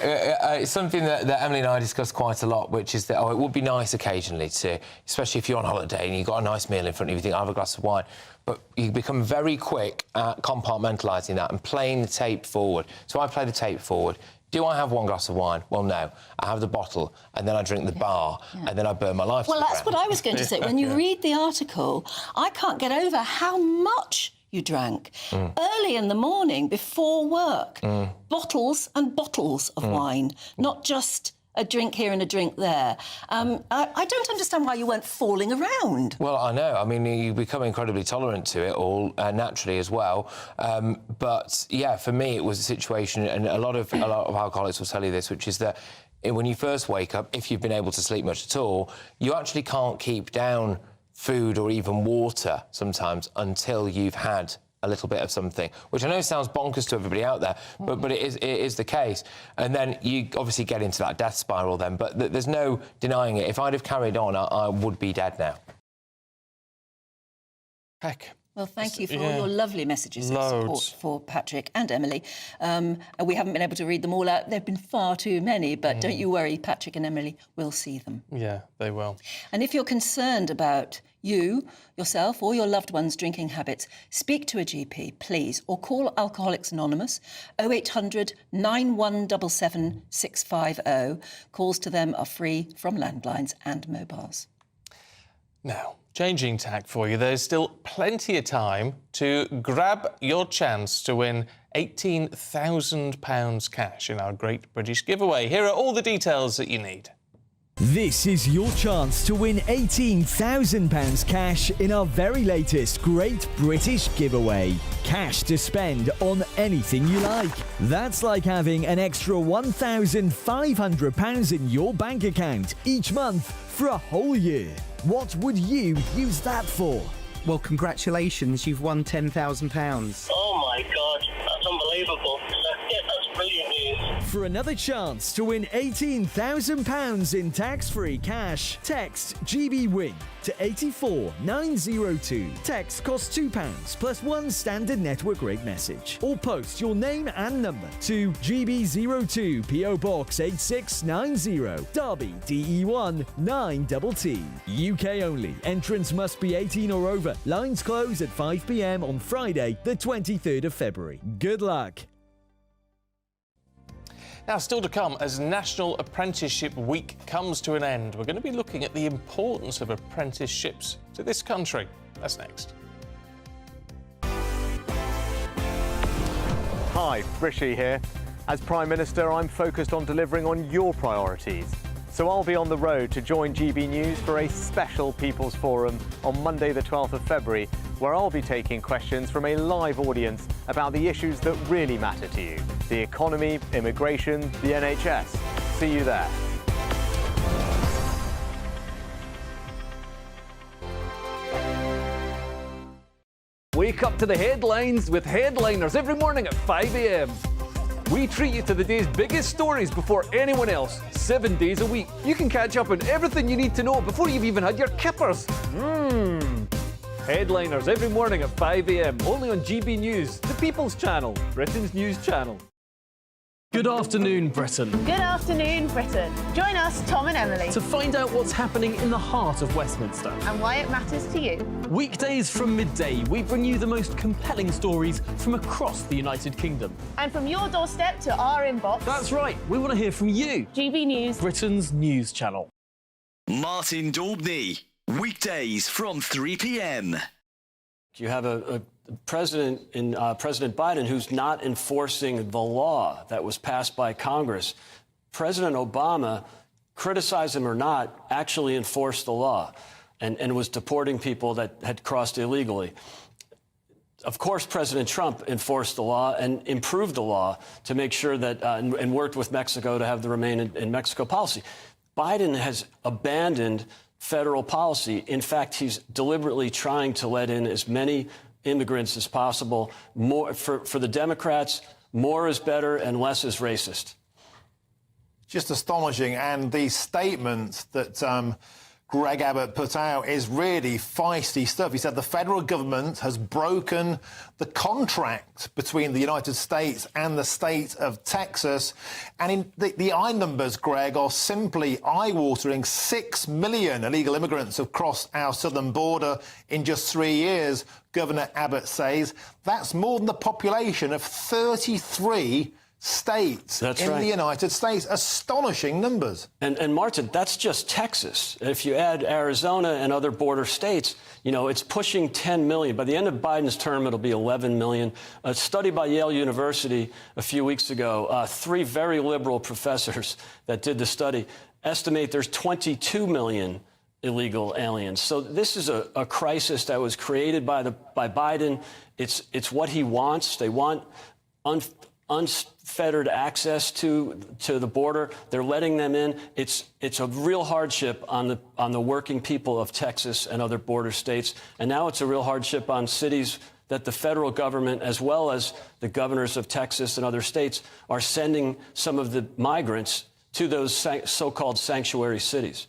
it's something that Emily and I discuss quite a lot, which is that, it would be nice occasionally to, especially if you're on holiday and you've got a nice meal in front of you, you think, I'll have a glass of wine. But you become very quick at compartmentalising that and playing the tape forward. So I play the tape forward. Do I have one glass of wine? Well, no. I have the bottle, and then I drink the bar, and then I burn my life to the that's ground. what I was going to say. When you read the article, I can't get over how much you drank. Early in the morning, before work, bottles and bottles of wine, not just a drink here and a drink there. I don't understand why you weren't falling around. Well, I know. I mean, you become incredibly tolerant to it all, naturally as well. But, yeah, for me, it was a situation, and a lot of alcoholics will tell you this, which is that when you first wake up, if you've been able to sleep much at all, you actually can't keep down food or even water sometimes until you've had a little bit of something, which I know sounds bonkers to everybody out there, but it is the case. And then you obviously get into that death spiral then, but there's no denying it. If I'd have carried on, I would be dead now. Heck. Well, thank you for all your lovely messages of support for Patrick and Emily. We haven't been able to read them all out. There have been far too many, but don't you worry, Patrick and Emily will see them. Yeah, they will. And if you're concerned about you, yourself, or your loved one's drinking habits, speak to a GP, please, or call Alcoholics Anonymous, 0800 9177 650. Calls to them are free from landlines and mobiles. Now, changing tack for you, there's still plenty of time to grab your chance to win £18,000 cash in our Great British Giveaway. Here are all the details that you need. This is your chance to win £18,000 cash in our very latest Great British Giveaway. Cash to spend on anything you like. That's like having an extra £1,500 in your bank account each month for a whole year. What would you use that for? Well, congratulations, you've won £10,000. Oh my God, that's unbelievable. That's brilliant news. For another chance to win £18,000 in tax-free cash, text GBWIN to 84902. Text costs £2 plus one standard network rate message. Or post your name and number to GB02 PO Box 8690, Derby DE1 9TT. UK only. Entrance must be 18 or over. Lines close at 5 p.m. on Friday, the 23rd of February. Good luck. Now, still to come, as National Apprenticeship Week comes to an end, we're going to be looking at the importance of apprenticeships to this country. That's next. Hi, Rishi here. As Prime Minister, I'm focused on delivering on your priorities. So I'll be on the road to join GB News for a special People's Forum on Monday the 12th of February, where I'll be taking questions from a live audience about the issues that really matter to you: the economy, immigration, the NHS. See you there. Wake up to the headlines with Headliners every morning at 5 a.m. We treat you to the day's biggest stories before anyone else, 7 days a week. You can catch up on everything you need to know before you've even had your kippers. Headliners every morning at 5 a.m. only on GB News, the People's Channel, Britain's news channel. Good afternoon, Britain. Good afternoon, Britain. Join us, Tom and Emily, To find out what's happening in the heart of Westminster. and why it matters to you. Weekdays from midday, we bring you the most compelling stories from across the United Kingdom. And from your doorstep to our inbox. That's right, we want to hear from you. GB News, Britain's news channel. Martin Daubney, weekdays from 3 p.m. You have a president in President Biden who's not enforcing the law that was passed by Congress. President Obama, criticize him or not, actually enforced the law and was deporting people that had crossed illegally. Of course, President Trump enforced the law and improved the law to make sure that, and worked with Mexico to have the Remain in Mexico policy. Biden has abandoned federal policy. In fact, he's deliberately trying to let in as many immigrants as possible. More for the Democrats, more is better and less is racist. Just astonishing. And the statement that Greg Abbott put out is really feisty stuff. He said the federal government has broken the contract between the United States and the state of Texas. And the eye numbers, Greg, are simply eye-watering. 6 million illegal immigrants have crossed our southern border in just 3 years, Governor Abbott says. That's more than the population of 33 states in the United States. Astonishing numbers. And Martin, that's just Texas. If you add Arizona and other border states, you know, it's pushing 10 million. By the end of Biden's term, it'll be 11 million. A study by Yale University a few weeks ago, 3 very liberal professors that did the study estimate there's 22 million illegal aliens. So this is a crisis that was created by Biden. It's what he wants. They want unfettered access to the border. They're letting them in. It's a real hardship on the working people of Texas and other border states. And now it's a real hardship on cities that the federal government, as well as the governors of Texas and other states, are sending some of the migrants to those so-called sanctuary cities.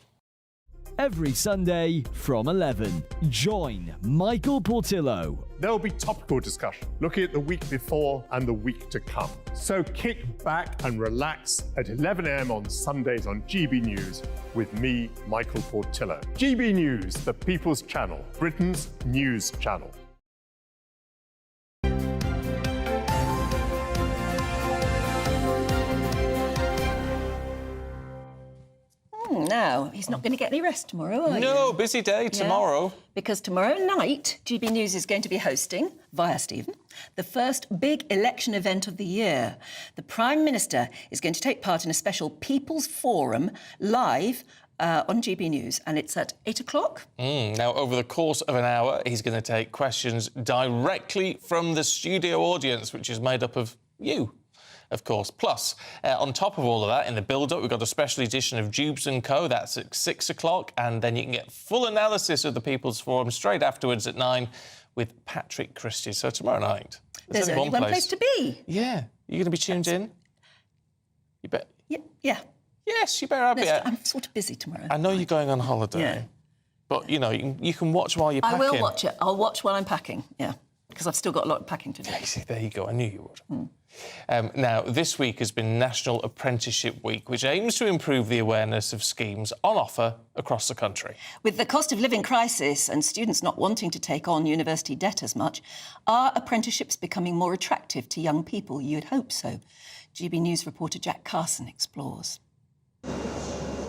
Every Sunday from 11, join Michael Portillo. There'll be topical discussion, looking at the week before and the week to come. So kick back and relax at 11 a.m. on Sundays on GB News with me, Michael Portillo. GB News, the People's Channel, Britain's news channel. Now, he's not going to get any rest tomorrow, are you? No, busy day tomorrow. Yeah, because tomorrow night, GB News is going to be hosting, via Stephen, the first big election event of the year. The Prime Minister is going to take part in a special People's Forum live on GB News, and it's at 8 o'clock. Now, over the course of an hour, he's going to take questions directly from the studio audience, which is made up of you, of course. Plus, on top of all of that, in the build-up, we've got a special edition of Jubes & Co. That's at 6 o'clock, and then you can get full analysis of the People's Forum straight afterwards at 9 with Patrick Christies. So tomorrow night. There's only one place to be. Yeah. You're going to be tuned in? You bet. Yeah. Yes, you better be. I'm sort of busy tomorrow. I know you're going on holiday. Yeah. But, you know, you can watch while you're packing. I will watch it. I'll watch while I'm packing, yeah, because I've still got a lot of packing to do. There you go. I knew you would. Now, this week has been National Apprenticeship Week, which aims to improve the awareness of schemes on offer across the country. With the cost of living crisis and students not wanting to take on university debt as much, are apprenticeships becoming more attractive to young people? You'd hope so. GB News reporter Jack Carson explores.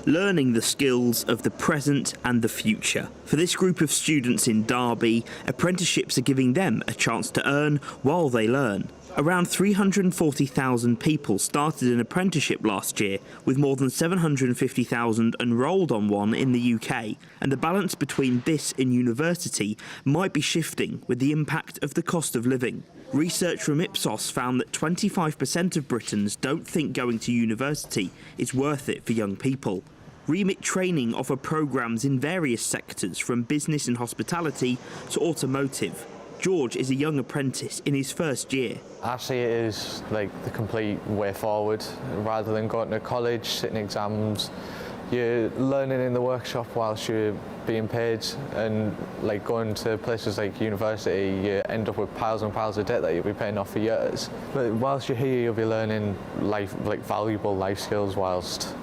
Learning the skills of the present and the future. For this group of students in Derby, apprenticeships are giving them a chance to earn while they learn. Around 340,000 people started an apprenticeship last year, with more than 750,000 enrolled on one in the UK, and the balance between this and university might be shifting with the impact of the cost of living. Research from Ipsos found that 25% of Britons don't think going to university is worth it for young people. Remit Training offer programmes in various sectors, from business and hospitality to automotive. George is a young apprentice in his first year. I see it as like the complete way forward. Rather than going to college, sitting exams, you're learning in the workshop whilst you're being paid, and like going to places like university, you end up with piles and piles of debt that you'll be paying off for years. But whilst you're here, you'll be learning valuable life skills whilst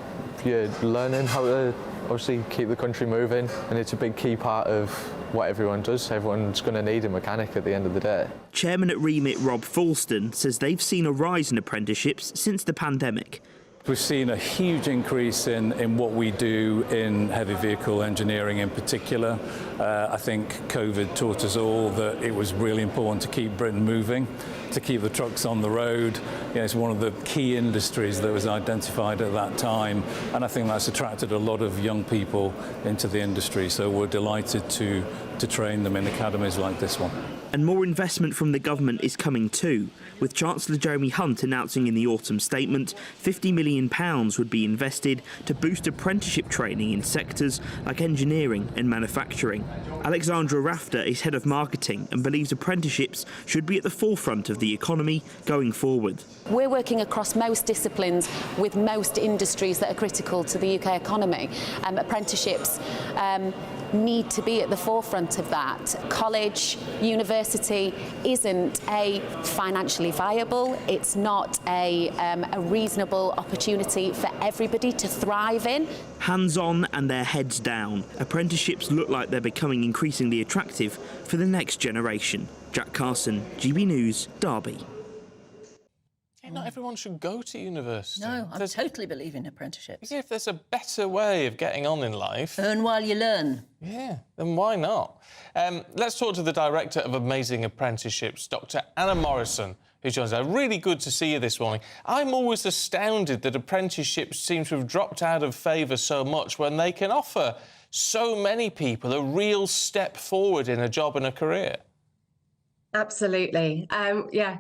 you're learning how to obviously keep the country moving, and it's a big key part of what everyone does. Everyone's going to need a mechanic at the end of the day. Chairman at Remit Rob Falston says they've seen a rise in apprenticeships since the pandemic. We've seen a huge increase in what we do in heavy vehicle engineering in particular. I think COVID taught us all that it was really important to keep Britain moving, to keep the trucks on the road. It's one of the key industries that was identified at that time, and I think that's attracted a lot of young people into the industry. So we're delighted to train them in academies like this one. And more investment from the government is coming too, with Chancellor Jeremy Hunt announcing in the autumn statement £50 million would be invested to boost apprenticeship training in sectors like engineering and manufacturing. Alexandra Rafter is head of marketing and believes apprenticeships should be at the forefront of the economy going forward. We're working across most disciplines with most industries that are critical to the UK economy. Apprenticeships need to be at the forefront of that. College, university isn't financially viable. It's not a reasonable opportunity for everybody to thrive in. Hands-on and their heads down, apprenticeships look like they're becoming increasingly attractive for the next generation. Jack Carson, GB News, Derby. Not everyone should go to university. No, I totally believe in apprenticeships. Yeah, if there's a better way of getting on in life... Earn while you learn. Yeah, then why not? Let's talk to the Director of Amazing Apprenticeships, Dr Anna Morrison, who joins us. Really good to see you this morning. I'm always astounded that apprenticeships seem to have dropped out of favour so much when they can offer so many people a real step forward in a job and a career. Absolutely.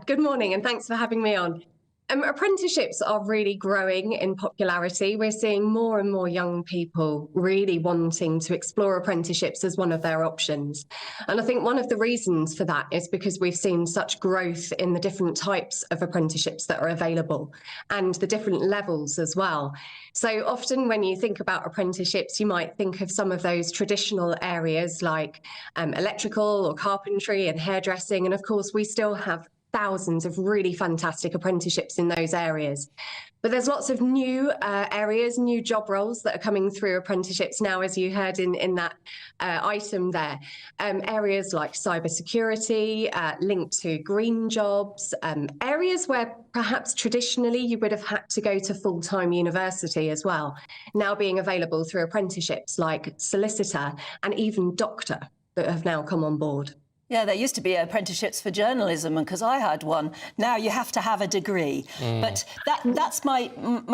Good morning and thanks for having me on. Apprenticeships are really growing in popularity. We're seeing more and more young people really wanting to explore apprenticeships as one of their options. And I think one of the reasons for that is because we've seen such growth in the different types of apprenticeships that are available and the different levels as well. So often when you think about apprenticeships, you might think of some of those traditional areas like electrical or carpentry and hairdressing. And of course, we still have thousands of really fantastic apprenticeships in those areas. But there's lots of new areas, new job roles that are coming through apprenticeships now, as you heard in that item there. Areas like cybersecurity, linked to green jobs, areas where perhaps traditionally you would have had to go to full-time university as well, now being available through apprenticeships like solicitor and even doctor that have now come on board. Yeah, there used to be apprenticeships for journalism, and because I had one, now you have to have a degree. But that's my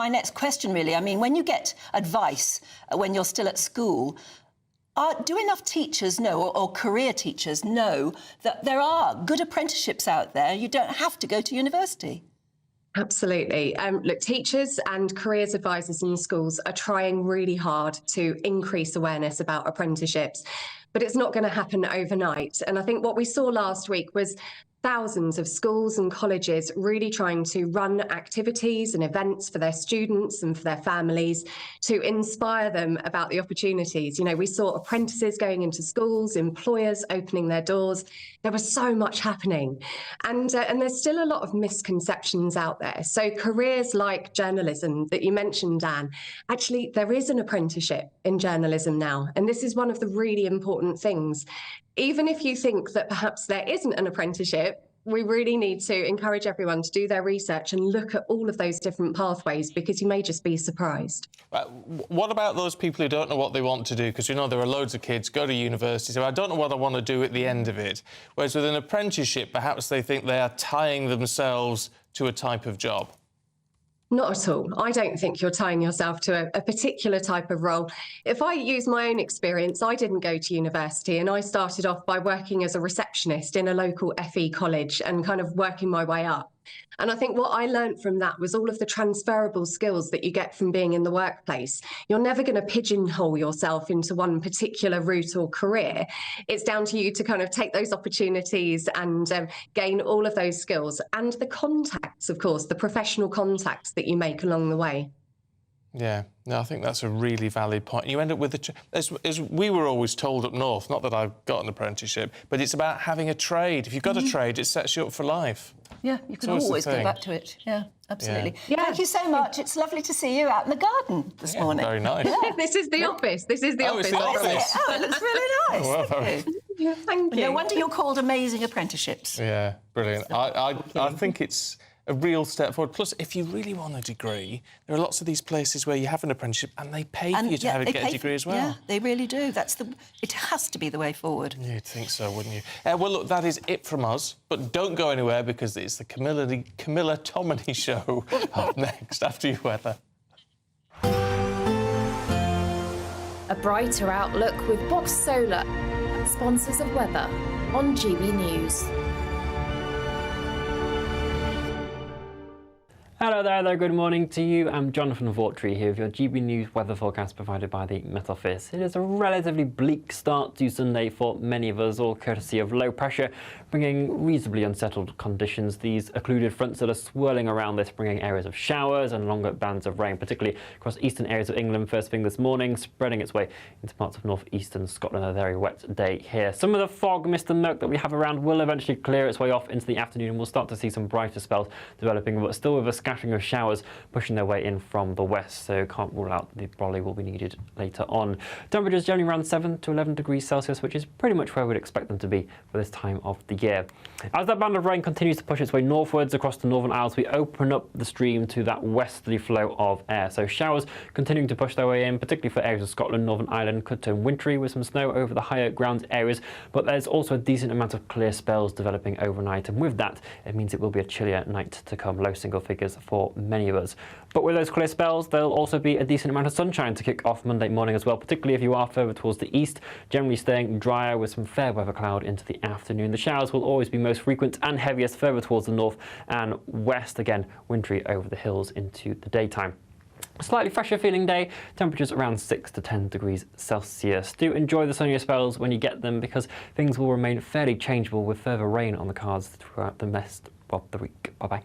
next question, really. I mean, when you get advice when you're still at school, do enough teachers know, or career teachers know, that there are good apprenticeships out there? You don't have to go to university. Absolutely. Look, teachers and careers advisors in schools are trying really hard to increase awareness about apprenticeships, but it's not going to happen overnight. And I think what we saw last week was thousands of schools and colleges really trying to run activities and events for their students and for their families to inspire them about the opportunities. You know, we saw apprentices going into schools, employers opening their doors. There was so much happening. And there's still a lot of misconceptions out there. So careers like journalism that you mentioned, Dan, actually there is an apprenticeship in journalism now. And this is one of the really important things. Even if you think that perhaps there isn't an apprenticeship, we really need to encourage everyone to do their research and look at all of those different pathways, because you may just be surprised. What about those people who don't know what they want to do? Because, you know, there are loads of kids go to university, so I don't know what I want to do at the end of it. Whereas with an apprenticeship, perhaps they think they are tying themselves to a type of job. Not at all. I don't think you're tying yourself to a particular type of role. If I use my own experience, I didn't go to university, and I started off by working as a receptionist in a local FE college and kind of working my way up. And I think what I learned from that was all of the transferable skills that you get from being in the workplace. You're never going to pigeonhole yourself into one particular route or career. It's down to you to kind of take those opportunities and gain all of those skills and the contacts, of course, the professional contacts that you make along the way. Yeah, no, I think that's a really valid point. You end up with as we were always told up north, not that I've got an apprenticeship, but it's about having a trade. If you've got a trade, it sets you up for life. Yeah, you can always go back to it. Yeah, absolutely. Yeah. Thank you so much. It's lovely to see you out in the garden this morning. Very nice. Yeah. This is the office. This is the office. It's the office. Oh, it looks really nice. Oh, well, Thank you. Thank you. No wonder you're called Amazing Apprenticeships. Yeah, brilliant. I think it's a real step forward. Plus, if you really want a degree, there are lots of these places where you have an apprenticeship and they pay for you to get a degree as well. Yeah, they really do. It has to be the way forward. You'd think so, wouldn't you? Well, look, that is it from us. But don't go anywhere because it's the Camilla Tominey Show up next after your weather. A brighter outlook with Box Solar, sponsors of weather on GB News. Hello there, good morning to you. I'm Jonathan Vaughtry here with your GB News weather forecast provided by the Met Office. It is a relatively bleak start to Sunday for many of us, all courtesy of low pressure, bringing reasonably unsettled conditions. These occluded fronts that are swirling around this, bringing areas of showers and longer bands of rain, particularly across eastern areas of England first thing this morning, spreading its way into parts of northeastern Scotland. A very wet day here. Some of the fog, mist and murk that we have around will eventually clear its way off into the afternoon, and we'll start to see some brighter spells developing, but still with a scattering of showers pushing their way in from the west, so can't rule out the brolly will be needed later on. Temperatures generally around 7 to 11 degrees Celsius, which is pretty much where we'd expect them to be for this time of the year. As that band of rain continues to push its way northwards across the Northern Isles, we open up the stream to that westerly flow of air, so showers continuing to push their way in, particularly for areas of Scotland. Northern Ireland could turn wintry with some snow over the higher ground areas, but there's also a decent amount of clear spells developing overnight, and with that it means it will be a chillier night to come, low single figures for many of us. But with those clear spells, there'll also be a decent amount of sunshine to kick off Monday morning as well, particularly if you are further towards the east, generally staying drier with some fair weather cloud into the afternoon. The showers will always be most frequent and heaviest further towards the north and west, again wintry over the hills into the daytime. A slightly fresher feeling day, temperatures around 6 to 10 degrees Celsius. Do enjoy the sunnier spells when you get them, because things will remain fairly changeable with further rain on the cards throughout the rest of the week. Bye-bye.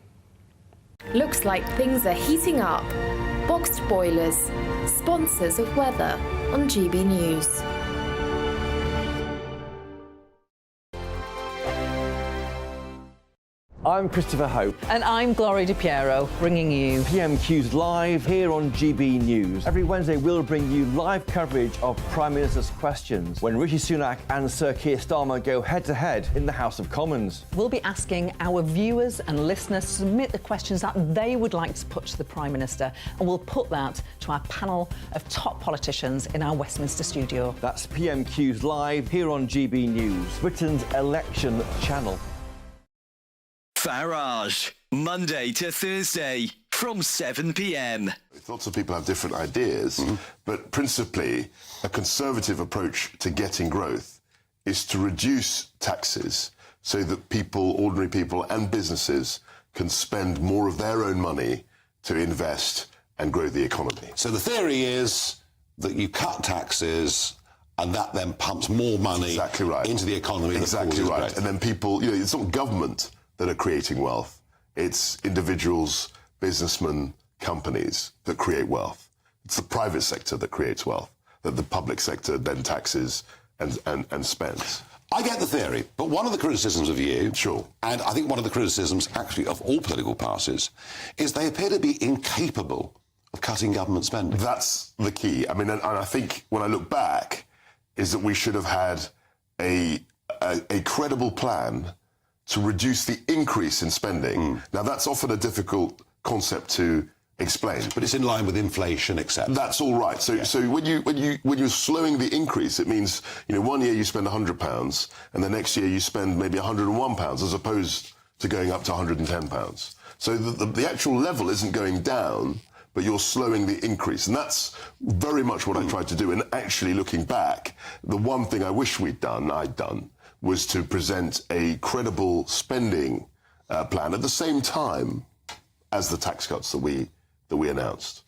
Looks like things are heating up. Boxed Boilers, sponsors of weather on GB News. I'm Christopher Hope. And I'm Gloria Di Piero, bringing you PMQ's Live here on GB News. Every Wednesday we'll bring you live coverage of Prime Minister's questions when Rishi Sunak and Sir Keir Starmer go head-to-head in the House of Commons. We'll be asking our viewers and listeners to submit the questions that they would like to put to the Prime Minister, and we'll put that to our panel of top politicians in our Westminster studio. That's PMQ's Live here on GB News, Britain's election channel. Farage, Monday to Thursday from 7 p.m. Lots of people have different ideas, but principally a conservative approach to getting growth is to reduce taxes so that people, ordinary people and businesses can spend more of their own money to invest and grow the economy. So the theory is that you cut taxes and that then pumps more money into the economy. Exactly right. Growth. And then people, it's not government that are creating wealth. It's individuals, businessmen, companies that create wealth. It's the private sector that creates wealth, that the public sector then taxes and spends. I get the theory, but one of the criticisms of you, and I think one of the criticisms actually of all political parties, is they appear to be incapable of cutting government spending. That's the key. I mean, and I think when I look back, is that we should have had a credible plan to reduce the increase in spending. Now, that's often a difficult concept to explain. But it's in line with inflation, etc. That's all right. So when you're slowing the increase, it means, 1 year you spend £100 and the next year you spend maybe £101 as opposed to going up to £110. So the actual level isn't going down, but you're slowing the increase. And that's very much what I tried to do. And actually, looking back, the one thing I wish I'd done, was to present a credible spending plan at the same time as the tax cuts that we announced.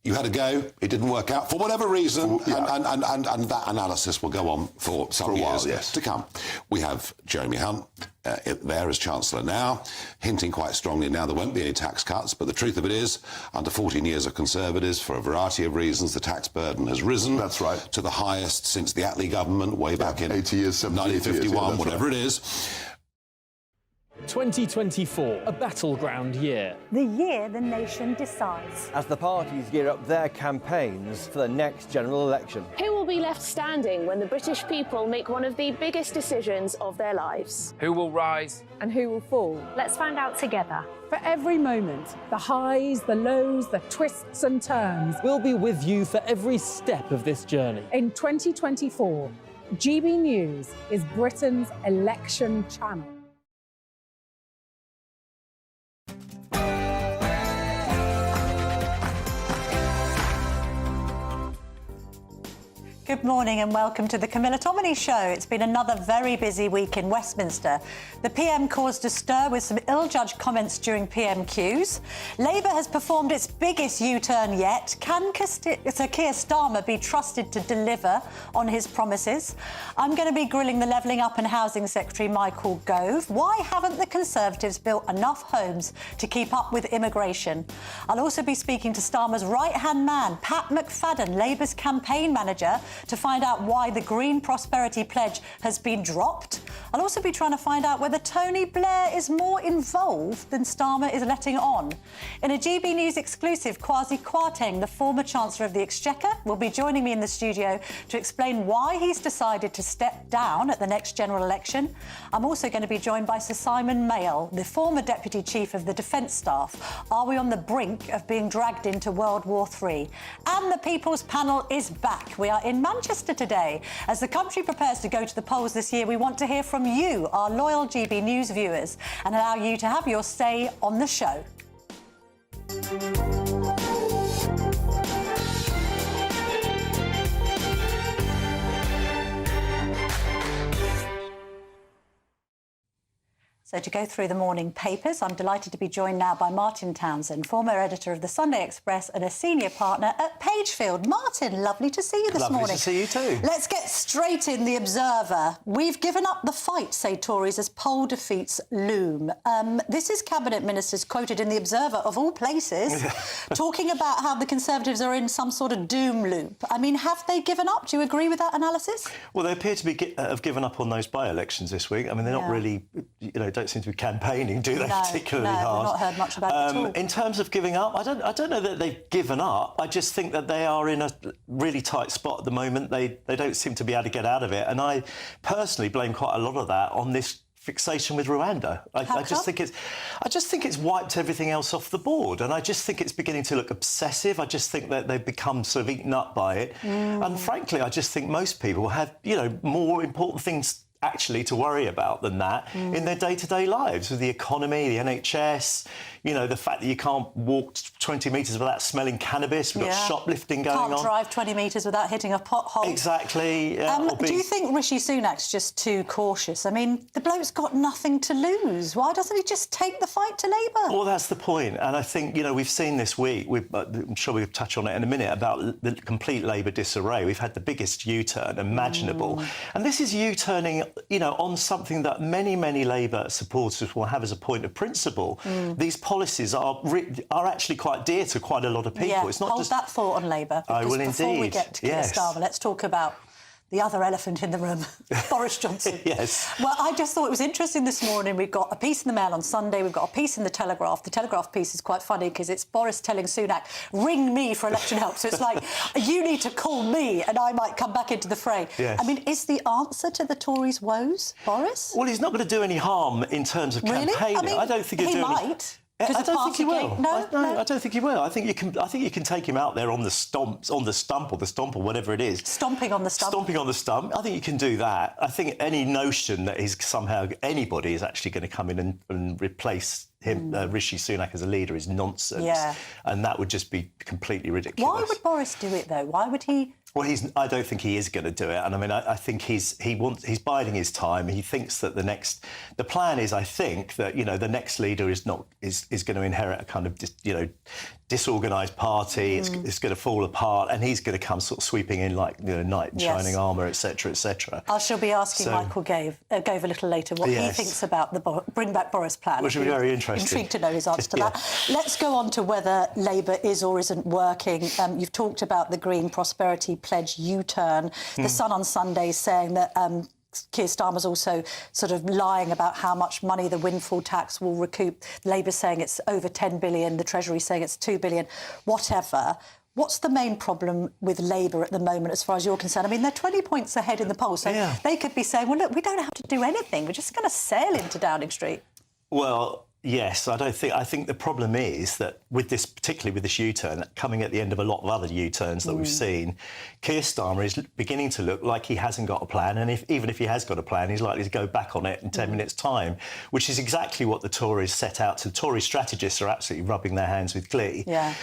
You had a go, it didn't work out for whatever reason, and that analysis will go on for some years to come. We have Jeremy Hunt there as Chancellor now, hinting quite strongly now there won't be any tax cuts, but the truth of it is, under 14 years of Conservatives, for a variety of reasons, the tax burden has risen. That's right. To the highest since the Attlee government, way back in 80 years, 1951, years, whatever right. it is. 2024, a battleground year. The year the nation decides. As the parties gear up their campaigns for the next general election. Who will be left standing when the British people make one of the biggest decisions of their lives? Who will rise? And who will fall? Let's find out together. For every moment, the highs, the lows, the twists and turns. We'll be with you for every step of this journey. In 2024, GB News is Britain's election channel. Good morning and welcome to the Camilla Tominey Show. It's been another very busy week in Westminster. The PM caused a stir with some ill-judged comments during PMQs. Labour has performed its biggest U-turn yet. Can Sir Keir Starmer be trusted to deliver on his promises? I'm going to be grilling the Levelling Up and Housing Secretary Michael Gove. Why haven't the Conservatives built enough homes to keep up with immigration? I'll also be speaking to Starmer's right-hand man, Pat McFadden, Labour's campaign manager, to find out why the Green Prosperity Pledge has been dropped. I'll also be trying to find out whether Tony Blair is more involved than Starmer is letting on. In a GB News exclusive, Kwasi Kwarteng, the former Chancellor of the Exchequer, will be joining me in the studio to explain why he's decided to step down at the next general election. I'm also going to be joined by Sir Simon Mail, the former Deputy Chief of the Defence Staff. Are we on the brink of being dragged into World War III? And the People's Panel is back. We are in Manchester today. As the country prepares to go to the polls this year, we want to hear from you, our loyal GB News viewers, and allow you to have your say on the show. So to go through the morning papers, I'm delighted to be joined now by Martin Townsend, former editor of the Sunday Express and a senior partner at Pagefield. Martin, lovely to see you this morning. Lovely to see you too. Let's get straight in. The Observer. We've given up the fight, say Tories, as poll defeats loom. This is Cabinet Ministers quoted in the Observer, of all places, talking about how the Conservatives are in some sort of doom loop. I mean, have they given up? Do you agree with that analysis? Well, they appear to have given up on those by-elections this week. I mean, they're not really, don't seem to be campaigning, do they, particularly hard? No, I've not heard much about it at all. In terms of giving up, I don't know that they've given up. I just think that they are in a really tight spot at the moment. They don't seem to be able to get out of it. And I personally blame quite a lot of that on this fixation with Rwanda. I just think it's wiped everything else off the board, and I just think it's beginning to look obsessive. I just think that they've become sort of eaten up by it. And frankly, I just think most people have, more important things actually to worry about than that in their day-to-day lives, with the economy, the NHS, the fact that you can't walk 20 metres without smelling cannabis. We've got shoplifting going on. Can't drive 20 metres without hitting a pothole. Exactly. Do you think Rishi Sunak's just too cautious? I mean, the bloke's got nothing to lose. Why doesn't he just take the fight to Labour? Well, that's the point. And I think, we've seen this week, I'm sure we'll touch on it in a minute, about the complete Labour disarray. We've had the biggest U-turn imaginable. And this is U-turning, on something that many, many Labour supporters will have as a point of principle. These policies are actually quite dear to quite a lot of people. Yeah, it's not hold just that thought on Labour. I will before we get to Keir Yes. Starmer, let's talk about the other elephant in the room, Boris Johnson. Yes. Well, I just thought it was interesting this morning. We've got a piece in the Mail on Sunday. We've got a piece in the Telegraph. The Telegraph piece is quite funny because it's Boris telling Sunak, ring me for election help. So it's like, you need to call me and I might come back into the fray. Yes. I mean, is the answer to the Tories' woes, Boris? Well, he's not going to do any harm in terms of Really? campaigning. I mean, don't think he'll he do might. I don't think he will. No, I don't think he will. I think you can take him out there on the stump or whatever it is. Stomping on the stump. Stomping on the stump. I think you can do that. I think any notion that anybody is actually going to come in and replace him, Rishi Sunak, as a leader is nonsense. Yeah. And that would just be completely ridiculous. Why would Boris do it, though? Why would he Well, I don't think he is going to do it, and I mean, I think he's biding his time. He thinks that the plan is, I think, that the next leader is going to inherit a kind of disorganised party. It's going to fall apart, and he's going to come sort of sweeping in like knight in shining armour, etc., etc. I shall be asking Michael Gove a little later what he thinks about the Bring Back Boris plan. Which will be very interesting. Intrigued to know his answer to that. Let's go on to whether Labour is or isn't working. You've talked about the Green Prosperity Pledge U-turn. The Sun on Sunday saying that Keir Starmer's also sort of lying about how much money the windfall tax will recoup. Labour saying it's over 10 billion, the Treasury saying it's 2 billion, whatever. What's the main problem with Labour at the moment, as far as you're concerned? I mean, they're 20 points ahead in the polls, so they could be saying, well, look, we don't have to do anything. We're just going to sail into Downing Street. Well, yes, I think the problem is that particularly with this U-turn, coming at the end of a lot of other U-turns that we've seen, Keir Starmer is beginning to look like he hasn't got a plan, and even if he has got a plan, he's likely to go back on it in 10 minutes' time, which is exactly what the Tories set out to. Tory strategists are absolutely rubbing their hands with glee. Yeah.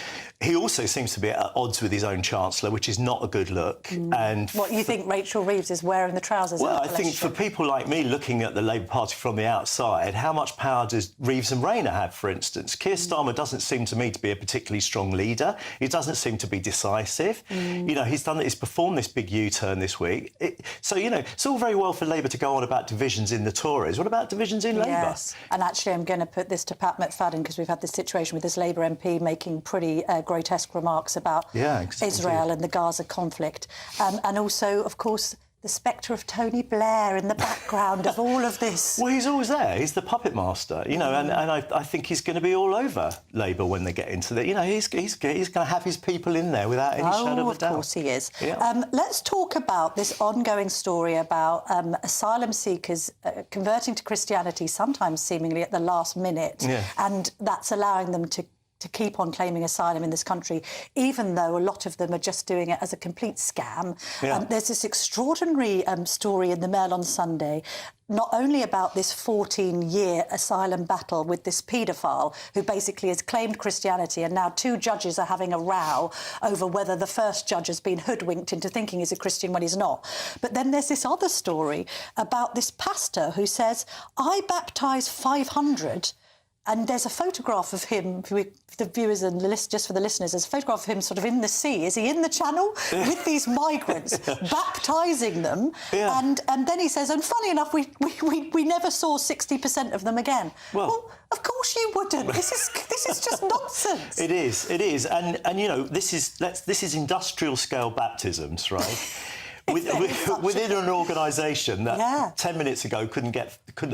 He also seems to be at odds with his own Chancellor, which is not a good look. And what, you think Rachel Reeves is wearing the trousers? Well, I think for people like me looking at the Labour Party from the outside, how much power does Reeves and Rayner have, for instance? Keir Starmer doesn't seem to me to be a particularly strong leader. He doesn't seem to be decisive. He's performed this big U-turn this week. It's all very well for Labour to go on about divisions in the Tories. What about divisions in Labour? Yes, and actually I'm going to put this to Pat McFadden, because we've had this situation with this Labour MP making pretty grotesque remarks about Israel and the Gaza conflict. And also, of course, the spectre of Tony Blair in the background of all of this. Well, he's always there. He's the puppet master, and I think he's going to be all over Labour when they get into it. He's going to have his people in there without any shadow of a doubt. Of course he is. Yeah. Let's talk about this ongoing story about asylum seekers converting to Christianity, sometimes seemingly at the last minute, and that's allowing them to keep on claiming asylum in this country, even though a lot of them are just doing it as a complete scam. There's this extraordinary story in the Mail on Sunday, not only about this 14-year asylum battle with this paedophile who basically has claimed Christianity, and now two judges are having a row over whether the first judge has been hoodwinked into thinking he's a Christian when he's not. But then there's this other story about this pastor who says, I baptise 500. And there's a photograph of him, for the viewers and just for the listeners, there's a photograph of him sort of in the sea. Is he in the channel with these migrants, baptising them? And then he says, and funny enough, we never saw 60% of them again. Well, of course you wouldn't. This is just nonsense. It is, and this is industrial scale baptisms, right? Within an organisation that 10 minutes ago couldn't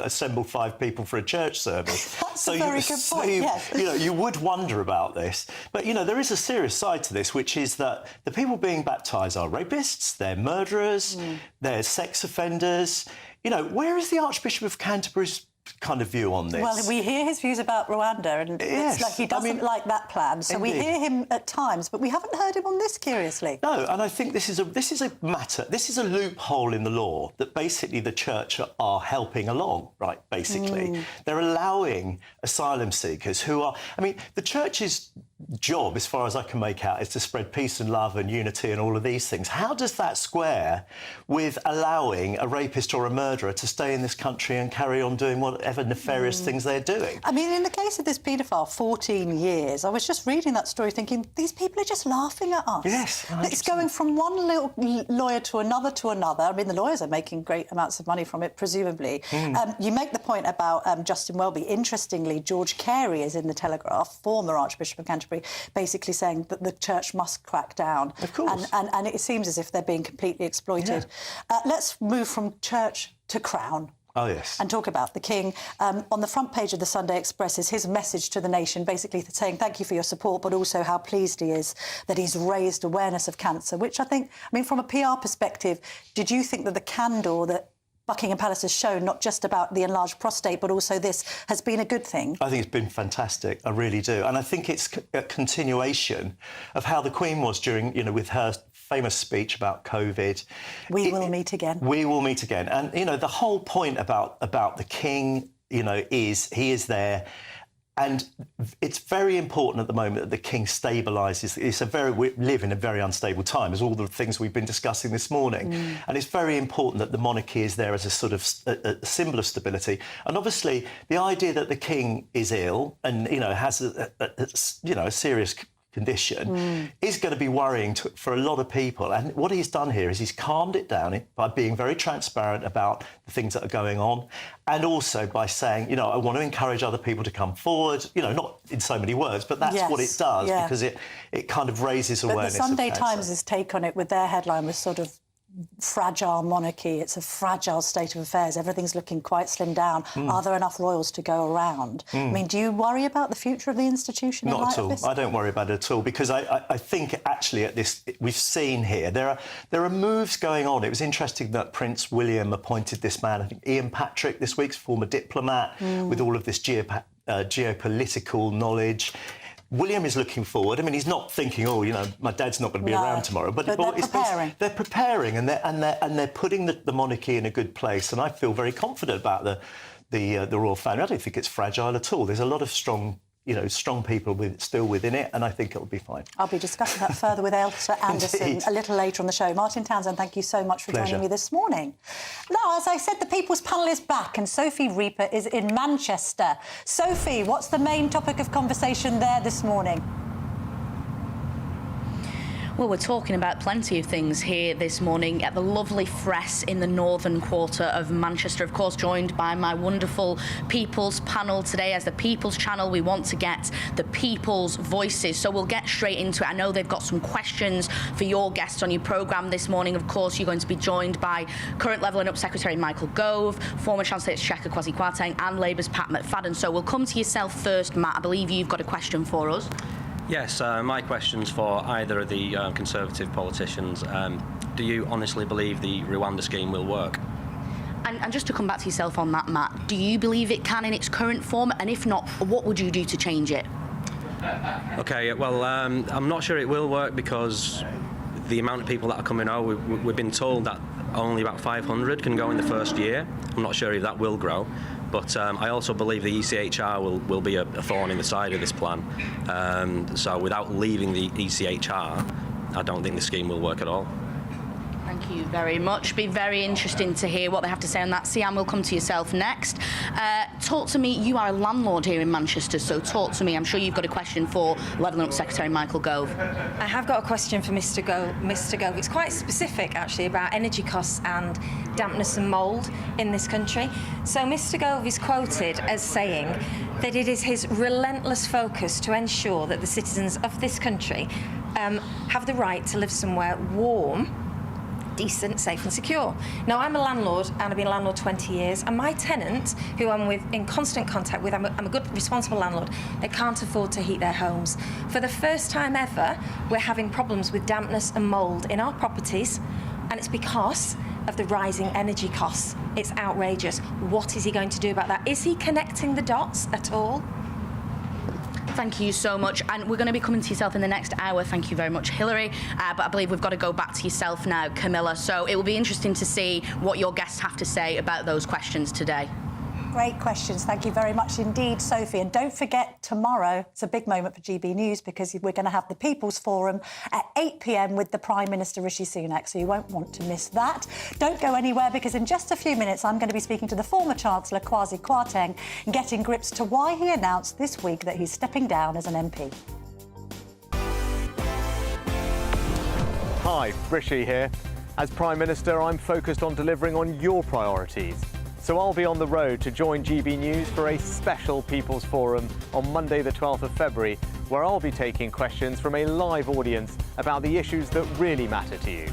assemble 5 people for a church service. That's a very good point. You would wonder about this, but there is a serious side to this, which is that the people being baptised are rapists, they're murderers, they're sex offenders. Where is the Archbishop of Canterbury's kind of view on this? Well, we hear his views about Rwanda, and it's like he doesn't like that plan. So we hear him at times, but we haven't heard him on this, curiously. No, and I think this is a loophole in the law that basically the church are helping along, right? Basically, they're allowing asylum seekers who are. I mean, the church's job, as far as I can make out, is to spread peace and love and unity and all of these things. How does that square with allowing a rapist or a murderer to stay in this country and carry on doing whatever nefarious things they're doing? I mean, in the case of this paedophile, 14 years, I was just reading that story thinking, these people are just laughing at us. Yes. 100%. It's going from one little lawyer to another to another. I mean, the lawyers are making great amounts of money from it, presumably. You make the point about Justin Welby. Interestingly, George Carey is in the Telegraph, former Archbishop of Canterbury, basically saying that the church must crack down. Of course. And it seems as if they're being completely exploited. Let's move from church to crown. Oh, yes. And talk about the King. On the front page of the Sunday Express is his message to the nation, basically saying thank you for your support, but also how pleased he is that he's raised awareness of cancer, which I mean, from a PR perspective, did you think that the candour that Buckingham Palace has shown, not just about the enlarged prostate, but also this, has been a good thing? I think it's been fantastic. I really do. And I think it's a continuation of how the Queen was during, with her famous speech about COVID. We will meet again. We will meet again. And, the whole point about the King, is he is there And it's very important at the moment that the king stabilises. We live in a very unstable time, as all the things we've been discussing this morning. And it's very important that the monarchy is there as a sort of a symbol of stability. And obviously, the idea that the king is ill and, has a serious condition is going to be worrying for a lot of people. And what he's done here is he's calmed it down by being very transparent about the things that are going on, and also by saying, I want to encourage other people to come forward, not in so many words, but that's what it does, because it kind of raises awareness. But the Sunday Times' take on it with their headline was sort of fragile monarchy. It's a fragile state of affairs. Everything's looking quite slimmed down. Are there enough royals to go around? I mean, do you worry about the future of the institution? Not at all. I don't worry about it at all, because I think actually at this, we've seen here, there are moves going on. It was interesting that Prince William appointed this man, I think Ian Patrick this week, former diplomat, with all of this geopolitical knowledge. William is looking forward. I mean, he's not thinking, my dad's not going to be around tomorrow. But they're preparing. They're preparing, and they're putting the monarchy in a good place. And I feel very confident about the royal family. I don't think it's fragile at all. There's a lot of strong people still within it, and I think it'll be fine. I'll be discussing that further with Elsa Anderson a little later on the show. Martin Townsend, thank you so much for joining me this morning. Now, as I said, the People's Panel is back, and Sophie Reaper is in Manchester. Sophie, what's the main topic of conversation there this morning? Well, we're talking about plenty of things here this morning at the lovely Fress in the northern quarter of Manchester. Of course, joined by my wonderful People's Panel today. As the People's Channel, we want to get the people's voices. So we'll get straight into it. I know they've got some questions for your guests on your programme this morning. Of course, you're going to be joined by current Levelling Up Secretary Michael Gove, former Chancellor Exchequer Kwasi Kwarteng, and Labour's Pat McFadden. So we'll come to yourself first, Matt. I believe you've got a question for us. Yes, my question's for either of the Conservative politicians. Do you honestly believe the Rwanda scheme will work? And just to come back to yourself on that, Matt, do you believe it can in its current form? And if not, what would you do to change it? OK, well, I'm not sure it will work because the amount of people that are coming over, we've been told that only about 500 can go in the first year. I'm not sure if that will grow. But I also believe the ECHR will be a thorn in the side of this plan. So without leaving the ECHR, I don't think the scheme will work at all. Thank you very much. Be very interesting to hear what they have to say on that. Sian, we'll come to yourself next. Talk to me. You are a landlord here in Manchester, so talk to me. I'm sure you've got a question for Levelling Up Secretary Michael Gove. I have got a question for Mr. Gove. It's quite specific, actually, about energy costs and dampness and mould in this country. So Mr. Gove is quoted as saying that it is his relentless focus to ensure that the citizens of this country have the right to live somewhere warm, decent, safe and secure. Now, I'm a landlord and I've been a landlord 20 years, and my tenant, who I'm in constant contact with, I'm a good, responsible landlord, they can't afford to heat their homes. For the first time ever, we're having problems with dampness and mould in our properties, and it's because of the rising energy costs. It's outrageous. What is he going to do about that? Is he connecting the dots at all? Thank you so much. And we're going to be coming to yourself in the next hour. Thank you very much, Hilary. But I believe we've got to go back to yourself now, Camilla. So it will be interesting to see what your guests have to say about those questions today. Great questions. Thank you very much indeed, Sophie. And don't forget, tomorrow, it's a big moment for GB News because we're going to have the People's Forum at 8 p.m. with the Prime Minister, Rishi Sunak, so you won't want to miss that. Don't go anywhere because in just a few minutes, I'm going to be speaking to the former Chancellor, Kwasi Kwarteng, and getting grips to why he announced this week that he's stepping down as an MP. Hi, Rishi here. As Prime Minister, I'm focused on delivering on your priorities. So I'll be on the road to join GB News for a special People's Forum on Monday the 12th of February, where I'll be taking questions from a live audience about the issues that really matter to you.